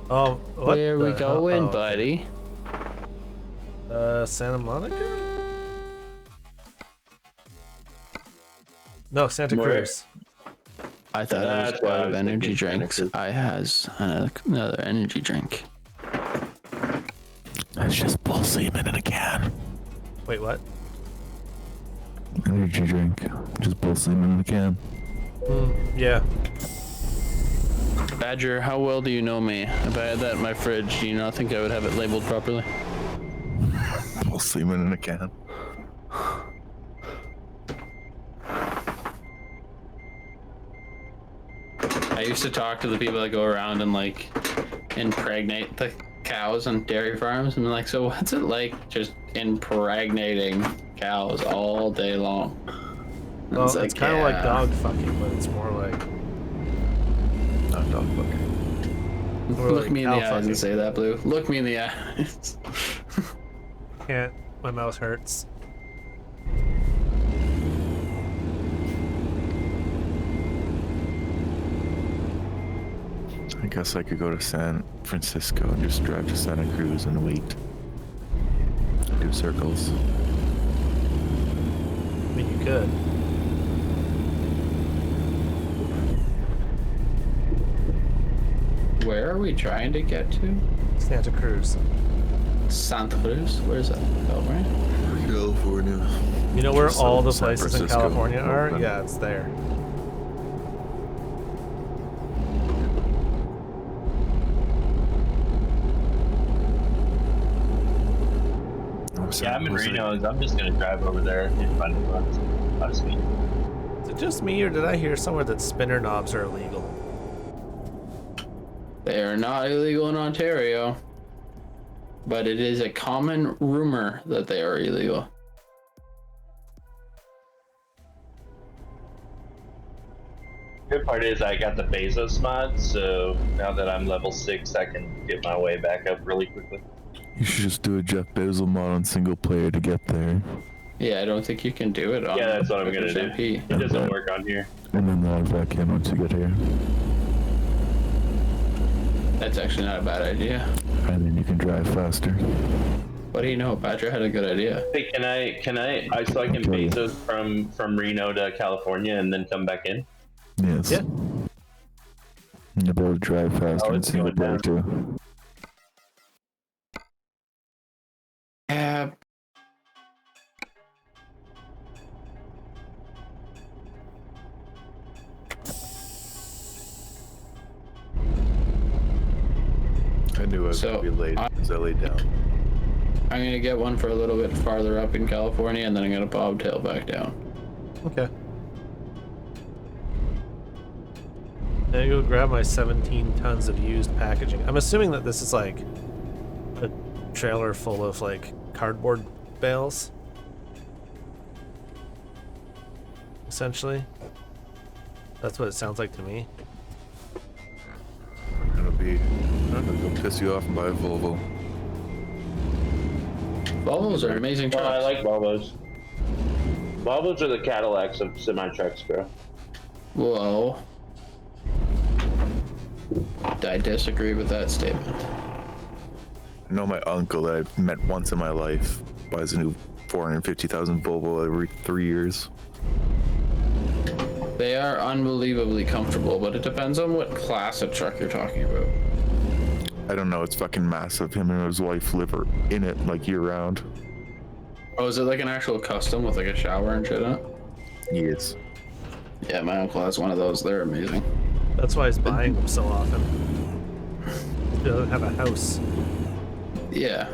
Oh, what Where we the hell? going, Oh, buddy? Santa Monica? No, Santa Where? Cruz. I thought I was That's what I out of was energy thinking, Santa drinks. Cruz. I has another energy drink. That's just bull semen in a can. Wait, what? Energy drink. Just bull semen in a can. Yeah. Badger, how well do you know me? If I had that in my fridge, do you not think I would have it labeled properly? Bull semen in a can. I used to talk to the people that go around and like impregnate the cows on dairy farms, and be like, so what's it like just impregnating cows all day long? And Well, it's kind of like yeah. dog fucking, but it's more like Not dog fucking. more Look like me in cow the eyes fucking. and say that, Blue. Look me in the eyes. Can't. My mouth hurts. I guess I could go to San Francisco and just drive to Santa Cruz and wait. Do circles. I mean, you could. Where are we trying to get to? Santa Cruz. Santa Cruz? Where's that? California? California. You know where Just all the San places in Francisco. California are? Yeah, it's there. Yeah, I'm in Reno. I'm just gonna drive over there and find the runs. Honestly, Is it just me, or did I hear somewhere that spinner knobs are illegal? They are not illegal in Ontario, but it is a common rumor that they are illegal. good part is I got the Bezos mod, so now that I'm level 6, I can get my way back up really quickly. You should just do a Jeff Bezos mod on single player to get there. Yeah, I don't think you can do it on Yeah, that's what I'm gonna do. MP. It doesn't work on here. And then log back in once you get here. That's actually not a bad idea. And then you can drive faster. What do you know? Badger had a good idea. Hey, can I so I can Okay. Bezos from Reno to California and then come back in? Yes. Yeah. You'll be able to drive faster in it's single going player down. too. Yeah. I knew I was So, gonna be late I- because I laid down. I'm gonna get one for a little bit farther up in California, and then I'm gonna bobtail back down. Okay. Now I go grab my 17 tons of used packaging. I'm assuming that this is like a trailer full of like cardboard bales. Essentially. That's what it sounds like to me. I'm gonna go piss you off and buy a Volvo. Volvos are amazing trucks. Well, I like Volvos. Volvos are the Cadillacs of semi-trucks, bro. Whoa. I disagree with that statement. I know my uncle that I've met once in my life buys a new 450,000 Volvo every 3 years. They are unbelievably comfortable, but it depends on what class of truck you're talking about. I don't know, it's fucking massive. Him and his wife live in it like year round. Oh, is it like an actual custom with like a shower and shit in it? Yes. Yeah, my uncle has one of those. They're amazing. That's why he's buying them so often. He doesn't have a house. Yeah,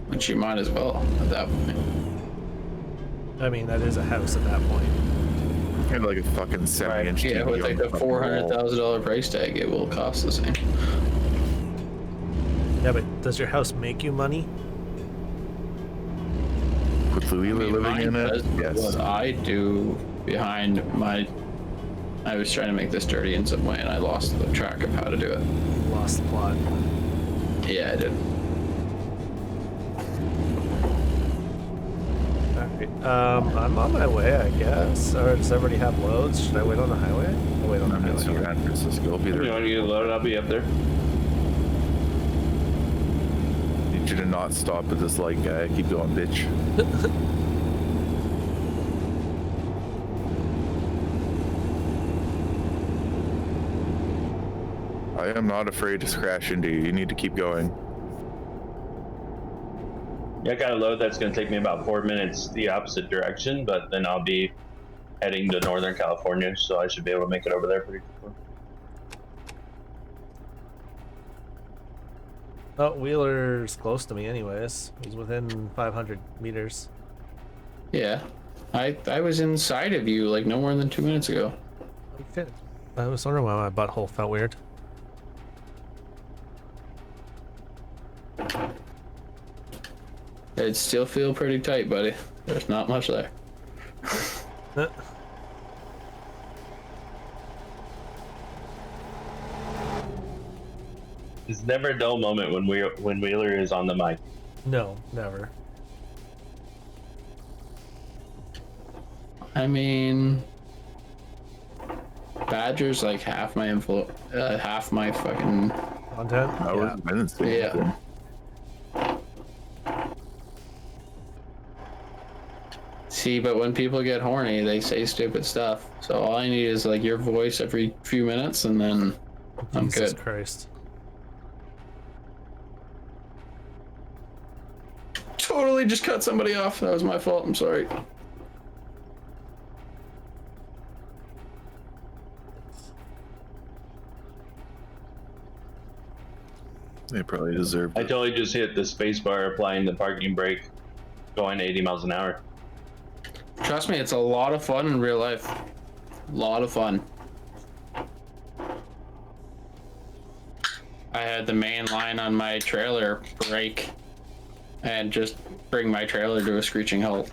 which you might as well at that point. I mean, that is a house at that point. Kind of like a fucking 70-inch Yeah, TV with like on the fucking wall. $400,000 price tag, it will cost the same. Yeah, but does your house make you money? With the Wheeler living Mine in it? does Yes. What I do behind my, I was trying to make this dirty in some way, and I lost the track of how to do it. Lost the plot. Yeah, I did. Alright, I'm on my way, I guess. Or does everybody have loads? Should I wait on the highway? I'll wait on the I'm in highway. San Francisco. I'll be If you there. want to get loaded, I'll be up there. Need you to not stop at this light, guy. Keep going, bitch. I am not afraid to crash into you. You need to keep going. Yeah, I got a load that's going to take me about 4 minutes the opposite direction, but then I'll be heading to Northern California, so I should be able to make it over there pretty quickly. Oh, Wheeler's close to me anyways. He's within 500 meters. Yeah, I was inside of you like no more than 2 minutes ago. Okay. I was wondering why my butthole felt weird. It still feel pretty tight, buddy. There's not much there. Uh, It's never a dull moment when Wheeler is on the mic. no, never. I mean, Badger's like half my half my fucking. Content? I Yeah. was in San Yeah. Francisco. See, but when people get horny, they say stupid stuff. So all I need is like your voice every few minutes, and then I'm Jesus good. Christ. Totally just cut somebody off. That was my fault. I'm sorry. They probably deserved I it. totally just hit the space bar applying the parking brake, going 80 miles an hour. Trust me, it's a lot of fun in real life. A lot of fun. I had the main line on my trailer break and just bring my trailer to a screeching halt.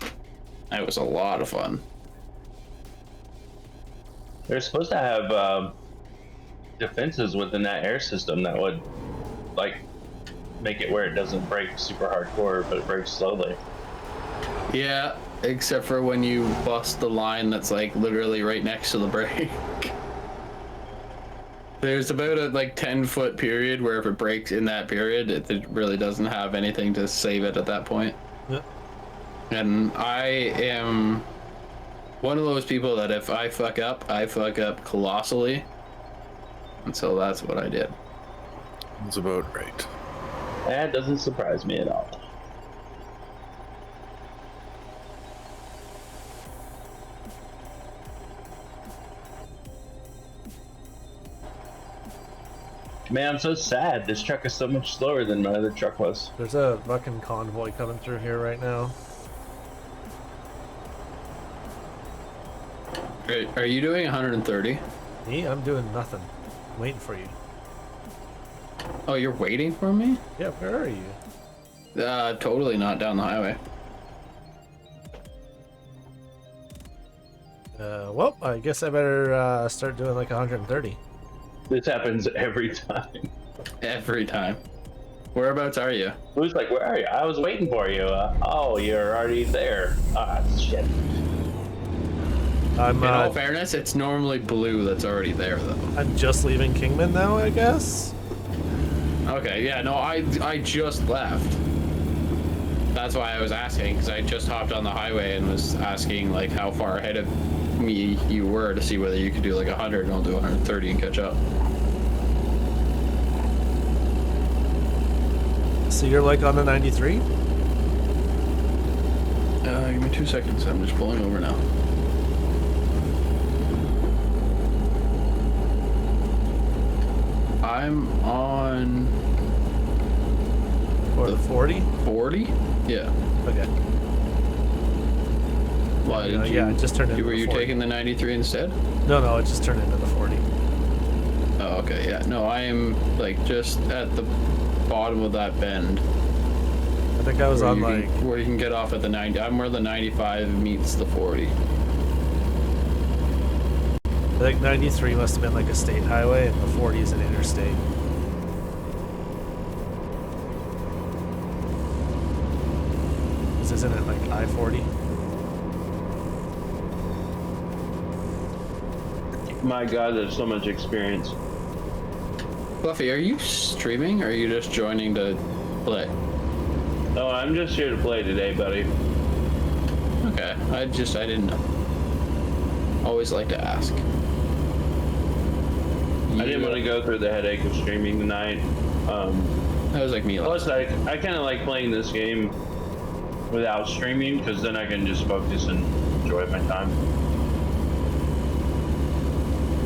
It was a lot of fun. They're supposed to have defenses within that air system that would, like, make it where it doesn't break super hardcore, but it breaks slowly. Yeah, except for when you bust the line that's like literally right next to the brake. There's about a like 10-foot period where if it breaks in that period, it really doesn't have anything to save it at that point. Yeah. And I am one of those people that if I fuck up colossally. And so that's what I did. That's about right. That doesn't surprise me at all. Man, I'm so sad. This truck is so much slower than my other truck was. There's a fucking convoy coming through here right now. Are you doing 130? Me? I'm doing nothing. I'm waiting for you. Oh, you're waiting for me? Yeah, where are you? Totally not down the highway. Well, I guess I better start doing like 130. This happens every time. Every time. Whereabouts are you? Who's like, where are you? I was waiting for you. Oh, you're already there. Ah, shit. I'm In all fairness, it's normally blue that's already there, though. I'm just leaving Kingman now, I guess. Okay, yeah, no, I just left. That's why I was asking, because I just hopped on the highway and was asking, like, how far ahead of me you were to see whether you could do, like, 100, and I'll do 130 and catch up. So you're like on the 93? Give me 2 seconds. I'm just pulling over now. I'm on Or the 40? 40? Yeah. Okay. Yeah, it just turned into Were the you 40. taking the 93 instead? No, it just turned into the 40. Oh, okay, yeah. No, I am like just at the bottom of that bend. I think I was on like... Where you can get off at the 90. I'm where the 95 meets the 40. I think 93 must have been like a state highway, and the 40 is an interstate. Isn't it like I-40? My God, there's so much experience. Buffy, are you streaming or are you just joining to play? No, I'm just here to play today, buddy. Okay, I didn't know. Always like to ask. I didn't want to go through the headache of streaming tonight. That was like me last Plus, I kind of like playing this game without streaming because then I can just focus and enjoy my time.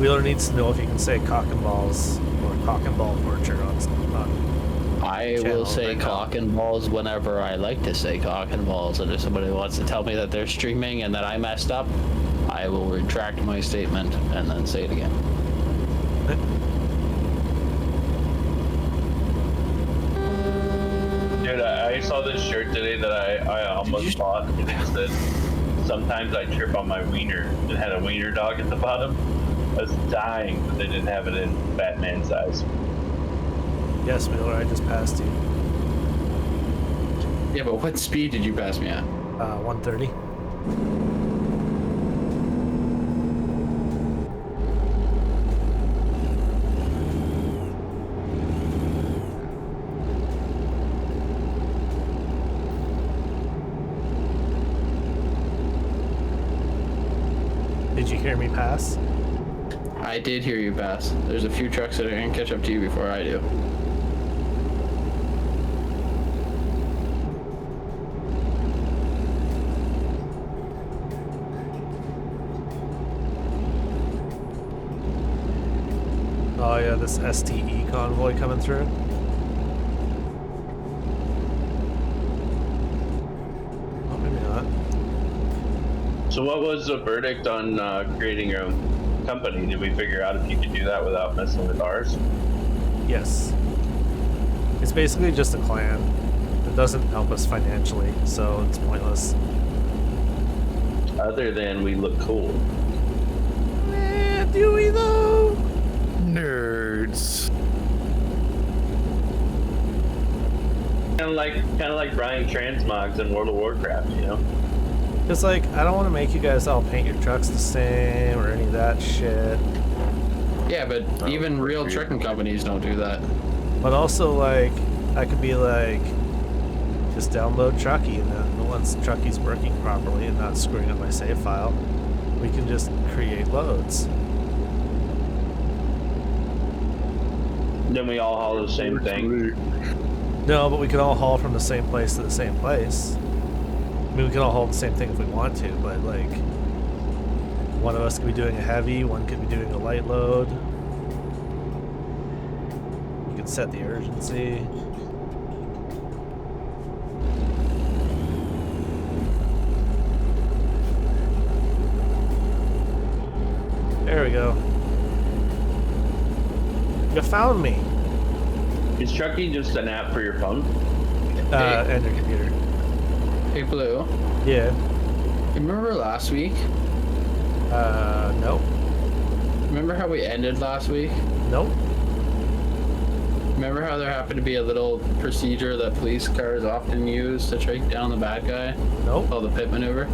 Wheeler needs to know if you can say cock and balls or cock and ball torture on I will channel say right now. cock and balls whenever I like to say cock and balls, and if somebody wants to tell me that they're streaming and that I messed up, I will retract my statement and then say it again. Dude, I saw this shirt today that I almost bought. And it said, sometimes I trip on my wiener. It had a wiener dog at the bottom. I was dying, but they didn't have it in Batman size. Yes, Wheeler, I just passed you. Yeah, but what speed did you pass me at? 130. Did you hear me pass? I did hear you pass. There's a few trucks that are gonna catch up to you before I do. Oh yeah, this STE convoy coming through. Oh, maybe not. So what was the verdict on creating your own company? Did we figure out if you could do that without messing with ours? Yes. It's basically just a clan. It doesn't help us financially, so it's pointless. Other than we look cool. Do we though? Nerds. Kind of like Brian Transmogs in World of Warcraft, you know? It's like, I don't want to make you guys all paint your trucks the same or any of that shit. Yeah, but even real trucking companies don't do that. But also, like, I could be like, just download Truckee, and then once Truckee's working properly and not screwing up my save file, we can just create loads. Then we all haul the same thing. No, but we can all haul from the same place to the same place. I mean, we can all haul the same thing if we want to, but like, one of us could be doing a heavy, one could be doing a light load. We could set the urgency. There we go. You found me. Is Truckee just an app for your phone? And your computer. Hey, Blue, Yeah. you remember last week? Nope. Remember how we ended last week? Nope. Remember how there happened to be a little procedure that police cars often use to track down the bad guy? Nope. Called the pit maneuver?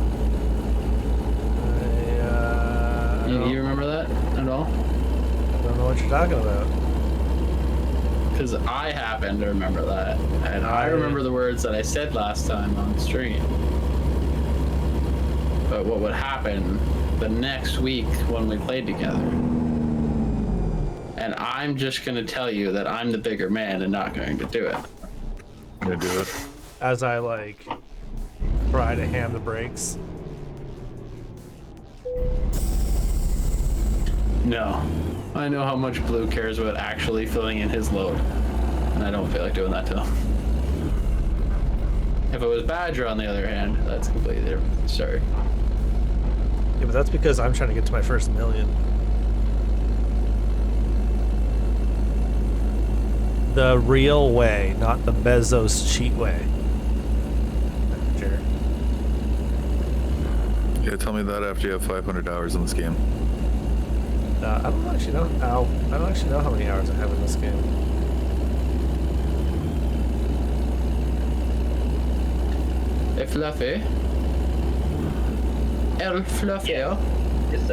I You remember that at all? don't know what you're talking about. Because I happen to remember that. And I remember the words that I said last time on stream. But what would happen the next week when we played together? And I'm just going to tell you that I'm the bigger man and not going to do it. I'm gonna do it. As I like try to hand the brakes. No. I know how much Blue cares about actually filling in his load. And I don't feel like doing that to him. If it was Badger, on the other hand, that's completely different. Sorry. Yeah, but that's because I'm trying to get to my first million. The real way, not the Bezos cheat way. Sure. Yeah, tell me that after you have 500 hours in this game. I don't actually know. I don't actually know how many hours I have in this game. Hey, Fluffy. El Fluffy. Yeah. It's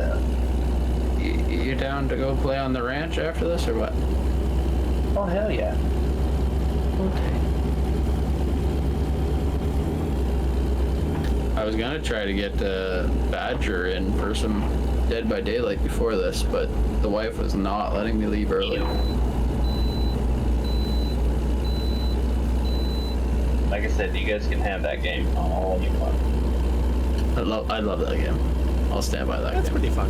You down to go play on the ranch after this or what? oh hell yeah. Okay. I was gonna try to get Badger in for some Dead by Daylight before this, but the wife was not letting me leave early. Like I said, you guys can have that game all you want. I love that game. I'll stand by that That's game. pretty fun.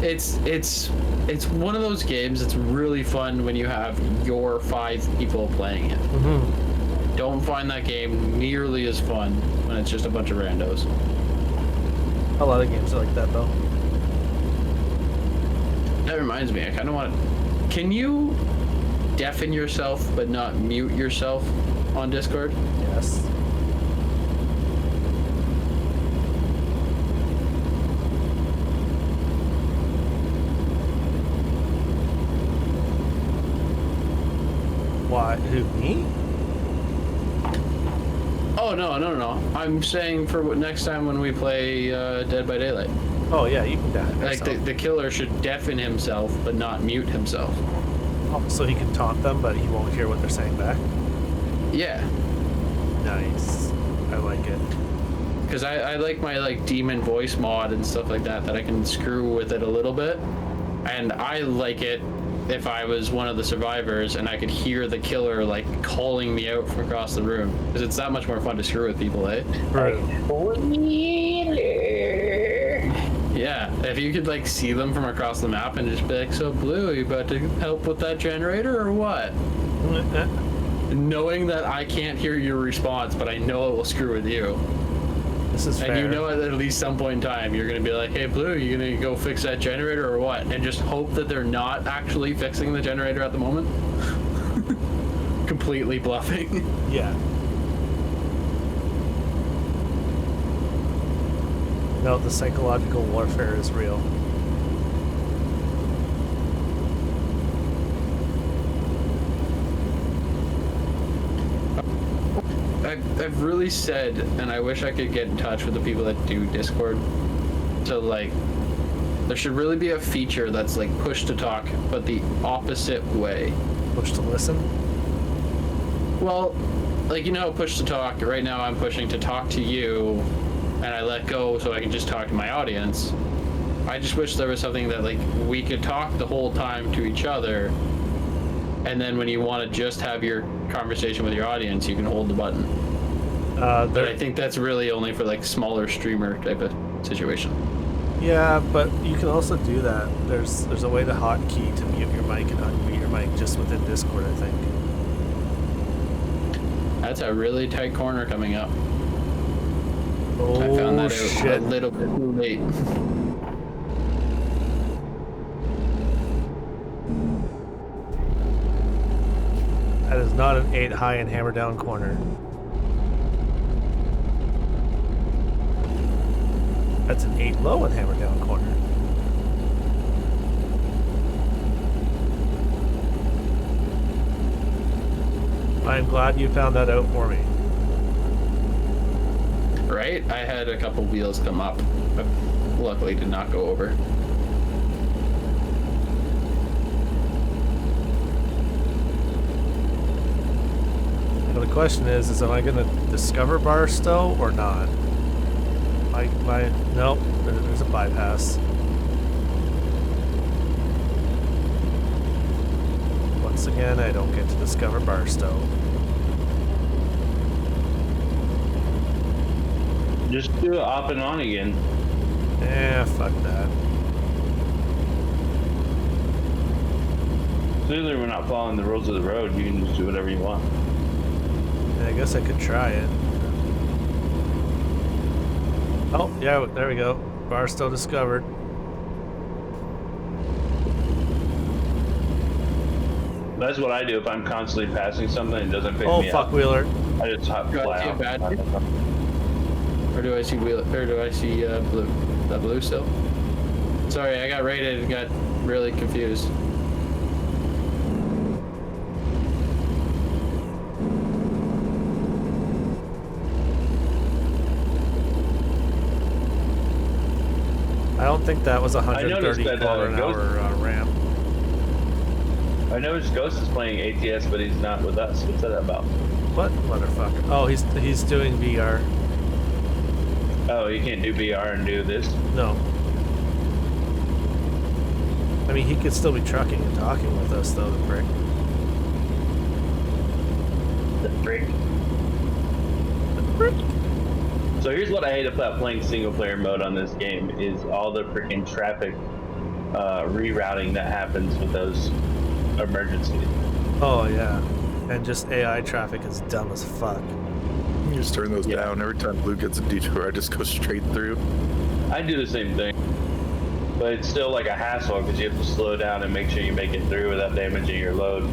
It's one of those games that's really fun when you have your 5 people playing it. Mm-hmm. Don't find that game nearly as fun when it's just a bunch of randos. A lot of games are like that, though. That reminds me, I kind of want to... Can you deafen yourself but not mute yourself on Discord? Yes. Why? Who, me? Oh, no. I'm saying for next time when we play Dead by Daylight. Oh, yeah, you can die. Like, the killer should deafen himself but not mute himself. Oh, so he can taunt them, but he won't hear what they're saying back. Yeah. Nice. I like it. Because I like my like demon voice mod and stuff like that I can screw with it a little bit. And I like it if I was one of the survivors and I could hear the killer like calling me out from across the room. Because it's that much more fun to screw with people, eh? Right. Yeah, if you could like see them from across the map and just be like, so Blue, you about to help with that generator or what? Knowing that I can't hear your response, but I know it will screw with you. This is fair. And you know at least some point in time, you're going to be like, hey, Blue, you going to go fix that generator or what? And just hope that they're not actually fixing the generator at the moment. Completely bluffing. Yeah. No, the psychological warfare is real. I've really said, and I wish I could get in touch with the people that do Discord, to like, there should really be a feature that's like push to talk, but the opposite way. Push to listen. Well, like, you know, push to talk, right now I'm pushing to talk to you, and I let go so I can just talk to my audience. I just wish there was something that like we could talk the whole time to each other, and then when you want to just have your conversation with your audience, you can hold the button. But I think that's really only for like smaller streamer type of situation. Yeah, but you can also do that. There's a way to hotkey to mute your mic and unmute your mic just within Discord, I think. That's a really tight corner coming up. Oh, I found that out shit. a little bit too late. That is not an 8 high and hammer down corner. That's an 8 low and hammer down corner. I'm glad you found that out for me. Right? I had a couple wheels come up, but luckily did not go over. Now the question is am I gonna discover Barstow or not? Nope, there's a bypass. Once again, I don't get to discover Barstow. Just do it off and on again. Fuck that. Clearly we're not following the rules of the road. You can just do whatever you want. I guess I could try it. Oh, yeah, there we go. Barstow discovered. That's what I do if I'm constantly passing something and it doesn't pick Oh, me fuck up. Wheeler. I just hop Do I fly see a off. bad dude? Or do I see blue? Or do I see blue? That blue still? Sorry, I got rated and got really confused. I don't think that was a noticed 130 that, kilometer an Ghost- hour ramp. I noticed Ghost is playing ATS, but he's not with us. What's that about? What motherfucker? Oh, he's doing VR. Oh, you can't do VR and do this? No. I mean, he could still be trucking and talking with us, though, the prick. The freak. So here's what I hate about playing single player mode on this game is all the freaking traffic rerouting that happens with those emergencies. Oh, yeah. And just AI traffic is dumb as fuck. You just turn those down. Every time Blue gets a detour, I just go straight through. I do the same thing. But it's still like a hassle because you have to slow down and make sure you make it through without damaging your load.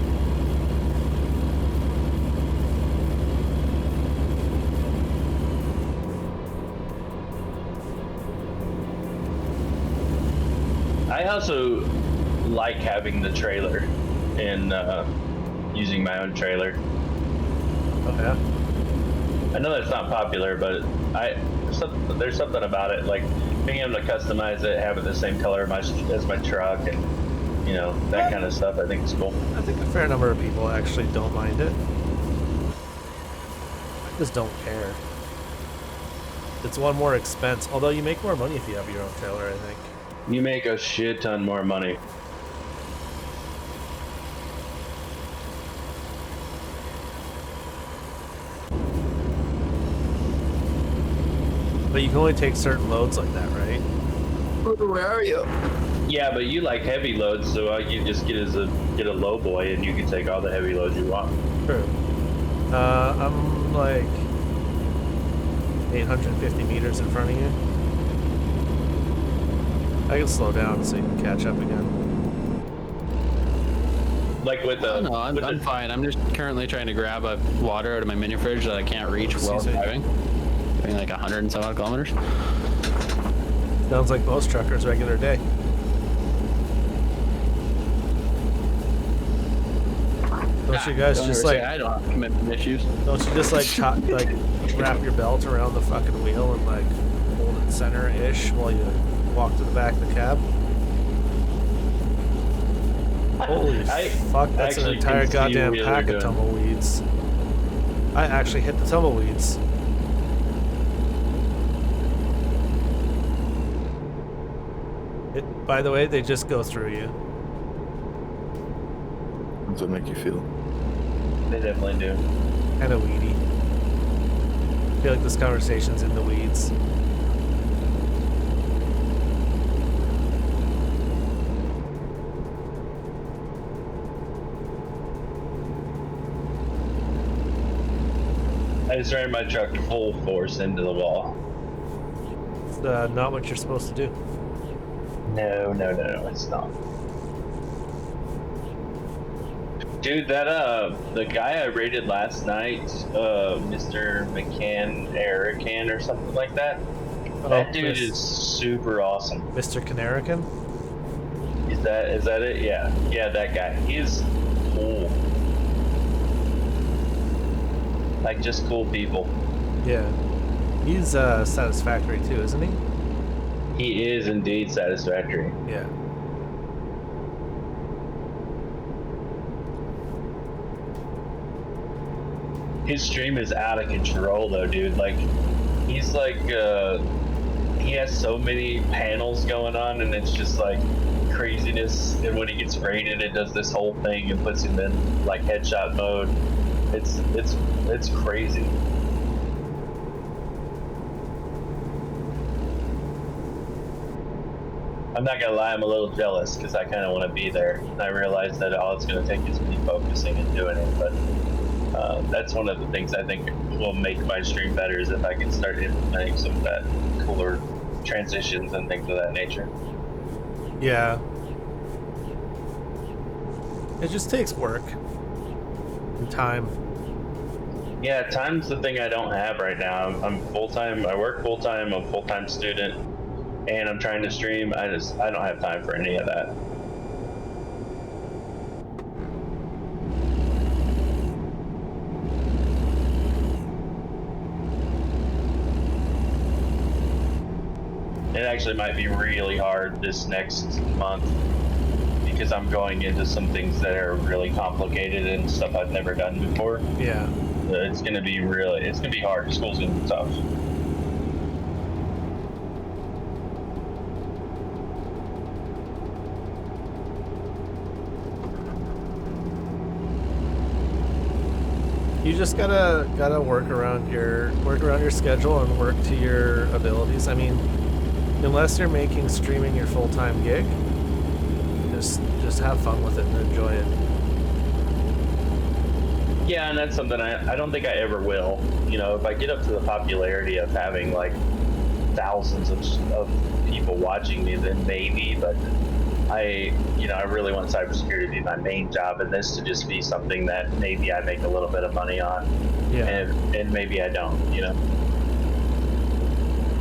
I also like having the trailer and using my own trailer. Oh, yeah? I know that's not popular, but there's something about it, like being able to customize it, have it the same color as my truck, and you know that kind of stuff. I think is cool. I think a fair number of people actually don't mind it. I just don't care. It's one more expense, although you make more money if you have your own trailer, I think. You make a shit ton more money. But you can only take certain loads like that, right? Where are you? Yeah, but you like heavy loads, so all you just get is get a low boy, and you can take all the heavy loads you want. True. I'm like 850 meters in front of you. I can slow down so you can catch up again. Like with the. No, I'm fine. I'm just currently trying to grab a water out of my mini fridge that I can't reach while Excuse me. driving. Doing like 100 and some odd kilometers. Sounds like most truckers' regular day. Don't you guys Don't just ever say like? I don't have commitment issues. Don't you just like like wrap your belt around the fucking wheel and like hold it center-ish while you walk to the back of the cab? Holy I fuck! That's an actually entire can see goddamn what you're pack of doing. tumbleweeds. I actually hit the tumbleweeds. By the way, they just go through you. How does that make you feel? They definitely do. Kind of weedy. I feel like this conversation's in the weeds. I just ran my truck full force into the wall. It's not what you're supposed to do. No, it's not. Dude, that the guy I rated last night, Mr. Erican or something like that. That dude is super awesome. Mr. Canarican? Is that it? Yeah, that guy. He's cool. Like just cool people. Yeah. He's satisfactory too, isn't he? He is indeed satisfactory. Yeah. His stream is out of control though, dude. Like, he's like, he has so many panels going on, and it's just like craziness. And when he gets raided, it does this whole thing and puts him in like headshot mode. It's crazy. I'm not gonna lie, I'm a little jealous because I kind of want to be there. And I realize that all it's gonna take is me focusing and doing it, but that's one of the things I think will make my stream better is if I can start implementing some of that cooler transitions and things of that nature. Yeah. It just takes work and time. Yeah, time's the thing I don't have right now. I'm full time. I work full time. I'm a full time student, and I'm trying to stream. I don't have time for any of that. It actually might be really hard this next month because I'm going into some things that are really complicated and stuff I've never done before. Yeah. It's gonna be hard. School's gonna be tough. You just gotta work around your schedule and work to your abilities. I mean, unless you're making streaming your full-time gig, just have fun with it and enjoy it. Yeah, and that's something I don't think I ever will. You know, if I get up to the popularity of having like thousands of people watching me, then maybe, but I really want cybersecurity to be my main job, and this to just be something that maybe I make a little bit of money on, Yeah. and maybe I don't.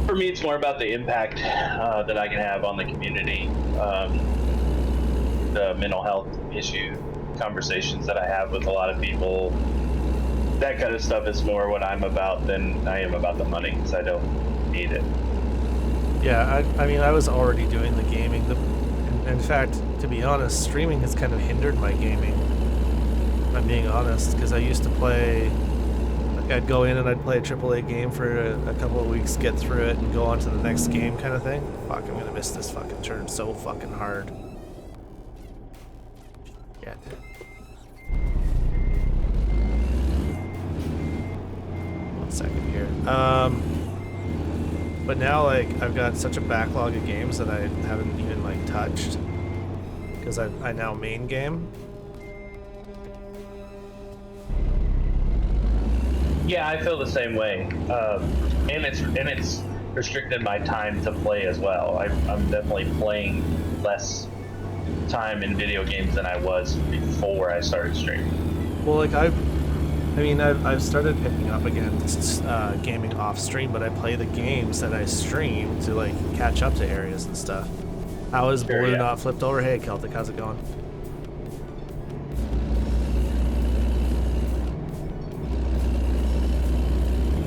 For me, it's more about the impact that I can have on the community, the mental health issue conversations that I have with a lot of people. That kind of stuff is more what I'm about than I am about the money, because I don't need it. Yeah, I mean, I was already doing the gaming. In fact, to be honest, streaming has kind of hindered my gaming. I'm being honest, because I used to play. Like, I'd go in and I'd play a AAA game for a couple of weeks, get through it, and go on to the next game, kind of thing. Fuck, I'm gonna miss this fucking turn so fucking hard. Yeah. One second here. But now, like, I've got such a backlog of games that I haven't even, like, touched. Because I now main game. Yeah, I feel the same way, and it's restricted my time to play as well. I'm definitely playing less time in video games than I was before I started streaming. Well, like, I've started picking up again gaming off stream, but I play the games that I stream to, like, catch up to areas and stuff. How is Sure, Blue yeah. not flipped over? Hey, Celtic, how's it going?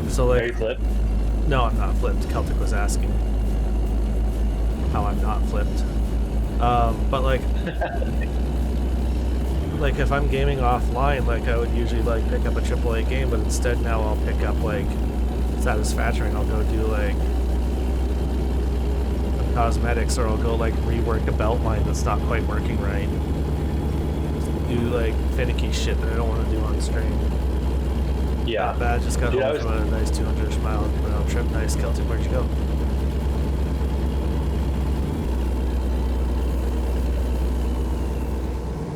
So, Are you like, flipped? no, I'm not flipped. Celtic was asking how I'm not flipped. But, like, like, if I'm gaming offline, like, I would usually, like, pick up a AAA game, but instead now I'll pick up, like, Satisfactory, and I'll go do, like, cosmetics, or I'll go, like, rework a belt line that's not quite working right. Do, like, finicky shit that I don't want to do on stream. Yeah. Not bad, just got Dude, home from a nice 200 mile round trip. Nice. Celtic, where'd you go?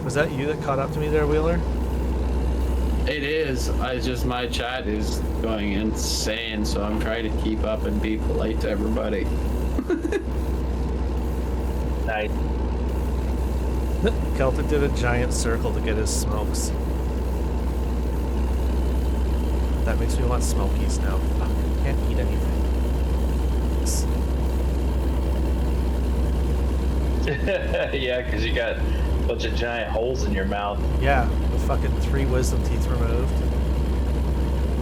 Was that you that caught up to me there, Wheeler? It is. My chat is going insane, so I'm trying to keep up and be polite to everybody. Nice. Celtic did a giant circle to get his smokes. That makes me want smokies now. Fuck, can't eat anything. Yeah, because you got a bunch of giant holes in your mouth. Yeah, with fucking 3 wisdom teeth removed.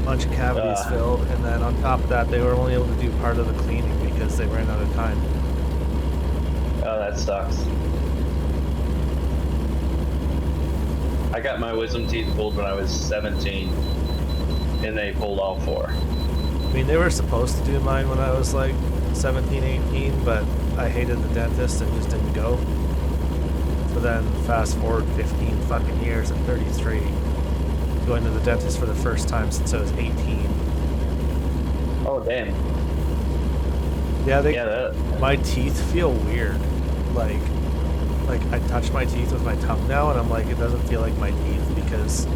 Bunch of cavities filled, and then on top of that, they were only able to do part of the cleaning because they ran out of time. Oh, that sucks. I got my wisdom teeth pulled when I was 17, and they pulled all 4. I mean, they were supposed to do mine when I was like 17, 18, but I hated the dentist and just didn't go. So then, fast forward 15 fucking years at 33, going to the dentist for the first time since I was 18. Oh, damn. Yeah, my teeth feel weird. Like I touch my teeth with my tongue now, and I'm like, it doesn't feel like my teeth because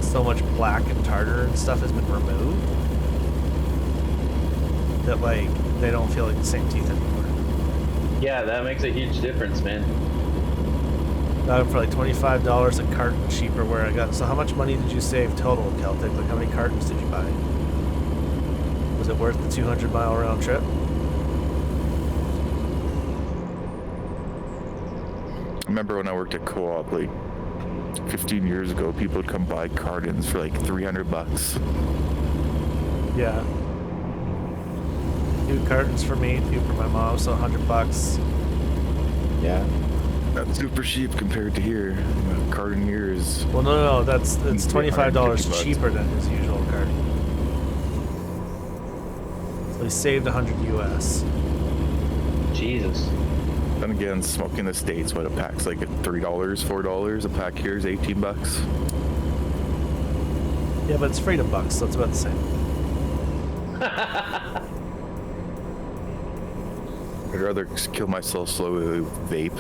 so much plaque and tartar and stuff has been removed. That, like, they don't feel like the same teeth anymore. Yeah, that makes a huge difference, man. Got them for like $25 a carton cheaper where I got. So how much money did you save total, Celtic? Like how many cartons did you buy? Was it worth the 200-mile round trip? I remember when I worked at Co-op like 15 years ago, people would come buy cartons for like $300. Yeah. 2 cartons for me, 2 for my mom, so $100. Yeah. That's super cheap compared to here. You know, carton here is. Well, no, that's it's $25 $150. cheaper than his usual carton. So he saved 100 US. Jesus. Then again, smoking in the States, what a pack's like at $3, $4. A pack here is $18. Yeah, but it's freedom bucks, so it's about the same. I'd rather kill myself slowly with vape.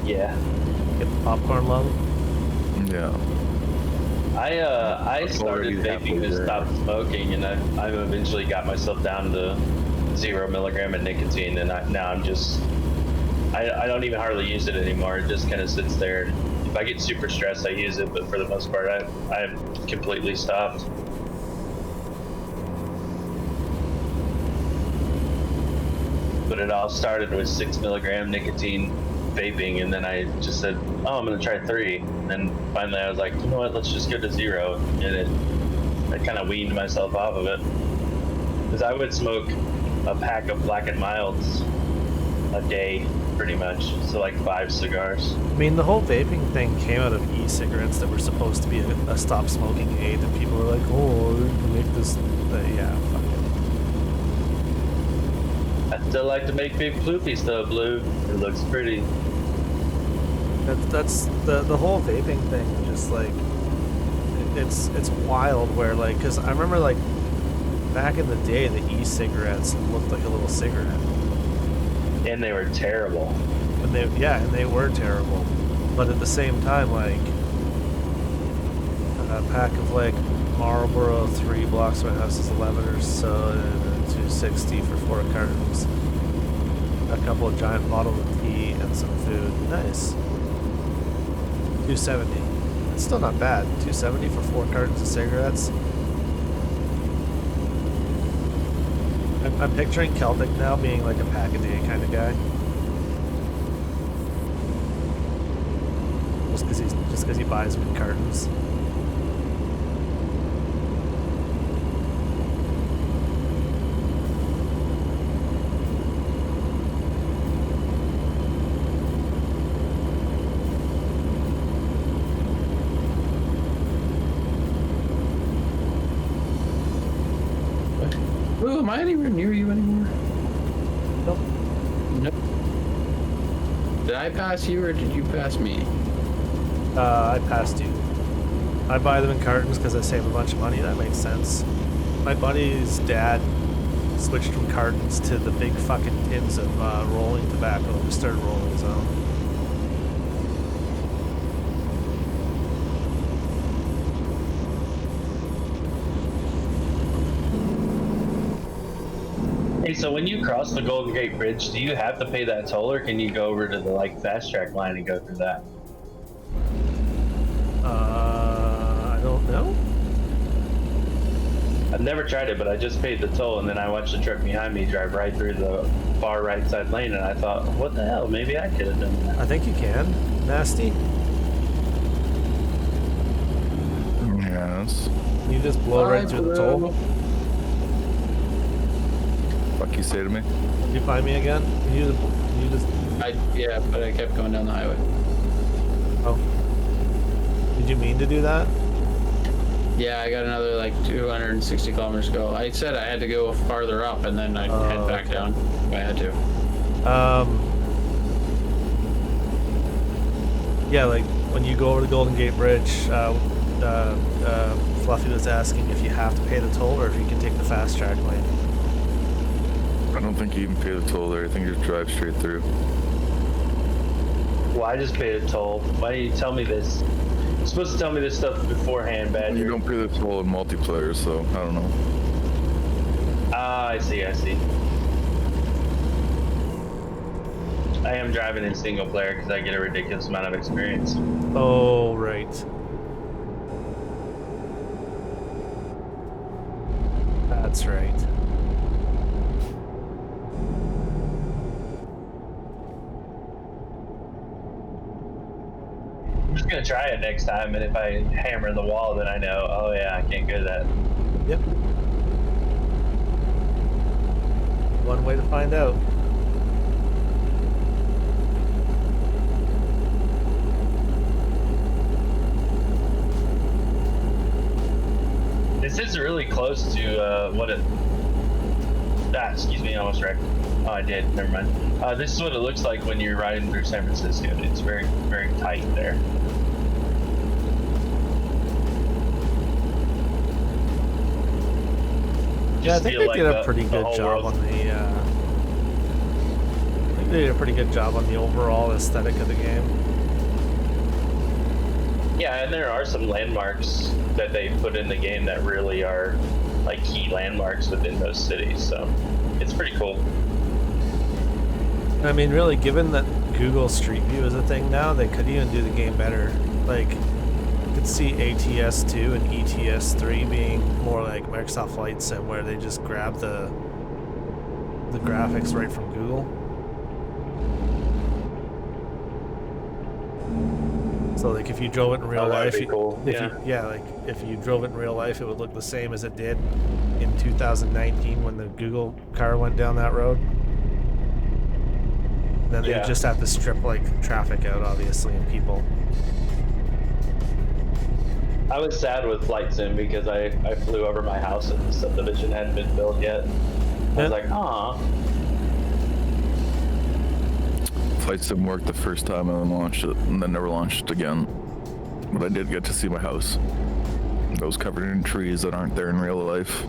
Yeah. Get the popcorn lung. Yeah. I started already halfway vaping to there. stop smoking, and I've eventually got myself down to 0 milligram of nicotine, and now I'm just I don't even hardly use it anymore. It just kind of sits there. If I get super stressed, I use it, but for the most part, I've completely stopped. But it all started with 6 milligram nicotine vaping, and then I just said, oh, I'm gonna try 3. And then finally I was like, you know what, let's just go to 0. And I kind of weaned myself off of it. Because I would smoke a pack of Black and Milds a day, pretty much. So like 5 cigars. I mean, the whole vaping thing came out of e-cigarettes that were supposed to be a stop smoking aid, and people were like, oh, you can make this. Yeah, fuck it. I still like to make big floopies though, Blue. It looks pretty. That's the whole vaping thing. Just like it's wild. Where like, cause I remember like back in the day, the e-cigarettes looked like a little cigarette. And they were terrible. And they were terrible. But at the same time, like a pack of like Marlboro 3 blocks of my house is 11 or so, and then 260 for 4 cartons. A couple of giant bottles of tea and some food. Nice. 270. That's still not bad. 270 for 4 cartons of cigarettes. I'm picturing Celtic now being like a pack a day kind of guy. Just because he buys them in cartons. Oh, am I anywhere near you anymore? Nope. Nope. Did I pass you or did you pass me? I passed you. I buy them in cartons because I save a bunch of money. That makes sense. My buddy's dad switched from cartons to the big fucking tins of rolling tobacco and started rolling his own. Hey, so when you cross the Golden Gate Bridge, do you have to pay that toll, or can you go over to the like fast track line and go through that? I don't know. I've never tried it, but I just paid the toll, and then I watched the truck behind me drive right through the far right side lane, and I thought, what the hell? Maybe I could have done that. I think you can. Nasty. Yes. You just blow right through the toll. Fuck you say to me? You find me again? You just. Yeah, but I kept going down the highway. Oh. Did you mean to do that? Yeah, I got another like 260 kilometers to go. I said I had to go farther up and then I'd head back okay. down if I had to. Yeah, like when you go over the Golden Gate Bridge, Fluffy was asking if you have to pay the toll or if you can take the fast track lane. I don't think you even pay the toll there. I think you just drive straight through. Well, I just paid a toll. Why didn't you tell me this? You're supposed to tell me this stuff beforehand, Badger. You don't pay the toll in multiplayer, so I don't know. I see. I am driving in single player because I get a ridiculous amount of experience. Oh, right. That's right. I'm just gonna try it next time, and if I hammer the wall, then I know, oh yeah, I can't go to that. Yep. One way to find out. This is really close to what it. Excuse me, I almost wrecked. Oh, I did. Never mind. This is what it looks like when you're riding through San Francisco. It's very, very tight there. Yeah, I Just think feel they like did a the- pretty the good whole job world- on the. I think they did a pretty good job on the overall aesthetic of the game. Yeah, and there are some landmarks that they put in the game that really are like key landmarks within those cities. So it's pretty cool. I mean, really, given that Google Street View is a thing now, they could even do the game better. Like, you could see ATS2 and ETS3 being more like Microsoft Flight Sim, where they just grab the graphics right from Google. So, like, if you drove it in real Oh, that'd life, be cool. if you drove it in real life, it would look the same as it did in 2019 when the Google car went down that road. Then they just have to strip like traffic out, obviously, and people. I was sad with Flight Sim because I flew over my house and the subdivision hadn't been built yet. I was like, aw. Flight Sim worked the first time and then launched it, and then never launched it again. But I did get to see my house. That was covered in trees that aren't there in real life.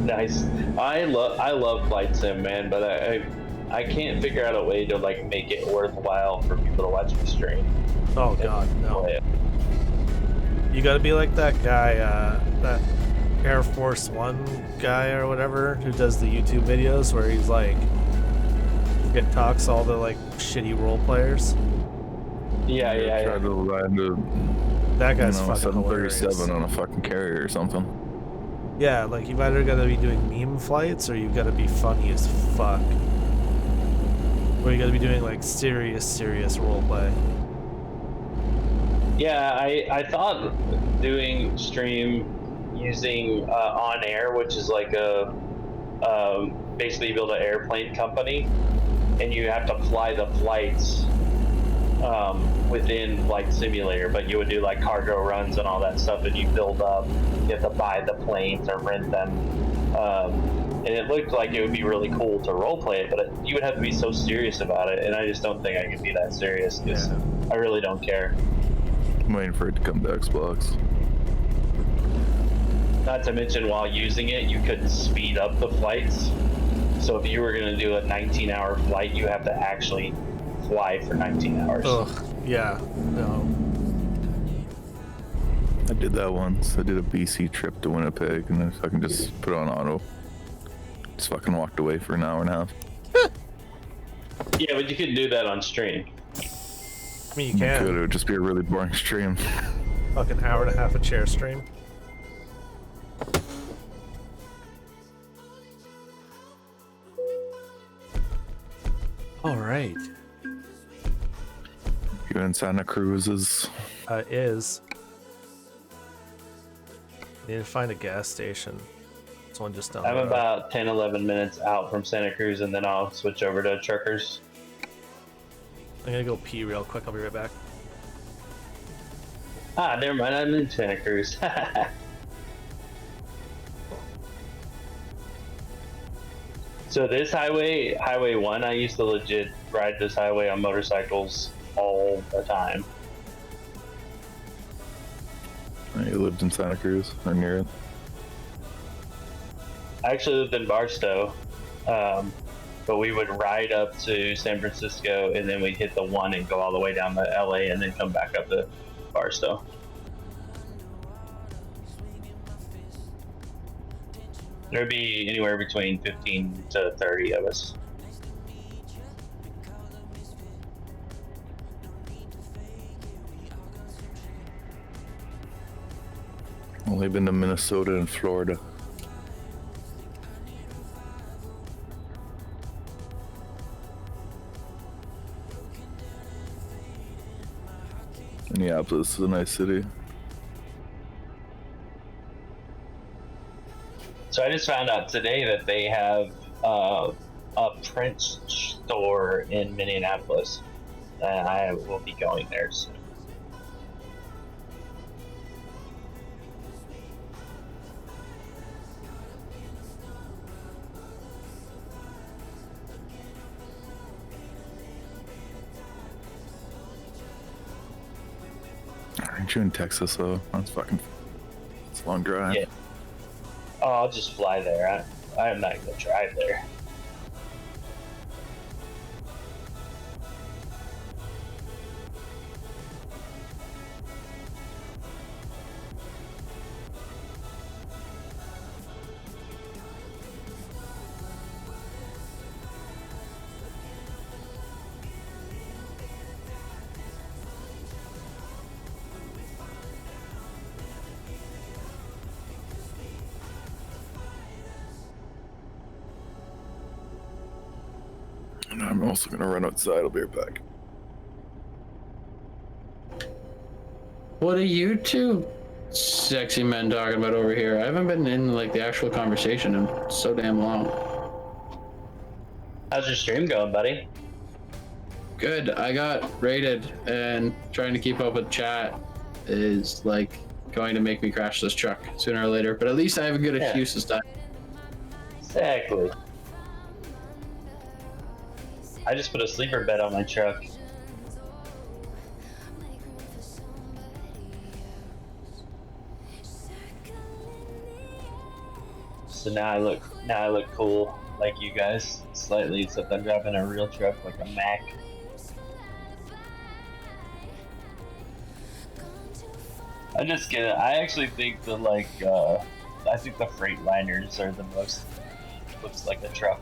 Nice. I love Flight Sim, man, but I can't figure out a way to like make it worthwhile for people to watch me stream. Oh God, no! Play it. You got to be like that guy, that Air Force One guy or whatever, who does the YouTube videos where he's like, talks all the like shitty role players. Yeah. Tried to land a, That guy's you know, fucking hilarious. 737 on a fucking carrier or something. Yeah, like you've either got to be doing meme flights or you've got to be funny as fuck. Or you got to be doing like serious role play. Yeah, I thought doing stream using On Air, which is like a basically you build an airplane company and you have to fly the flights within Flight Simulator, but you would do like cargo runs and all that stuff, and you build up. You have to buy the planes or rent them, and it looked like it would be really cool to roleplay it, but you would have to be so serious about it, and I just don't think I could be that serious because I really don't care. I'm waiting for it to come to Xbox. Not to mention, while using it, you could speed up the flights. So if you were going to do a 19-hour flight, you have to actually fly for 19 hours. Ugh, yeah, no. I did that once. I did a BC trip to Winnipeg, and then I can just put it on auto. Just fucking walked away for an hour and a half. Yeah, but you could do that on stream. I mean, you can. It would just be a really boring stream. Fucking hour and a half of chair stream. All right. You're in Santa Cruz's. Is. Need to find a gas station. This one just down I'm the road. about 10-11 minutes out from Santa Cruz, and then I'll switch over to Truckers. I'm gonna go pee real quick. I'll be right back. Ah, never mind. I'm in Santa Cruz. So this highway, Highway 1, I used to legit ride this highway on motorcycles all the time. You lived in Santa Cruz or near it. I actually lived in Barstow, but we would ride up to San Francisco, and then we'd hit the 1 and go all the way down to LA, and then come back up to Barstow. There'd be anywhere between 15 to 30 of us. Only been to Minnesota and Florida. Minneapolis is a nice city. So I just found out today that they have a Prince store in Minneapolis, and I will be going there soon. Aren't you in Texas though? That's fucking. It's a long drive. Yeah. Oh, I'll just fly there. I'm not gonna drive there. And I'm also gonna run outside. I'll be right back. What are you two sexy men talking about over here? I haven't been in like the actual conversation in so damn long. How's your stream going, buddy? Good. I got raided, and trying to keep up with chat is like going to make me crash this truck sooner or later. But at least I have a good excuse this time. Exactly. I just put a sleeper bed on my truck. So now I look cool like you guys slightly, except I'm driving a real truck like a Mack. I'm just kidding. I actually think I think the Freightliners are the most looks like a truck.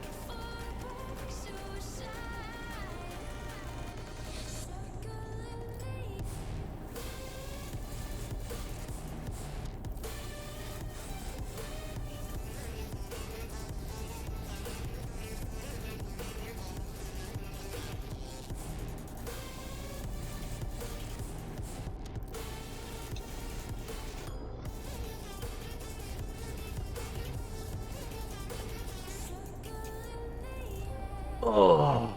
Oh.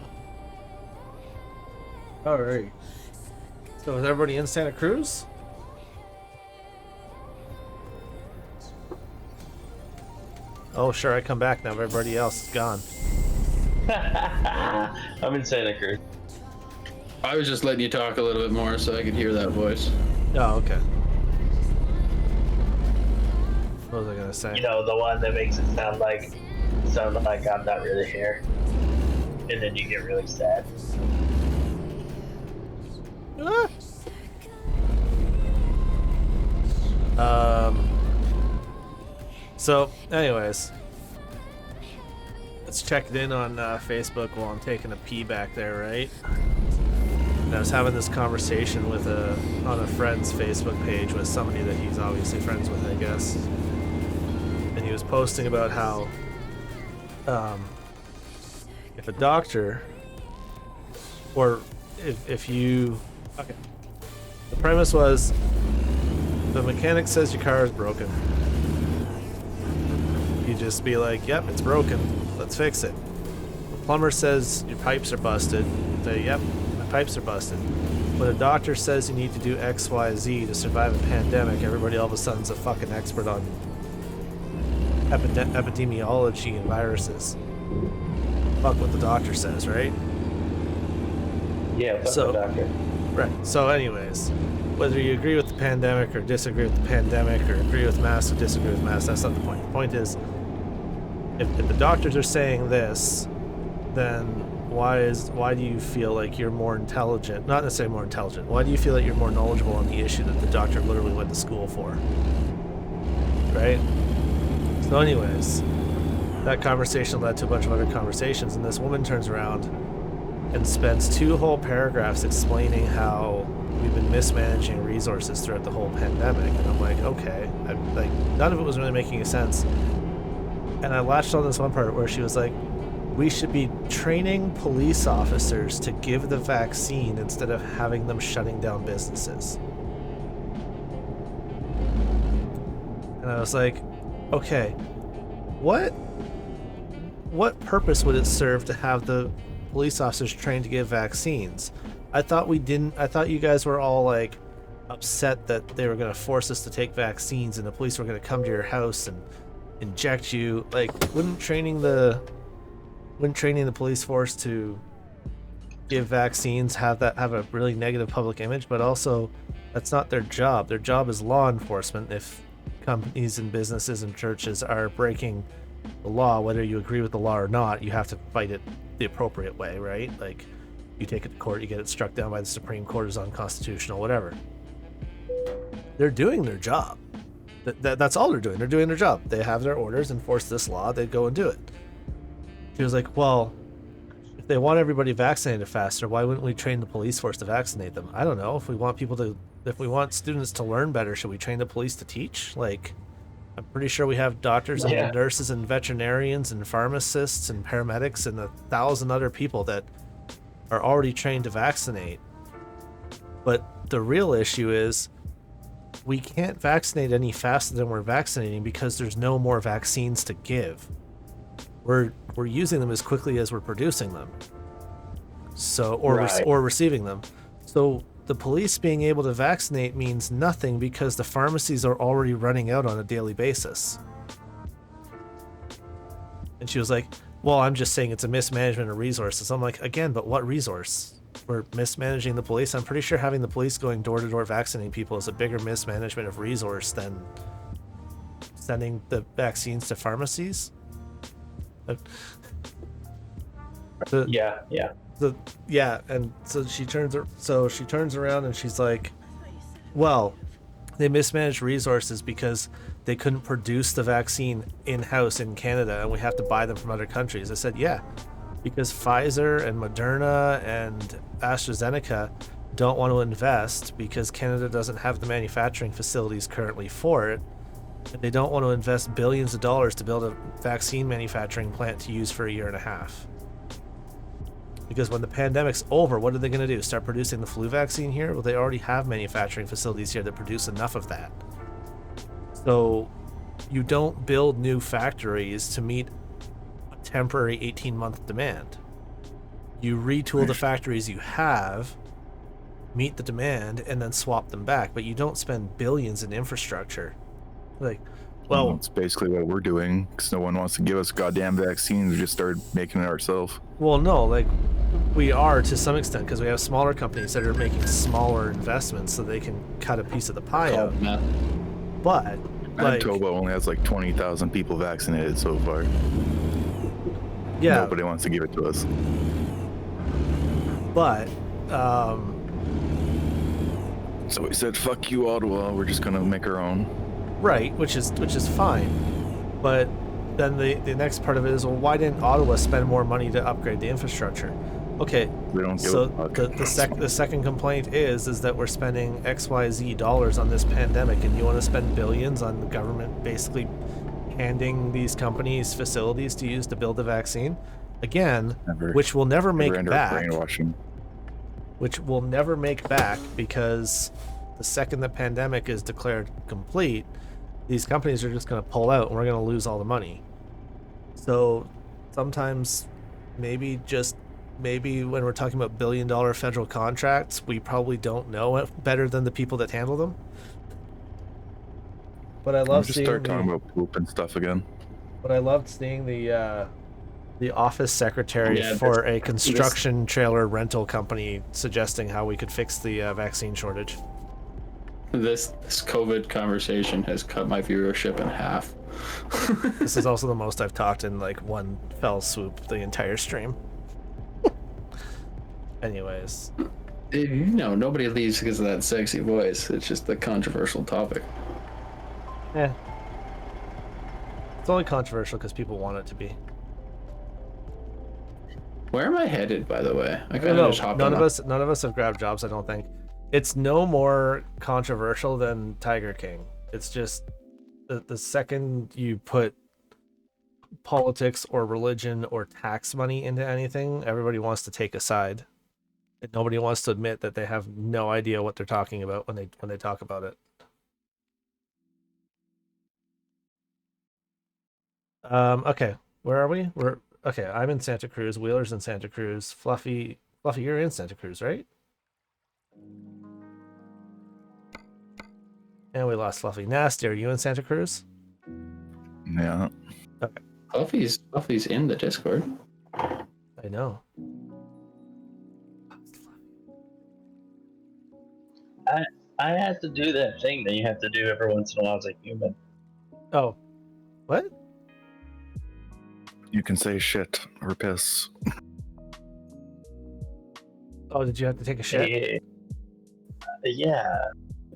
Alright. So is everybody in Santa Cruz? Oh, sure, I come back now. Everybody else is gone. I'm in Santa Cruz. I was just letting you talk a little bit more so I could hear that voice. Oh, okay. What was I gonna say? You know, the one that makes it sound like I'm not really here. And then you get really sad. Ah. So, anyways, let's check it in on Facebook while I'm taking a pee back there, right? And I was having this conversation with on a friend's Facebook page with somebody that he's obviously friends with, I guess. And he was posting about how if a doctor, or if you, okay, the premise was the mechanic says your car is broken. You just be like, yep, it's broken, let's fix it. The plumber says your pipes are busted. Say, yep, my pipes are busted. When a doctor says you need to do X, Y, Z to survive a pandemic, everybody all of a sudden's a fucking expert on epidemiology and viruses. Fuck what the doctor says, right? Yeah, fuck So- the doctor. Right. So anyways, whether you agree with the pandemic or disagree with the pandemic or agree with masks or disagree with masks, that's not the point. The point is, if the doctors are saying this, then why do you feel like you're more intelligent? Not necessarily more intelligent. Why do you feel like you're more knowledgeable on the issue that the doctor literally went to school for? Right? So anyways, that conversation led to a bunch of other conversations, and this woman turns around and spends 2 whole paragraphs explaining how we've been mismanaging resources throughout the whole pandemic. And I'm like, okay. Like, none of it was really making any sense. And I latched on this one part where she was like, we should be training police officers to give the vaccine instead of having them shutting down businesses. And I was like, okay, what purpose would it serve to have the police officers trained to give vaccines? I thought you guys were all like upset that they were going to force us to take vaccines and the police were going to come to your house and inject you. Like, wouldn't training the police force to give vaccines have a really negative public image? But also, that's not their job. Their job is law enforcement. If companies and businesses and churches are breaking the law, whether you agree with the law or not, you have to fight it the appropriate way, right? Like, you take it to court, you get it struck down by the Supreme Court as unconstitutional, whatever. They're doing their job. That's all they're doing. They're doing their job. They have their orders, enforce this law, they go and do it. She was like, well, if they want everybody vaccinated faster, why wouldn't we train the police force to vaccinate them? I don't know. If we want students to learn better, should we train the police to teach? Like, I'm pretty sure we have doctors and nurses and veterinarians and pharmacists and paramedics and 1,000 other people that are already trained to vaccinate. But the real issue is we can't vaccinate any faster than we're vaccinating because there's no more vaccines to give. We're using them as quickly as we're producing them. So, or receiving them. So the police being able to vaccinate means nothing because the pharmacies are already running out on a daily basis. And she was like, well, I'm just saying it's a mismanagement of resources. I'm like, again, but what resource? We're mismanaging the police? I'm pretty sure having the police going door to door vaccinating people is a bigger mismanagement of resource than sending the vaccines to pharmacies. And so she turns around and she's like, well, they mismanaged resources because they couldn't produce the vaccine in-house in Canada and we have to buy them from other countries. I said, yeah, because Pfizer and Moderna and AstraZeneca don't want to invest because Canada doesn't have the manufacturing facilities currently for it. And they don't want to invest billions of dollars to build a vaccine manufacturing plant to use for 1.5 years. Because when the pandemic's over, what are they going to do? Start producing the flu vaccine here? Well, they already have manufacturing facilities here that produce enough of that. So you don't build new factories to meet a temporary 18-month demand. You retool the factories you have, meet the demand, and then swap them back. But you don't spend billions in infrastructure. Like, well, it's basically what we're doing because no one wants to give us goddamn vaccines. We just started making it ourselves. Well, no, like we are to some extent because we have smaller companies that are making smaller investments so they can cut a piece of the pie out. But Manitoba only has like 20,000 people vaccinated so far. Yeah, nobody wants to give it to us. But so we said, "Fuck you, Ottawa. We're just gonna make our own." Right, which is fine, but then the next part of it is, well, why didn't Ottawa spend more money to upgrade the infrastructure? Okay, so the second complaint is that we're spending XYZ dollars on this pandemic, and you want to spend billions on the government basically handing these companies facilities to use to build the vaccine, again, which will never make back. Which will never make back because the second the pandemic is declared complete, these companies are just going to pull out and we're going to lose all the money. So sometimes maybe when we're talking about billion-dollar federal contracts, we probably don't know it better than the people that handle them. But I love seeing start talking about poop and stuff again. But I loved seeing the office secretary for a construction trailer rental company suggesting how we could fix the vaccine shortage. This COVID conversation has cut my viewership in half. This is also the most I've talked in like one fell swoop the entire stream. Anyways. No, nobody leaves because of that sexy voice. It's just a controversial topic. Yeah. It's only controversial because people want it to be. Where am I headed, by the way? I I kind don't know. of just hopped None on. of us have grabbed jobs. I don't think. It's no more controversial than Tiger King. It's just the second you put politics or religion or tax money into anything, everybody wants to take a side. And nobody wants to admit that they have no idea what they're talking about when they talk about it. Okay, where are we? Okay. I'm in Santa Cruz. Wheeler's in Santa Cruz. Fluffy, you're in Santa Cruz, right? And we lost Fluffy. Nasty, are you in Santa Cruz? Yeah. Fluffy's in the Discord. I know. I have to do that thing that you have to do every once in a while as a human. Oh, what? You can say shit or piss. Oh, did you have to take a shit? Yeah.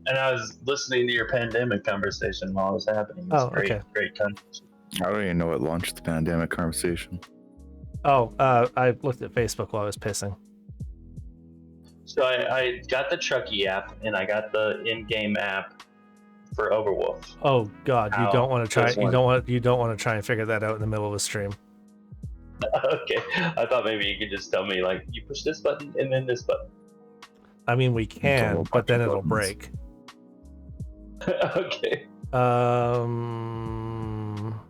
And I was listening to your pandemic conversation while it was happening. It was Oh, great conversation. I don't even know what launched the pandemic conversation. Oh, I looked at Facebook while I was pissing. So I got the Chucky app and I got the in-game app for Overwolf. Oh God, you How? don't want to try. Which one? You don't want to try and figure that out in the middle of a stream. Okay, I thought maybe you could just tell me like you push this button and then this button. I mean, we can, whole but then bunch of it'll buttons. break. Okay.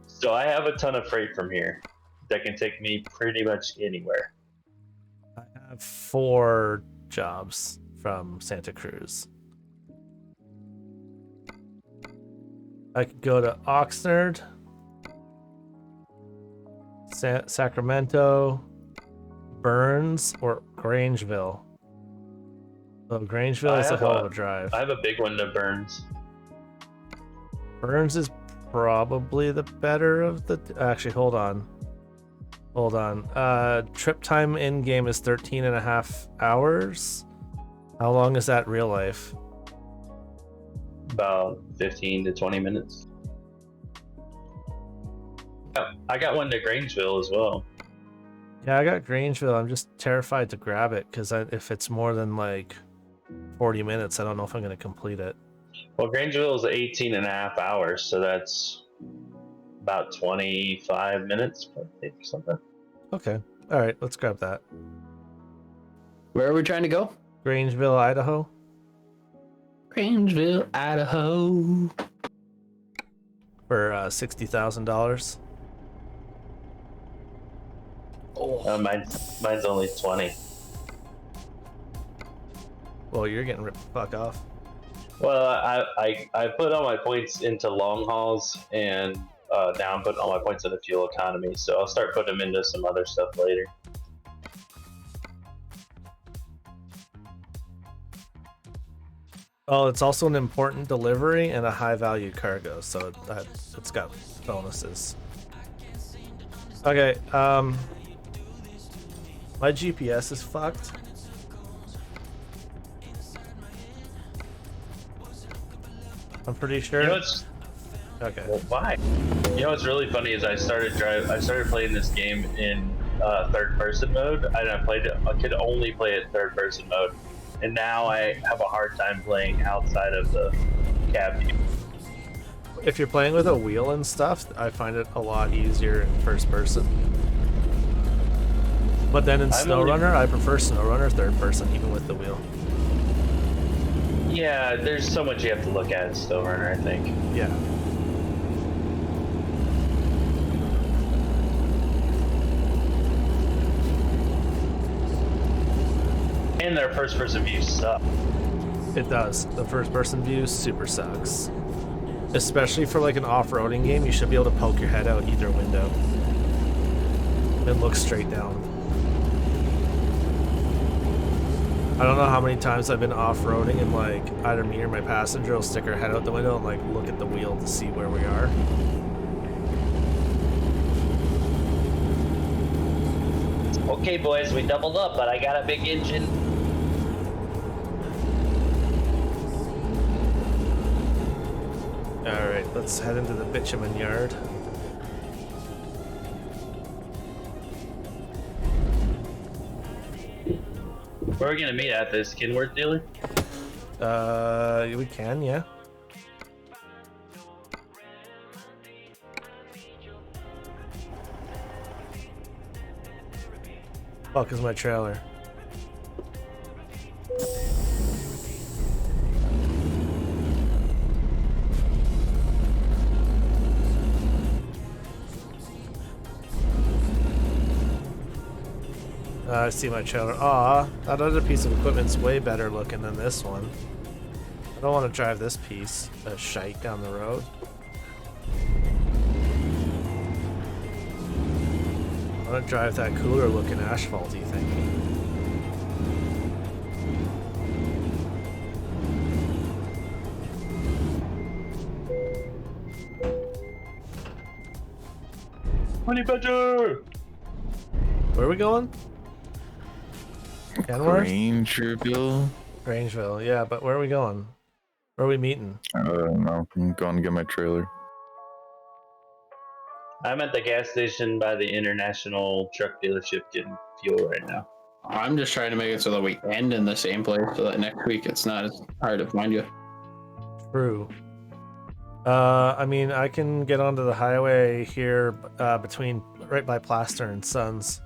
So I have a ton of freight from here that can take me pretty much anywhere. I have 4 jobs from Santa Cruz. I could go to Oxnard, Sacramento, Burns, or Grangeville. Oh, Grangeville is a hell of a drive. I have a big one to Burns. Burns is probably the better of the. Actually, hold on. Trip time in game is 13.5 hours. How long is that real life? About 15 to 20 minutes. Oh, I got one to Grangeville as well. Yeah, I got Grangeville. I'm just terrified to grab it because if it's more than like 40 minutes, I don't know if I'm going to complete it. Well, Grangeville is 18.5 hours, so that's about 25 minutes or something. Okay. All right, let's grab that. Where are we trying to go? Grangeville, Idaho. Grangeville, Idaho. For $60,000. Oh, Mine's only 20. Well, you're getting ripped the fuck off. Well, I put all my points into long hauls, and now I'm putting all my points into fuel economy. So I'll start putting them into some other stuff later. Oh, it's also an important delivery and a high value cargo, so it's got bonuses. Okay, my GPS is fucked. I'm pretty sure. You know what's Okay. well, why? You know what's really funny is I started playing this game in third person mode, and I could only play it third person mode, and now I have a hard time playing outside of the cab view. If you're playing with a wheel and stuff, I find it a lot easier in first person. But then in SnowRunner, I prefer SnowRunner third person, even with the wheel. Yeah, there's so much you have to look at in SnowRunner, I think. Yeah. And their first person view sucks. It does. The first person view super sucks. Especially for like an off-roading game, you should be able to poke your head out either window and look straight down. I don't know how many times I've been off-roading and like either me or my passenger will stick our head out the window and like look at the wheel to see where we are. Okay, boys, we doubled up, but I got a big engine. Alright, let's head into the bitumen yard. Where are we gonna meet at this Kenworth dealer? We can, yeah. Fuck is my trailer? I see my trailer. Aw, that other piece of equipment's way better looking than this one. I don't want to drive this piece of shite down the road. I want to drive that cooler looking asphalty thing. Honey Badger! Where are we going? Kenworth? Rangerville. Grangeville, yeah, but where are we going? Where are we meeting? No, I'm going to get my trailer. I'm at the gas station by the International Truck Dealership getting fuel right now. I'm just trying to make it so that we end in the same place so that next week it's not as hard to find you. True. I mean, I can get onto the highway here between right by Plaster and Sons.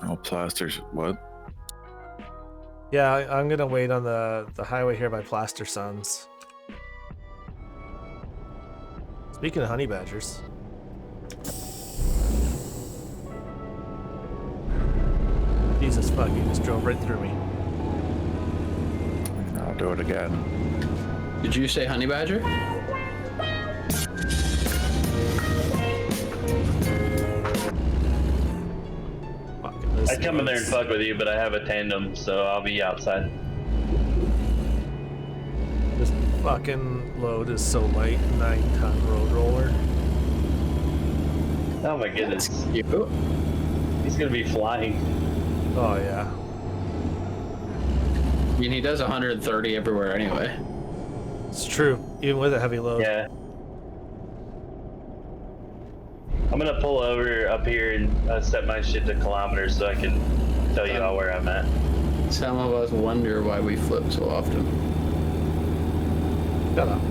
Oh, plasters. What? Yeah, I'm gonna wait on the highway here by Plaster Sons. Speaking of honey badgers. Jesus fuck, you just drove right through me. I'll do it again. Did you say honey badger? Fucking this I'd come in there and sucks. fuck with you, but I have a tandem, so I'll be outside. This fucking load is so light, 9-ton road roller. Oh my goodness. You? He's gonna be flying. Oh yeah. I mean, he does 130 everywhere anyway. It's true, even with a heavy load. Yeah. I'm gonna pull over up here and set my shit to kilometers so I can tell you all where I'm at. Some of us wonder why we flip so often. Shut up.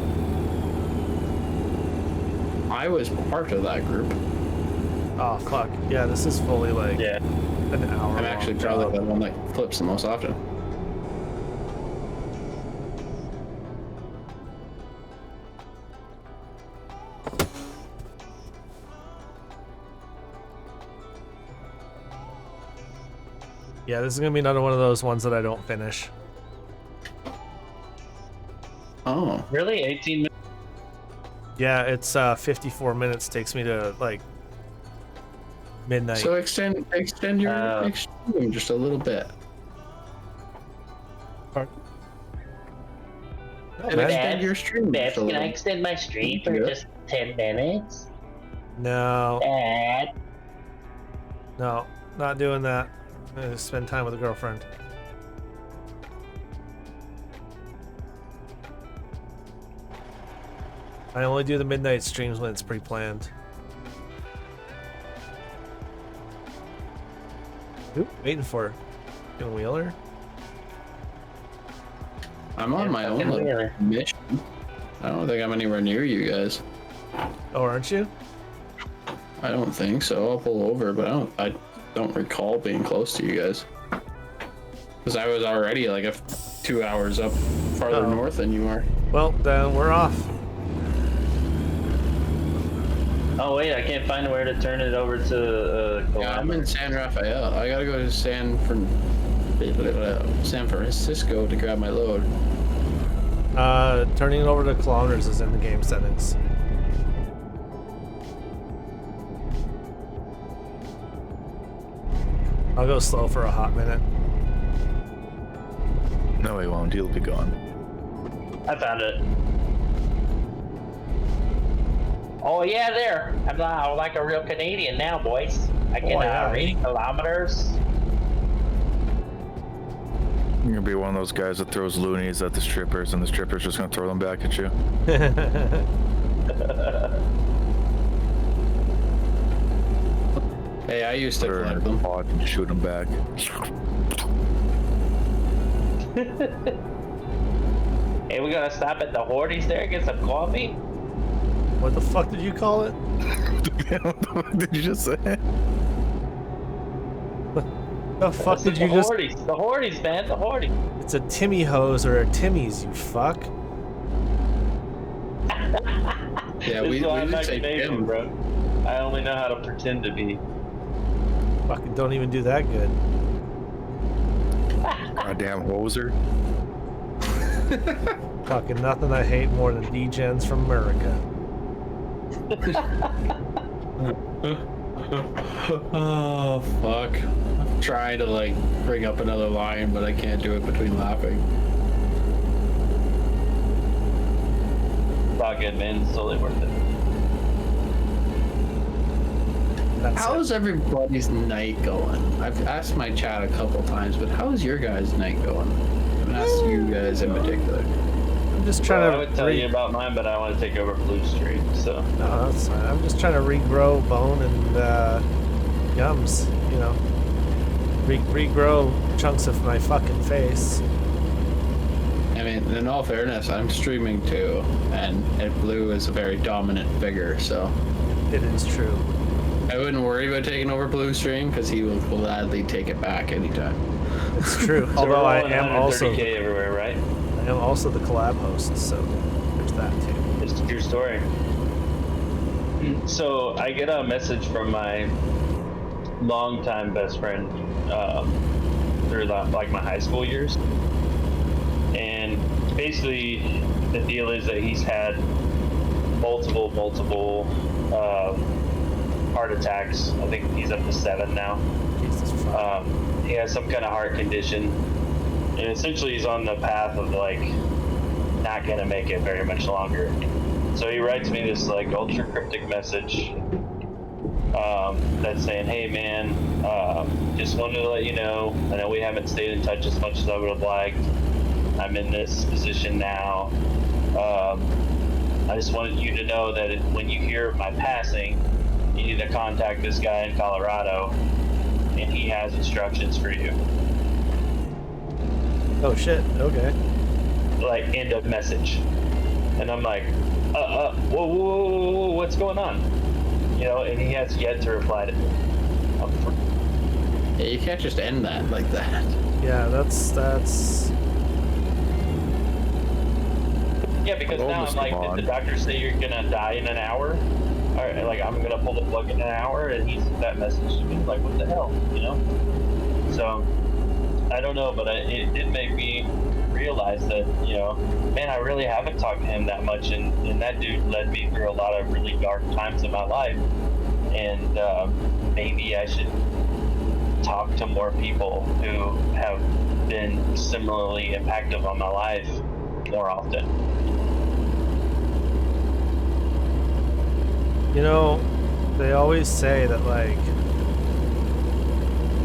I was part of that group. Oh fuck. Yeah, this is fully like Yeah. an hour. I'm actually long probably job. the one that flips the most often. Yeah, this is gonna be another one of those ones that I don't finish. Oh. Really? 18 minutes? Yeah, it's 54 minutes. Takes me to like midnight. So extend your extreme just a little bit. Oh, And man. extend your stream Babs, just a can I little. extend my stream for Yeah. just 10 minutes? No, Dad? no, not doing that. I'm gonna spend time with a girlfriend. I only do the midnight streams when it's pre-planned. Oop, waiting for her. Fucking Wheeler. I'm on Yeah, my own fucking little Wheeler. mission. I don't think I'm anywhere near you guys. Oh, aren't you? I don't think so. I'll pull over, but I don't recall being close to you guys. Because I was already like 2 hours up farther Oh. north than you are. Well, then we're off. Oh wait, I can't find where to turn it over to Yeah, I'm in San Rafael. I gotta go to San Francisco to grab my load. Turning it over to kilometers is in the game settings. I'll go slow for a hot minute. No, he won't. He'll be gone. I found it. Oh, yeah, there. I'm like a real Canadian now, boys. I can Oh, yeah. read kilometers. You're gonna be one of those guys that throws loonies at the strippers, and the strippers just gonna throw them back at you. Hey, I used to Put her in collect a them. pod and shoot them back. Hey, we gotta stop at the Horties there, get some coffee. What the fuck did you call it? What did you just say? The fuck did the you just? Horties, the Horties, man, the Horties. It's a Timmy hose or a Timmy's, you fuck. Yeah, This we is why I'm did not say Canadian, Tim. bro. I only know how to pretend to be. Fucking don't even do that good. Goddamn hoser. Fucking nothing I hate more than degens from America. Oh fuck! I'm trying to like bring up another line, but I can't do it between laughing. It's all good, man. It's totally worth it. That's How's everybody's night going? I've asked my chat a couple times, but how's your guys' night going? I haven't asked you guys in particular. I'm just Well, trying I to. would tell you about mine, but I want to take over Blue Street, so. No, that's fine. I'm just trying to regrow bone and gums. You know, regrow chunks of my fucking face. I mean, in all fairness, I'm streaming too, and Blue is a very dominant figure, so It is true. I wouldn't worry about taking over Blue Stream because he will gladly take it back anytime. It's true. So Although we're I rolling am also 130K everywhere, right? I am also the collab host, so there's that too. It's a true story. So I get a message from my longtime best friend through like my high school years, and basically the deal is that he's had multiple heart attacks. I think he's up to 7 now. Jesus fuck. He has some kind of heart condition, and essentially he's on the path of like not gonna make it very much longer. So he writes me this like ultra cryptic message that's saying, "Hey man, just wanted to let you know. I know we haven't stayed in touch as much as I would have liked. I'm in this position now. I just wanted you to know that when you hear of my passing, you need to contact this guy in Colorado, and he has instructions for you." Oh shit. Okay. Like, end of message. And I'm like, whoa, what's going on? You know, and he has yet to reply to me. Yeah, you can't just end that like that. Yeah, that's. Yeah, because Hello, now I'm Mr. like, Bond. did the doctor say you're gonna die in an hour? Or like, I'm gonna pull the plug in an hour, and he sent that message to me. Like, what the hell, you know? So, I don't know, but it did make me realize that, you know, man, I really haven't talked to him that much, and that dude led me through a lot of really dark times in my life, and maybe I should talk to more people who have been similarly impactful on my life more often. You know, they always say that like.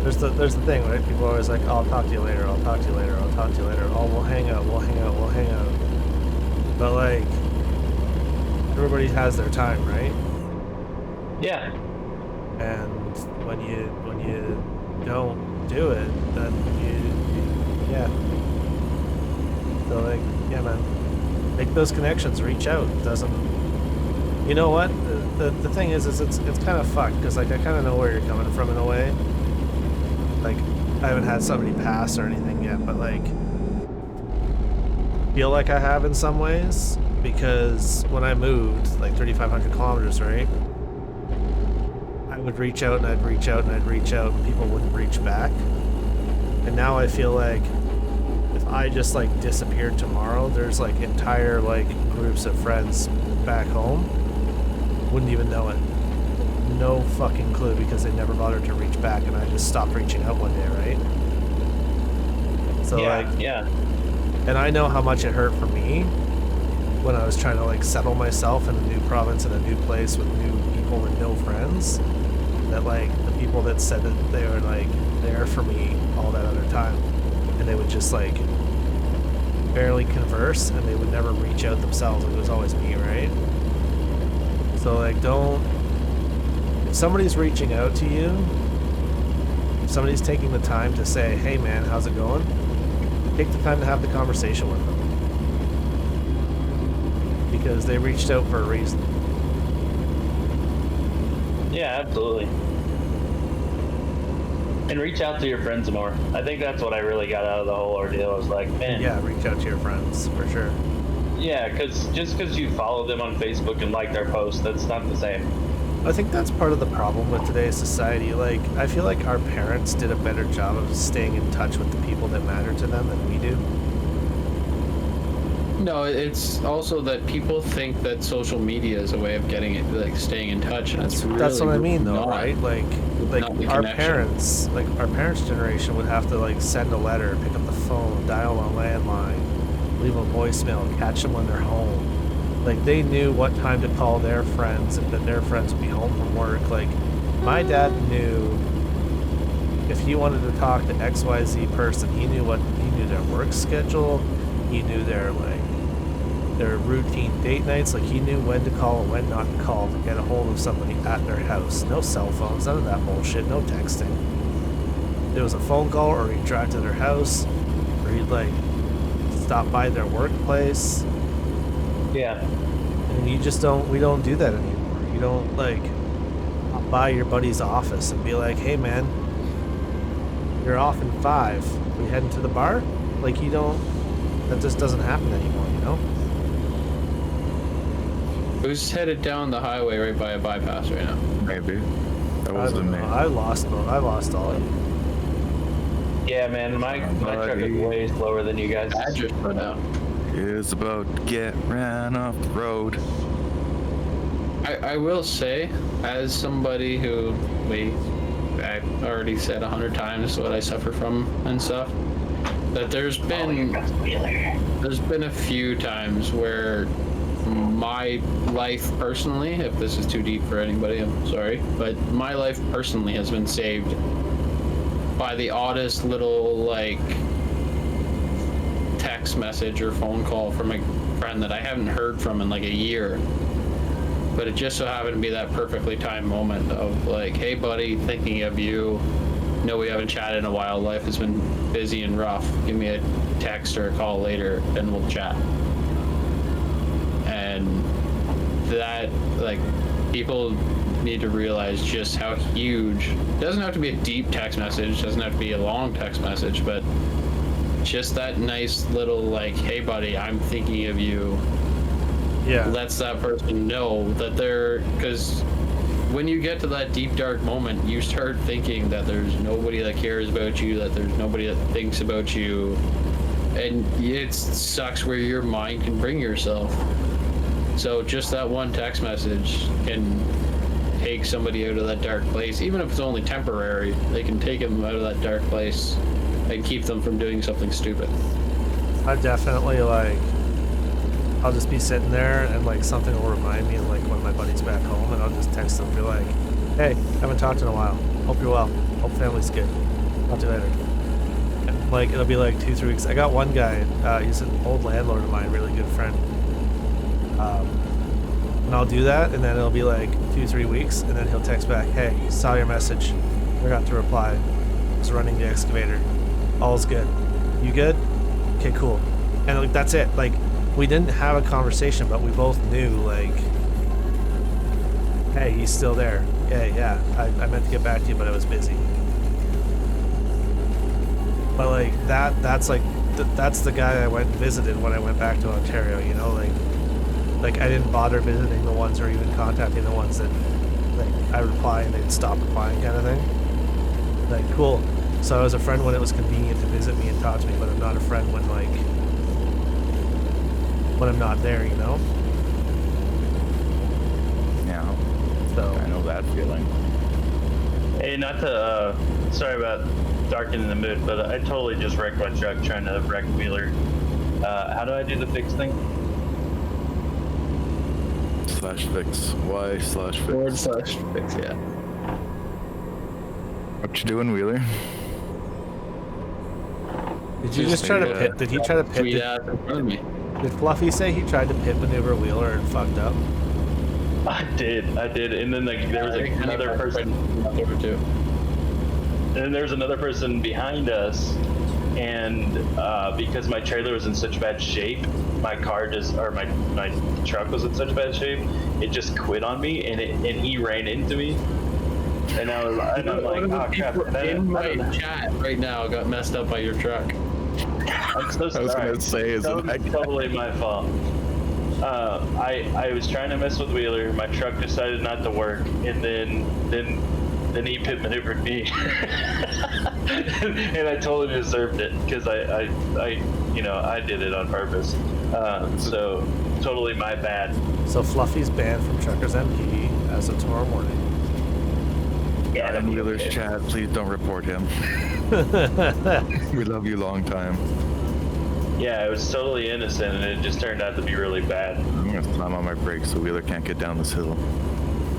There's the thing, right? People are always like, "I'll talk to you later. I'll talk to you later. I'll talk to you later. Oh, we'll hang out. We'll hang out. We'll hang out." But like, everybody has their time, right? Yeah. And when you don't do it, then you yeah. So like, yeah, man, make those connections. Reach out. It doesn't. You know what? The thing is it's kind of fucked because like I kind of know where you're coming from in a way. Like, I haven't had somebody pass or anything yet, but like, feel like I have in some ways because when I moved like 3,500 kilometers, right? I would reach out and I'd reach out and I'd reach out and people wouldn't reach back. And now I feel like if I just like disappeared tomorrow, there's like entire like groups of friends back home wouldn't even know it. No fucking clue because they never bothered to reach back and I just stopped reaching out one day, right? So Yeah. and I know how much it hurt for me when I was trying to like settle myself in a new province in a new place with new people and no friends, that like the people that said that they were like there for me all that other time and they would just like barely converse and they would never reach out themselves. It was always me, right? So like it's somebody's reaching out to you, if somebody's taking the time to say, hey man, how's it going? Take the time to have the conversation with them. Because they reached out for a reason. Yeah, absolutely. And reach out to your friends more. I think that's what I really got out of the whole ordeal. I was like, man. Yeah, reach out to your friends, for sure. Yeah, because just because you follow them on Facebook and like their posts, that's not the same. I think that's part of the problem with today's society. Like, I feel like our parents did a better job of staying in touch with the people that matter to them than we do. No, it's also that people think that social media is a way of getting it, like staying in touch, and it's really That's what I mean, though, not. right? Like not the our connection. our parents' generation would have to like send a letter, pick up the phone, dial a landline, leave a voicemail, catch them when they're home. Like they knew what time to call their friends and that their friends would be home from work. Like my dad knew if he wanted to talk to XYZ person, he knew their work schedule, he knew their routine date nights. Like he knew when to call and when not to call to get a hold of somebody at their house. No cell phones, none of that bullshit, no texting. It was a phone call, or he'd drive to their house, or he'd like stop by their workplace. Yeah. And we don't do that anymore. You don't like stop by your buddy's office and be like, hey man, you're off in 5. We heading to the bar? Like that just doesn't happen anymore, you know? Who's headed down the highway right by a bypass right now? Maybe. That I wasn't don't me. know. I lost all of you. Yeah, man, my truck is way slower than you guys. Badger's put out. Is about to get ran off the road. I will say, as somebody who I've already said 100 times what I suffer from and stuff, that there's been a few times where my life personally, if this is too deep for anybody, I'm sorry, but my life personally has been saved by the oddest little like text message or phone call from a friend that I haven't heard from in like a year. But it just so happened to be that perfectly timed moment of like, hey buddy, thinking of you. No, we haven't chatted in a while. Life has been busy and rough. Give me a text or a call later and we'll chat. And that, like, people need to realize just how huge. It doesn't have to be a deep text message, doesn't have to be a long text message, but just that nice little like, hey buddy, I'm thinking of you. Yeah. Lets that person know that because when you get to that deep dark moment, you start thinking that there's nobody that cares about you, that there's nobody that thinks about you, and it sucks where your mind can bring yourself. So just that one text message can take somebody out of that dark place, even if it's only temporary. They can take them out of that dark place and keep them from doing something stupid. I definitely I'll just be sitting there and like something will remind me of like one of my buddies back home, and I'll just text them and be like, hey, haven't talked in a while. Hope you're well. Hope family's good. Talk to you later. And, like it'll be like 2-3 weeks. I got one guy, he's an old landlord of mine, really good friend. And I'll do that, and then it'll be like 2-3 weeks, and then he'll text back, hey, saw your message. Forgot to reply. Was running the excavator. All's good. You good? Okay, cool. And like that's it. Like we didn't have a conversation, but we both knew like, hey, he's still there. Yeah. I meant to get back to you, but I was busy. But like that's the guy I went and visited when I went back to Ontario. You know, like I didn't bother visiting the ones or even contacting the ones that like I reply and they'd stop replying, kind of thing. Like cool. So I was a friend when it was convenient to visit me and talk to me, but I'm not a friend when I'm not there, you know? Yeah. So I know that feeling. Hey, not to, sorry about darkening the mood, but I totally just wrecked my truck trying to wreck Wheeler. How do I do the fix thing? /fix. Y/fix. /fix, yeah. What you doing, Wheeler? did you just try to pit? Did he try to pit? Tweet out in front of me. Did Fluffy say he tried to pit maneuver Wheeler and fucked up? I did, and then like there was another person, too. and then there was another person behind us, and because my trailer was in such bad shape, my truck was in such bad shape, it just quit on me, and he ran into me, and I'm like, oh crap! And In my chat right now got messed up by your truck. I'm so sorry. I was gonna say, is it totally my fault. I was trying to mess with Wheeler. My truck decided not to work, and then he pit maneuvered me, and I totally deserved it because I did it on purpose. So totally my bad. So Fluffy's banned from Truckers MP as of tomorrow morning. Yeah, Adam Wheeler's chat, please don't report him. We love you long time. Yeah, it was totally innocent, and it just turned out to be really bad. I'm gonna slam on my brakes so Wheeler can't get down this hill.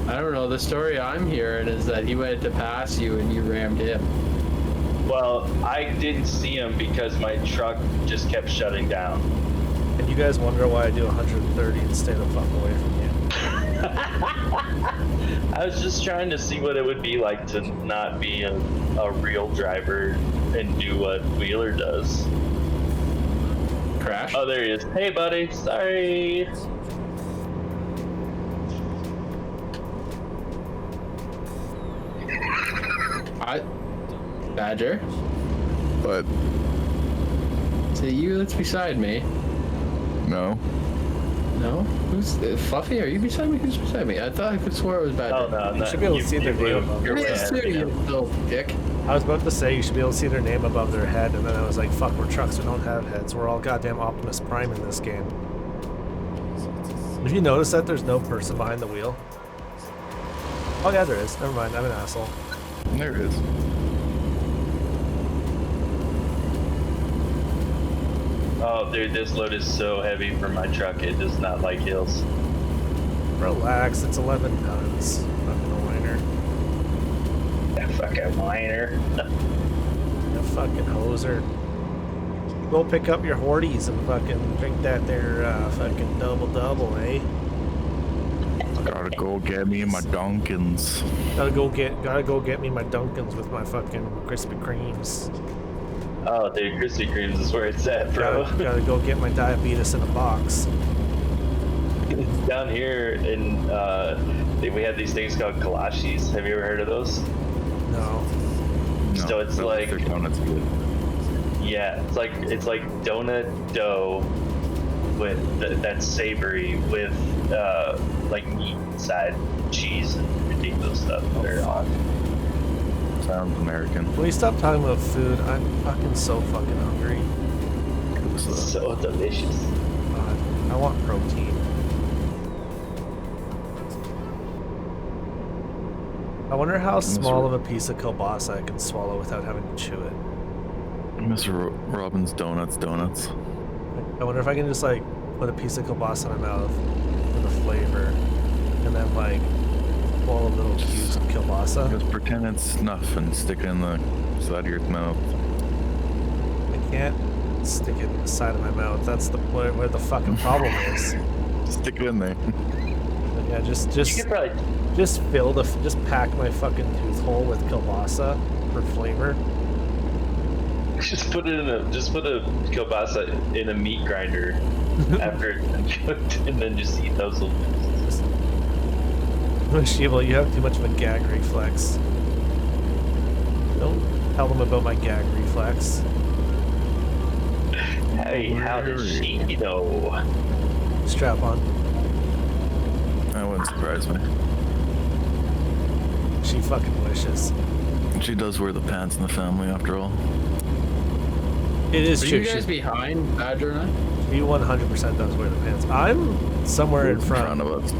I don't know. The story I'm hearing is that he went to pass you and you rammed him. Well, I didn't see him because my truck just kept shutting down. And you guys wonder why I do 130 and stay the fuck away from you. I was just trying to see what it would be like to not be a real driver and do what Wheeler does. Crash? Oh, there he is. Hey, buddy. Sorry. Badger? But So you that's beside me. no. No? Who's Fluffy? Are you beside me? Who's beside me? I thought I could swear it was Badger. Oh, no, I'm You not. should be able to see their name above You're their Yes, head. too, you little dick. I was about to say you should be able to see their name above their head, and then I was like, fuck, we're trucks, we don't have heads. We're all goddamn Optimus Prime in this game. Have you noticed that there's no person behind the wheel? Oh yeah, there is. Never mind, I'm an asshole. There it is. Oh, dude, this load is so heavy for my truck. It does not like hills. Relax, it's 11 tons. Fucking a whiner. That fucking whiner. You fucking hoser. Go pick up your Horties and fucking drink that there fucking double, eh? Gotta go get me my Dunkins. Gotta go get me my Dunkins with my fucking Krispy Kremes. Oh, dude, Krispy Kremes is where it's at, bro. Gotta go get my diabetes in a box. Down here in, we have these things called galashis. Have you ever heard of those? No. No, So it's but like- their donuts good. Yeah, it's like donut dough with that's savory with like meat inside, cheese, and ridiculous stuff. They're awesome. Sounds American. Will you stop talking about food? I'm fucking so fucking hungry. So delicious. God, I want protein. I wonder how small of a piece of kielbasa I can swallow without having to chew it. Mr. Robbins Donuts. I wonder if I can just like put a piece of kielbasa in my mouth with a flavor and then like swallow little cubes of kielbasa. Just pretend it's snuff and stick it in the side of your mouth. I can't stick it in the side of my mouth. That's the where the fucking problem is. Stick it in there. But yeah, You could probably just pack my fucking tooth hole with kielbasa for flavor. just put a kielbasa in a meat grinder after it's been cooked, and then just eat those little pieces. Shiva, you have too much of a gag reflex. Don't tell them about my gag reflex. Hey, how does she know? Strap on. That wouldn't surprise me. She fucking wishes. She does wear the pants in the family after all. It is Are true. you guys behind Badger and I? She 100% does wear the pants. I'm somewhere in front. of us.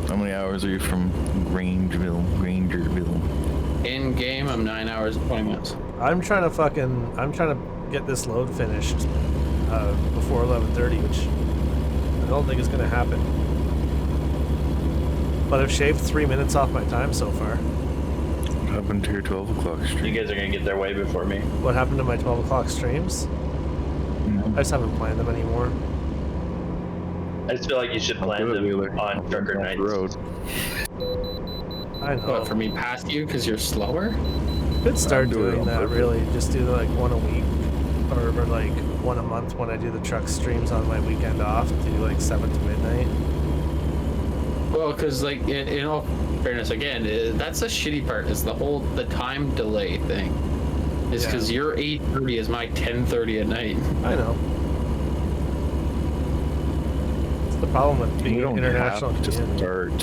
How many hours are you from Grangerville? In game, I'm 9 hours and 20 minutes. I'm trying to get this load finished before 11:30, which I don't think is going to happen. But I've shaved 3 minutes off my time so far. What happened to your 12 o'clock You stream? guys are gonna get there way before me. What happened to my 12 o'clock streams? I just haven't planned them anymore. I just feel like you should I'll plan do it, them Wheeler. I'll on trucker jump nights. the road. I know. What, for me past you because you're slower? Could start I'm doing it doing on that, purpose. really. Just do like one a week. Or like one a month when I do the truck streams on my weekend off. Do like 7 to midnight. Well, because like in all fairness, again, that's the shitty part. Is the time delay thing. Is Yeah. because your 8:30 is my 10:30 at night. I know. It's the problem with being We don't international have to community. start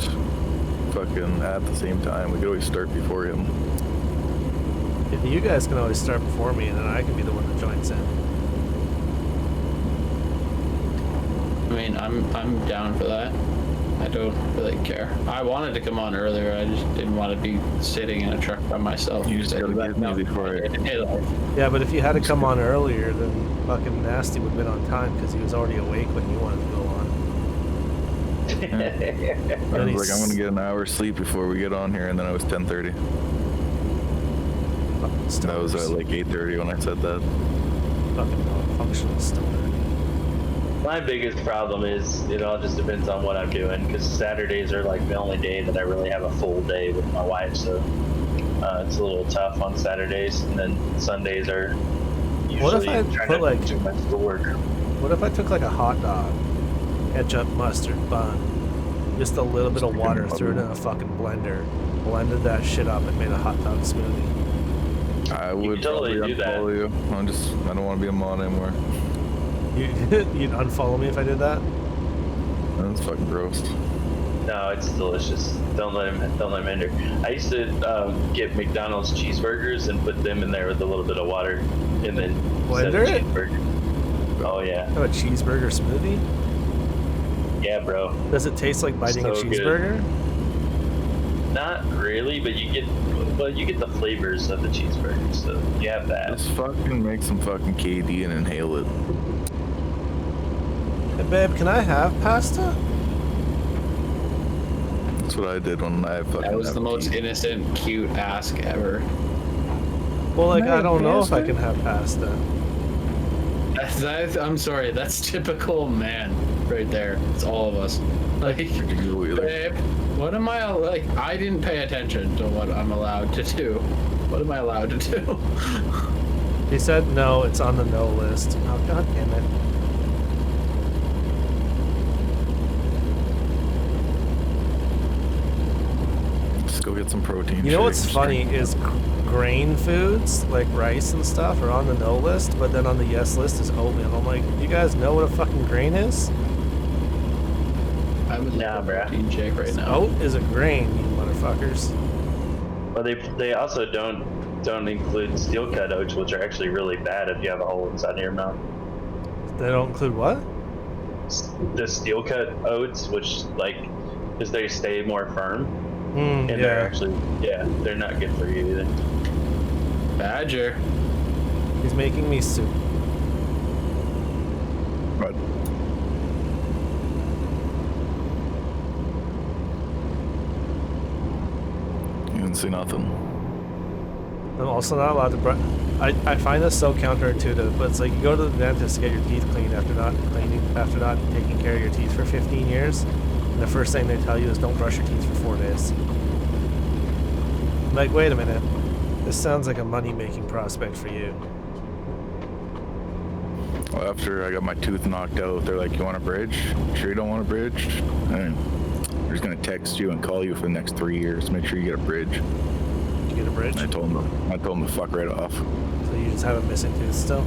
fucking at the same time. We could always start before him. If you guys can always start before me, and then I can be the one that joins in. I mean, I'm down for that. I don't really care. I wanted to come on earlier. I just didn't want to be sitting in a truck by myself. You just I gotta do get that me now. before I- Hey, life. Yeah, but if you had to come on earlier, then fucking Nasty would have been on time because he was already awake when you wanted to go on. I And was like, he's I'm gonna get an hour's sleep before we get on here, and then I was 10:30. fucking That was stoners. at like 8:30 when I said that. Fucking non-functional stoner. My biggest problem is it all just depends on what I'm doing because Saturdays are like the only day that I really have a full day with my wife, so it's a little tough on Saturdays, and then Sundays are usually What if I trying put, to like- do my schoolwork. What if I took like a hot dog, ketchup, mustard, bun, just a little bit of water, threw it in a fucking blender, blended that shit up, and made a hot dog smoothie? I You would could totally probably do that. unfollow you. I don't want to be a mod anymore. You'd unfollow me if I did that? That's fucking gross. No, it's delicious. Don't let him enter. I used to get McDonald's cheeseburgers and put them in there with a little bit of water, and then set Blender a it? cheeseburger. Oh yeah, Have a cheeseburger smoothie? yeah, bro. Does it taste like biting a So good. cheeseburger? Not really, but you get the flavors of the cheeseburger, so you have that. Just fucking make some fucking KD and inhale it. Hey, babe, can I have pasta? That's what I did when I fucking. That was had the most tea. innocent, cute ask ever. Well, like, Can I I have don't know if I pasta? can have pasta. I'm sorry, that's typical man right there. It's all of us. Like, You Wheeler. babe, what am I like? I didn't pay attention to what I'm allowed to do. What am I allowed to do? He said no, it's on the no list. Oh, god damn it. Just go get some protein. You know what's shakes. funny is grain foods, like rice and stuff, are on the no list, but then on the yes list is oatmeal. I'm like, you guys know what a fucking grain is? I would Nah, love a bruh. protein shake right now. Oat is a grain, you motherfuckers. Well, they also don't include steel cut oats, which are actually really bad if you have a hole inside of your mouth. They don't include what? The steel cut oats, which like, because they stay more firm, and they're Yeah. actually they're not good for you either. Badger. He's making me soup. But you didn't see nothing. I'm also not allowed to brush. I find this so counterintuitive, but it's like you go to the dentist to get your teeth cleaned after not taking care of your teeth for 15 years, and the first thing they tell you is don't brush your teeth for 4 days. I'm like, wait a minute, this sounds like a money-making prospect for you. Well, after I got my tooth knocked out, they're like, "You want a bridge? Sure you don't want a bridge?" And they're just gonna text you and call you for the next 3 years. Make sure you get a bridge. Did you get a bridge? I told them to fuck right off. So you just have a missing tooth still?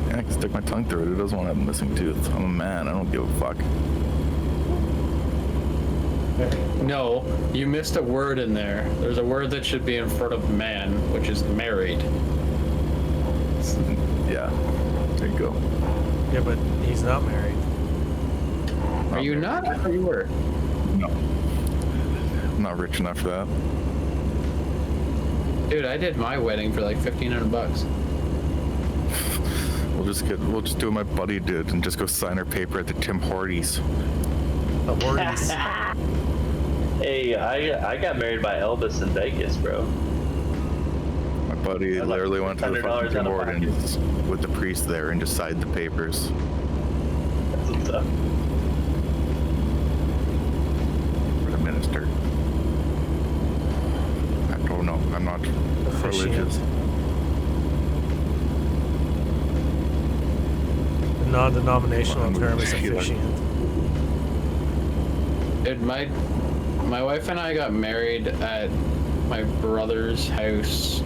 Yeah, I can stick my tongue through it. Who doesn't want to have a missing tooth? I'm a man. I don't give a fuck. No, you missed a word in there. There's a word that should be in front of man, which is married. Yeah. There you go. Yeah, but he's not married. Are you not? I thought you were. No. I'm not rich enough for that. Dude, I did my wedding for like $1,500. We'll just do what my buddy did and just go sign our paper at the Tim Hortons. The worries. Hey, I got married by Elvis in Vegas, bro. My buddy Like literally went to the $100 fucking Tim out of pocket. Hortons with the priest there and just signed the papers. That's what's So For the minister. I don't know. I'm not religious. The non-denominational I'm term is officiant. officiant. Dude, my wife and I got married at my brother's house.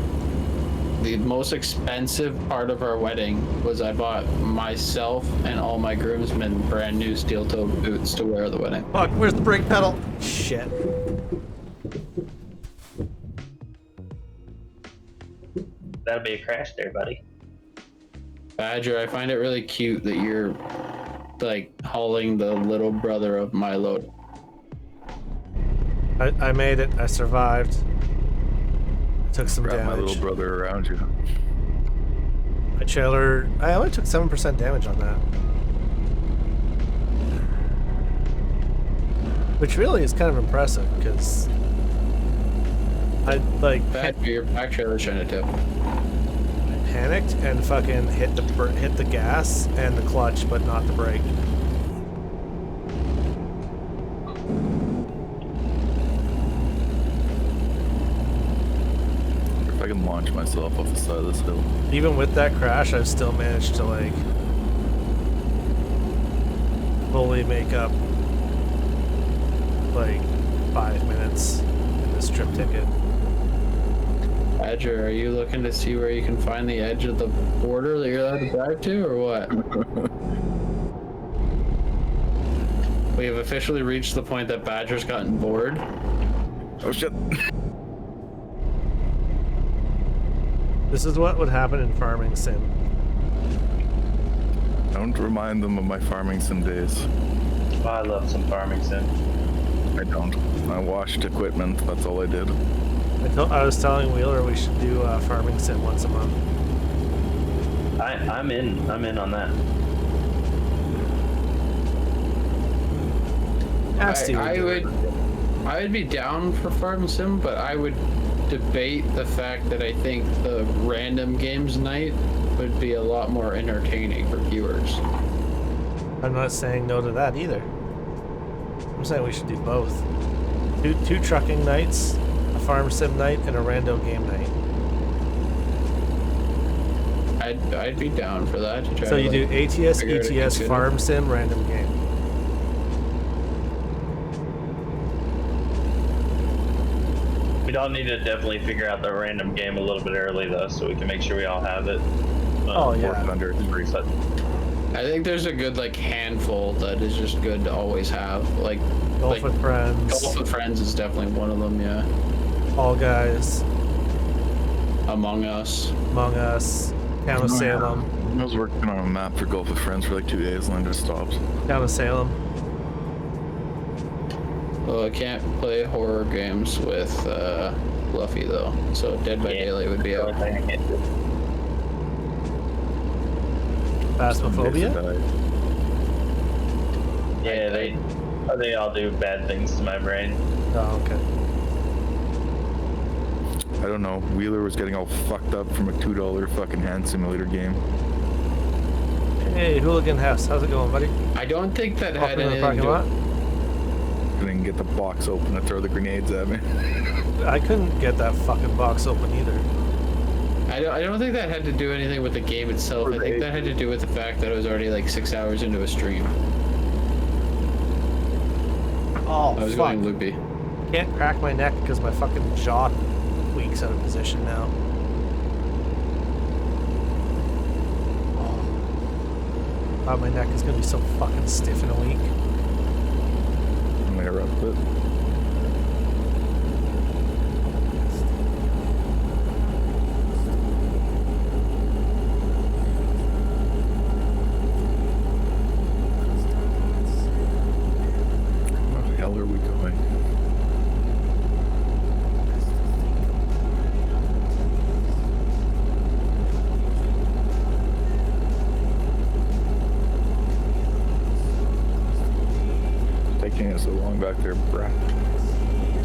The most expensive part of our wedding was I bought myself and all my groomsmen brand new steel-toed boots to wear at the wedding. Fuck, where's the brake pedal? Shit. That'll be a crash there, buddy. Badger, I find it really cute that you're like hauling the little brother of my load. I made it. I survived. I took some Wrap my damage. little brother around you. My trailer. I only took 7% damage on that. Which really is kind of impressive because I like Badger, your back trailer's trying to tip. panicked and fucking hit the gas and the clutch, but not the brake. If I can launch myself off the side of this hill. Even with that crash, I've still managed to like fully make up like 5 minutes in this trip ticket. Badger, are you looking to see where you can find the edge of the border that you're allowed to drive to, or what? We have officially reached the point that Badger's gotten bored. Oh shit. This is what would happen in Farming Sim. Don't remind them of my farming sim days. Oh, I love some farming sim. I don't. I washed equipment. That's all I did. I was telling Wheeler we should do Farming Sim once a month. I'm in on that. Nasty would do it. I would be down for Farm Sim, but I would debate the fact that I think the random games night would be a lot more entertaining for viewers. I'm not saying no to that either. I'm saying we should do both. Two trucking nights, a Farm Sim night, and a rando game night. I'd be down for that. To try So to, you like, do ATS, figure out a ETS, consider- Farm Sim, random game. We don't need to definitely figure out the random game a little bit early though, so we can make sure we all have it. Oh, yeah. Working under its reset. I think there's a good like handful that is just good to always have. Like Golf like, with Friends, Golf with Friends is definitely one of them. Yeah. All Guys, Among Us. Among Us, Town of Salem, I was working on a map for Golf with Friends for like 2 days and then just stopped. Town of Salem. Well, I can't play horror games with Fluffy though, so Dead by Yeah. Daylight would be The only out. thing I can't do. Phasmophobia? Yeah, they all do bad things to my brain. Oh, okay. I don't know. Wheeler was getting all fucked up from a $2 fucking hand simulator game. Hey, Hooligan House, how's it going, buddy? I don't think that Off had in the anything parking to lot? Couldn't get the box open to throw the grenades at me. I couldn't get that fucking box open either. I don't think that had to do anything with the game itself. Or I think they- that had to do with the fact that I was already like 6 hours into a stream. Oh, I was fuck. going loopy. Can't crack my neck because my fucking jaw tweaks out of position now. Oh, my neck is gonna be so fucking stiff in a week. I'm gonna rub it. Where the hell are we going? Taking it so long back there, bruh.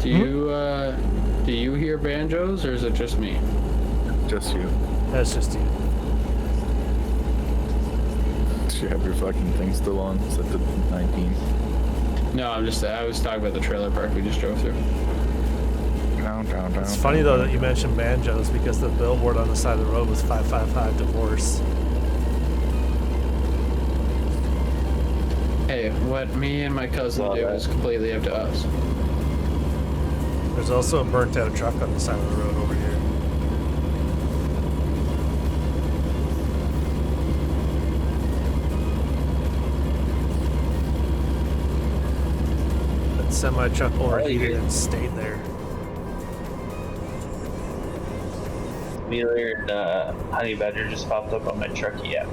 Do you hear banjos or is it just me? Just you. That's just you. You have your fucking thing still on. Set to 19. No, I was talking about the trailer park we just drove through. Down. It's funny though that you mentioned banjos because the billboard on the side of the road was 555 divorce. Hey, what me and my cousin do is completely up to us. There's also a burnt out truck on the side of the road over here. That semi truck overheated and stayed there. Wheeler and Honey Badger just popped up on my Truckee app.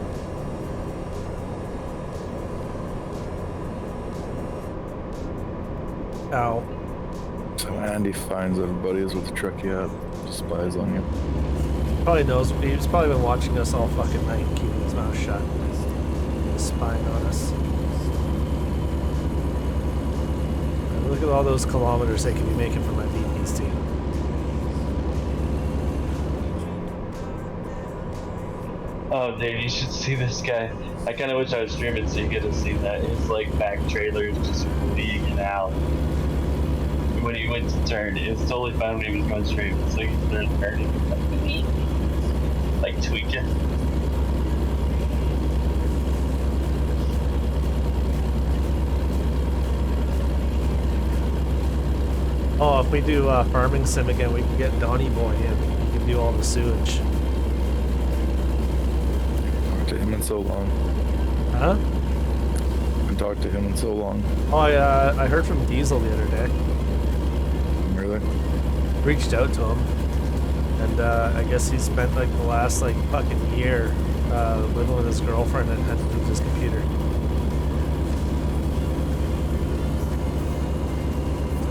Ow. So Andy finds everybody is with the truck yet. Spies on you. Probably knows. He's probably been watching us all fucking night, keeping his mouth shut. He's spying on us. And look at all those kilometers they could be making for my BP's team. Oh, dude, you should see this guy. I kind of wish I was streaming so you could have seen that. His like back trailer is just leaking out. When he went to turn, it was totally fine when he was going straight. It's like he started turning, like tweaking. Oh, if we do farming sim again, we can get Donnie Boy in. He can do all the sewage. Talked to him in so long. Huh? Haven't talked to him in so long. Oh, I heard from Diesel the other day. Really? Reached out to him, and I guess he spent like the last like fucking year living with his girlfriend and had to lose his computer.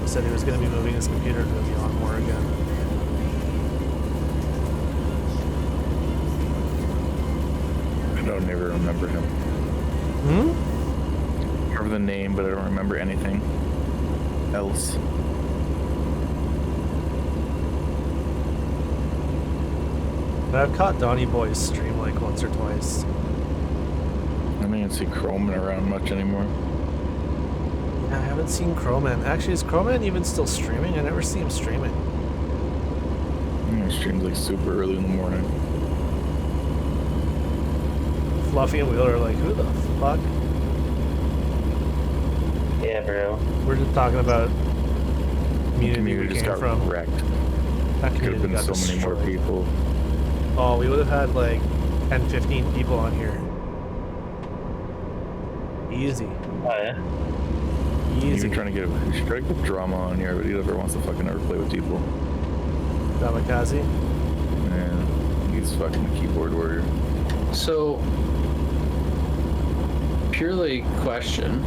He said he was going to be moving his computer to the Onmore again. I don't ever remember him. Hmm? I remember the name, but I don't remember anything else. But I've caught Donnie Boy's stream like once or twice. I don't even see Croman around much anymore. I haven't seen Crowman. Actually, is Crowman even still streaming? I never see him streaming. He streams like super early in the morning. Fluffy and Wheeler are like, who the fuck? Yeah, bro. We're just talking about community we Community just came got from. wrecked. That Could have community been got so many more destroyed. people. Oh, we would have had like 10, 15 people on here. Easy. Oh yeah. Easy. You're trying to get, you should try to get drama on here, but he never wants to fucking ever play with people. Damakazi. Man, he's fucking a keyboard warrior. So, purely question.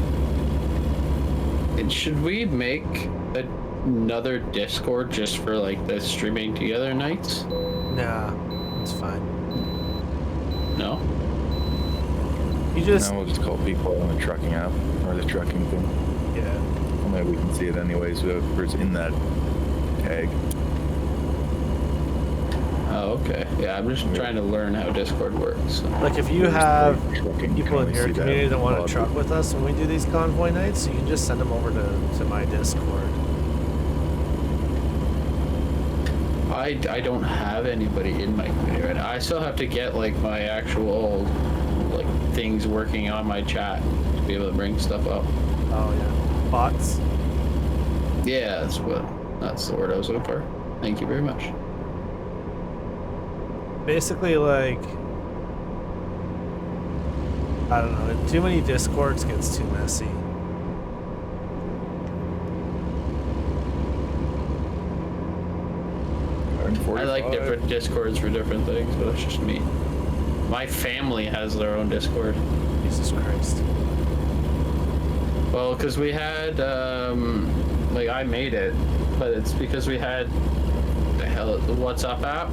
Should we make another Discord just for like the streaming together nights? Nah, it's fine. No? You just, Now we'll just call people on the trucking app, or the trucking thing. yeah. Well, maybe we can see it anyways, whoever's in that tag. Oh, okay. Yeah, I'm just trying to learn how Discord works. So. Like if you There's have the trucking, you people can in your only see community that want to lobby. truck with us when we do these convoy nights, you can just send them over to my Discord. I don't have anybody in my community right now. I still have to get like my actual like things working on my chat to be able to bring stuff up. Oh yeah. Bots? Yeah, that's the word I was looking for. Thank you very much. Basically like, I don't know, too many Discords gets too messy. I like different Discords for different things, but that's just me. My family has their own Discord. Jesus Christ. Well, because we had, like, I made it, but it's because we had the WhatsApp app.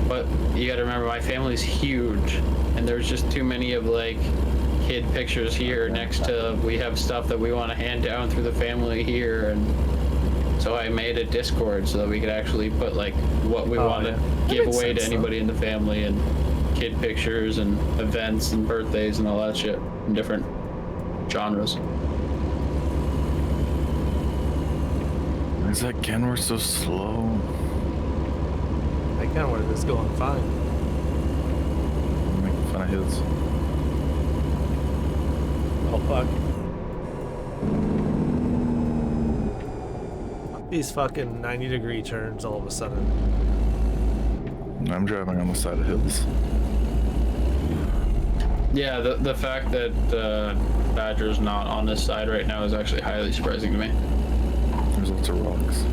But you gotta remember, my family's huge, and there's just too many of, like, kid pictures here next to, we have stuff that we want to hand down through the family here, and so I made a Discord so that we could actually put, like, what we want to yeah. That give makes away to sense, though. anybody in the family, and kid pictures and events and birthdays and all that shit in different genres. Is that Kenworth so slow? I kind of wanted this going fine. I'm making fun of his. Oh fuck. These fucking 90-degree turns all of a sudden. I'm driving on the side of hills. Yeah, the fact that Badger's not on this side right now is actually highly surprising to me. There's lots of rocks.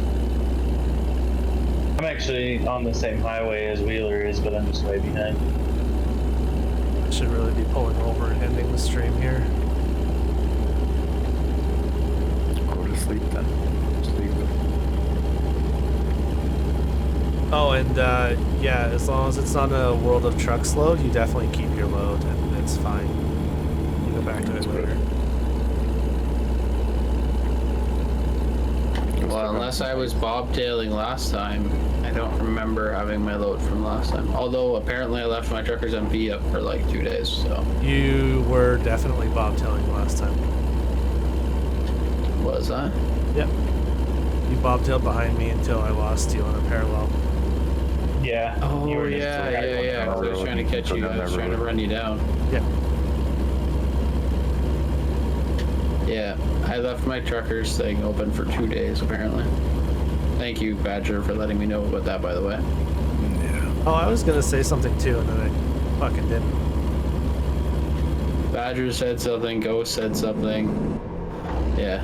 I'm actually on the same highway as Wheeler is, but I'm just way behind. I should really be pulling over and ending the stream here. Go to sleep then. Sleep. Oh, and yeah, as long as it's not a World of Trucks load, you definitely keep your load, and it's fine. You go back to it later. Well, unless I was bobtailing last time, I don't remember having my load from last time. Although apparently I left my Truckers MV up for like 2 days, so. You were definitely bobtailing last time. Was I? Yep. You bobtailed behind me until I lost you on a parallel. Yeah. Oh, you were just yeah. 'Cause I was road. trying to catch Go you. down I was that trying to road. run you down. Yeah. Yeah, I left my Truckers thing open for 2 days, apparently. Thank you, Badger, for letting me know about that, by the way. Yeah. Oh, I was gonna say something too, and then I fucking didn't. Badger said something, Ghost said something. Yeah.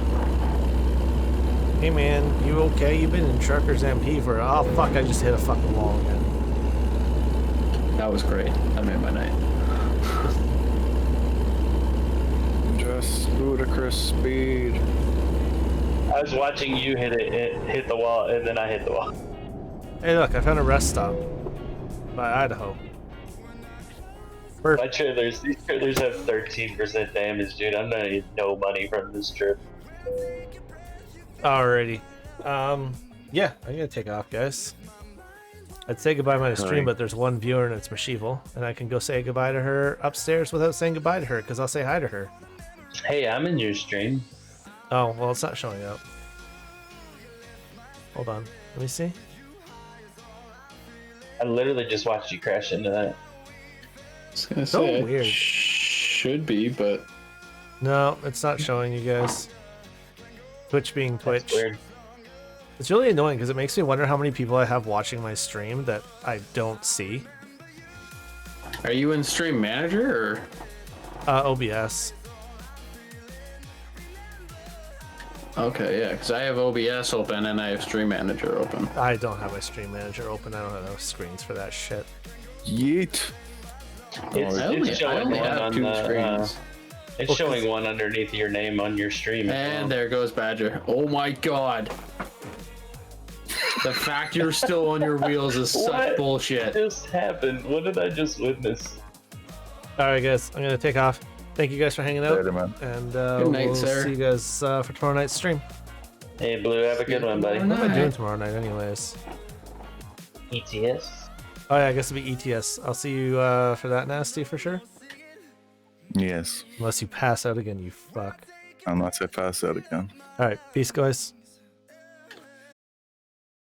Hey man, you okay? You've been in Truckers MP for... Oh fuck, I just hit a fucking wall again. That was great. That made my night. Just ludicrous speed. I was watching you hit the wall, and then I hit the wall. Hey look, I found a rest stop. By Idaho. My trailers, these trailers have 13% damage, dude. I'm gonna need no money from this trip. Alrighty. Yeah, I'm gonna take off, guys. I'd say goodbye to my stream, but there's one viewer and it's Mashival, and I can go say goodbye to her upstairs without saying goodbye to her, because I'll say hi to her. Hey, I'm in your stream. Oh, well, it's not showing up. Hold on. Let me see. I literally just watched you crash into that. I was gonna So say, weird. Should be, but No, it's not showing you guys. Twitch being Twitch. That's weird. It's really annoying because it makes me wonder how many people I have watching my stream that I don't see. are you in Stream Manager or? OBS. Okay, yeah, because I have OBS open and I have Stream Manager open. I don't have my stream manager open. I don't have enough screens for that shit. Yeet. It's, I only showing one have on 2 the, screens. it's showing one underneath your name on your stream. And there goes Badger. Oh my god. The fact you're still on your wheels is such What bullshit. just happened? What did I just witness? Alright, guys. I'm going to take off. Thank you guys for hanging out. Later, man. And Good night, we'll sir. see you guys for tomorrow night's stream. Hey, Blue, have a good one, buddy. What am I doing tomorrow night anyways? ETS. Oh yeah, I guess it'll be ETS. I'll see you for that, Nasty, for sure. Yes. Unless you pass out again, you fuck. Unless I pass out again. Alright, peace, guys.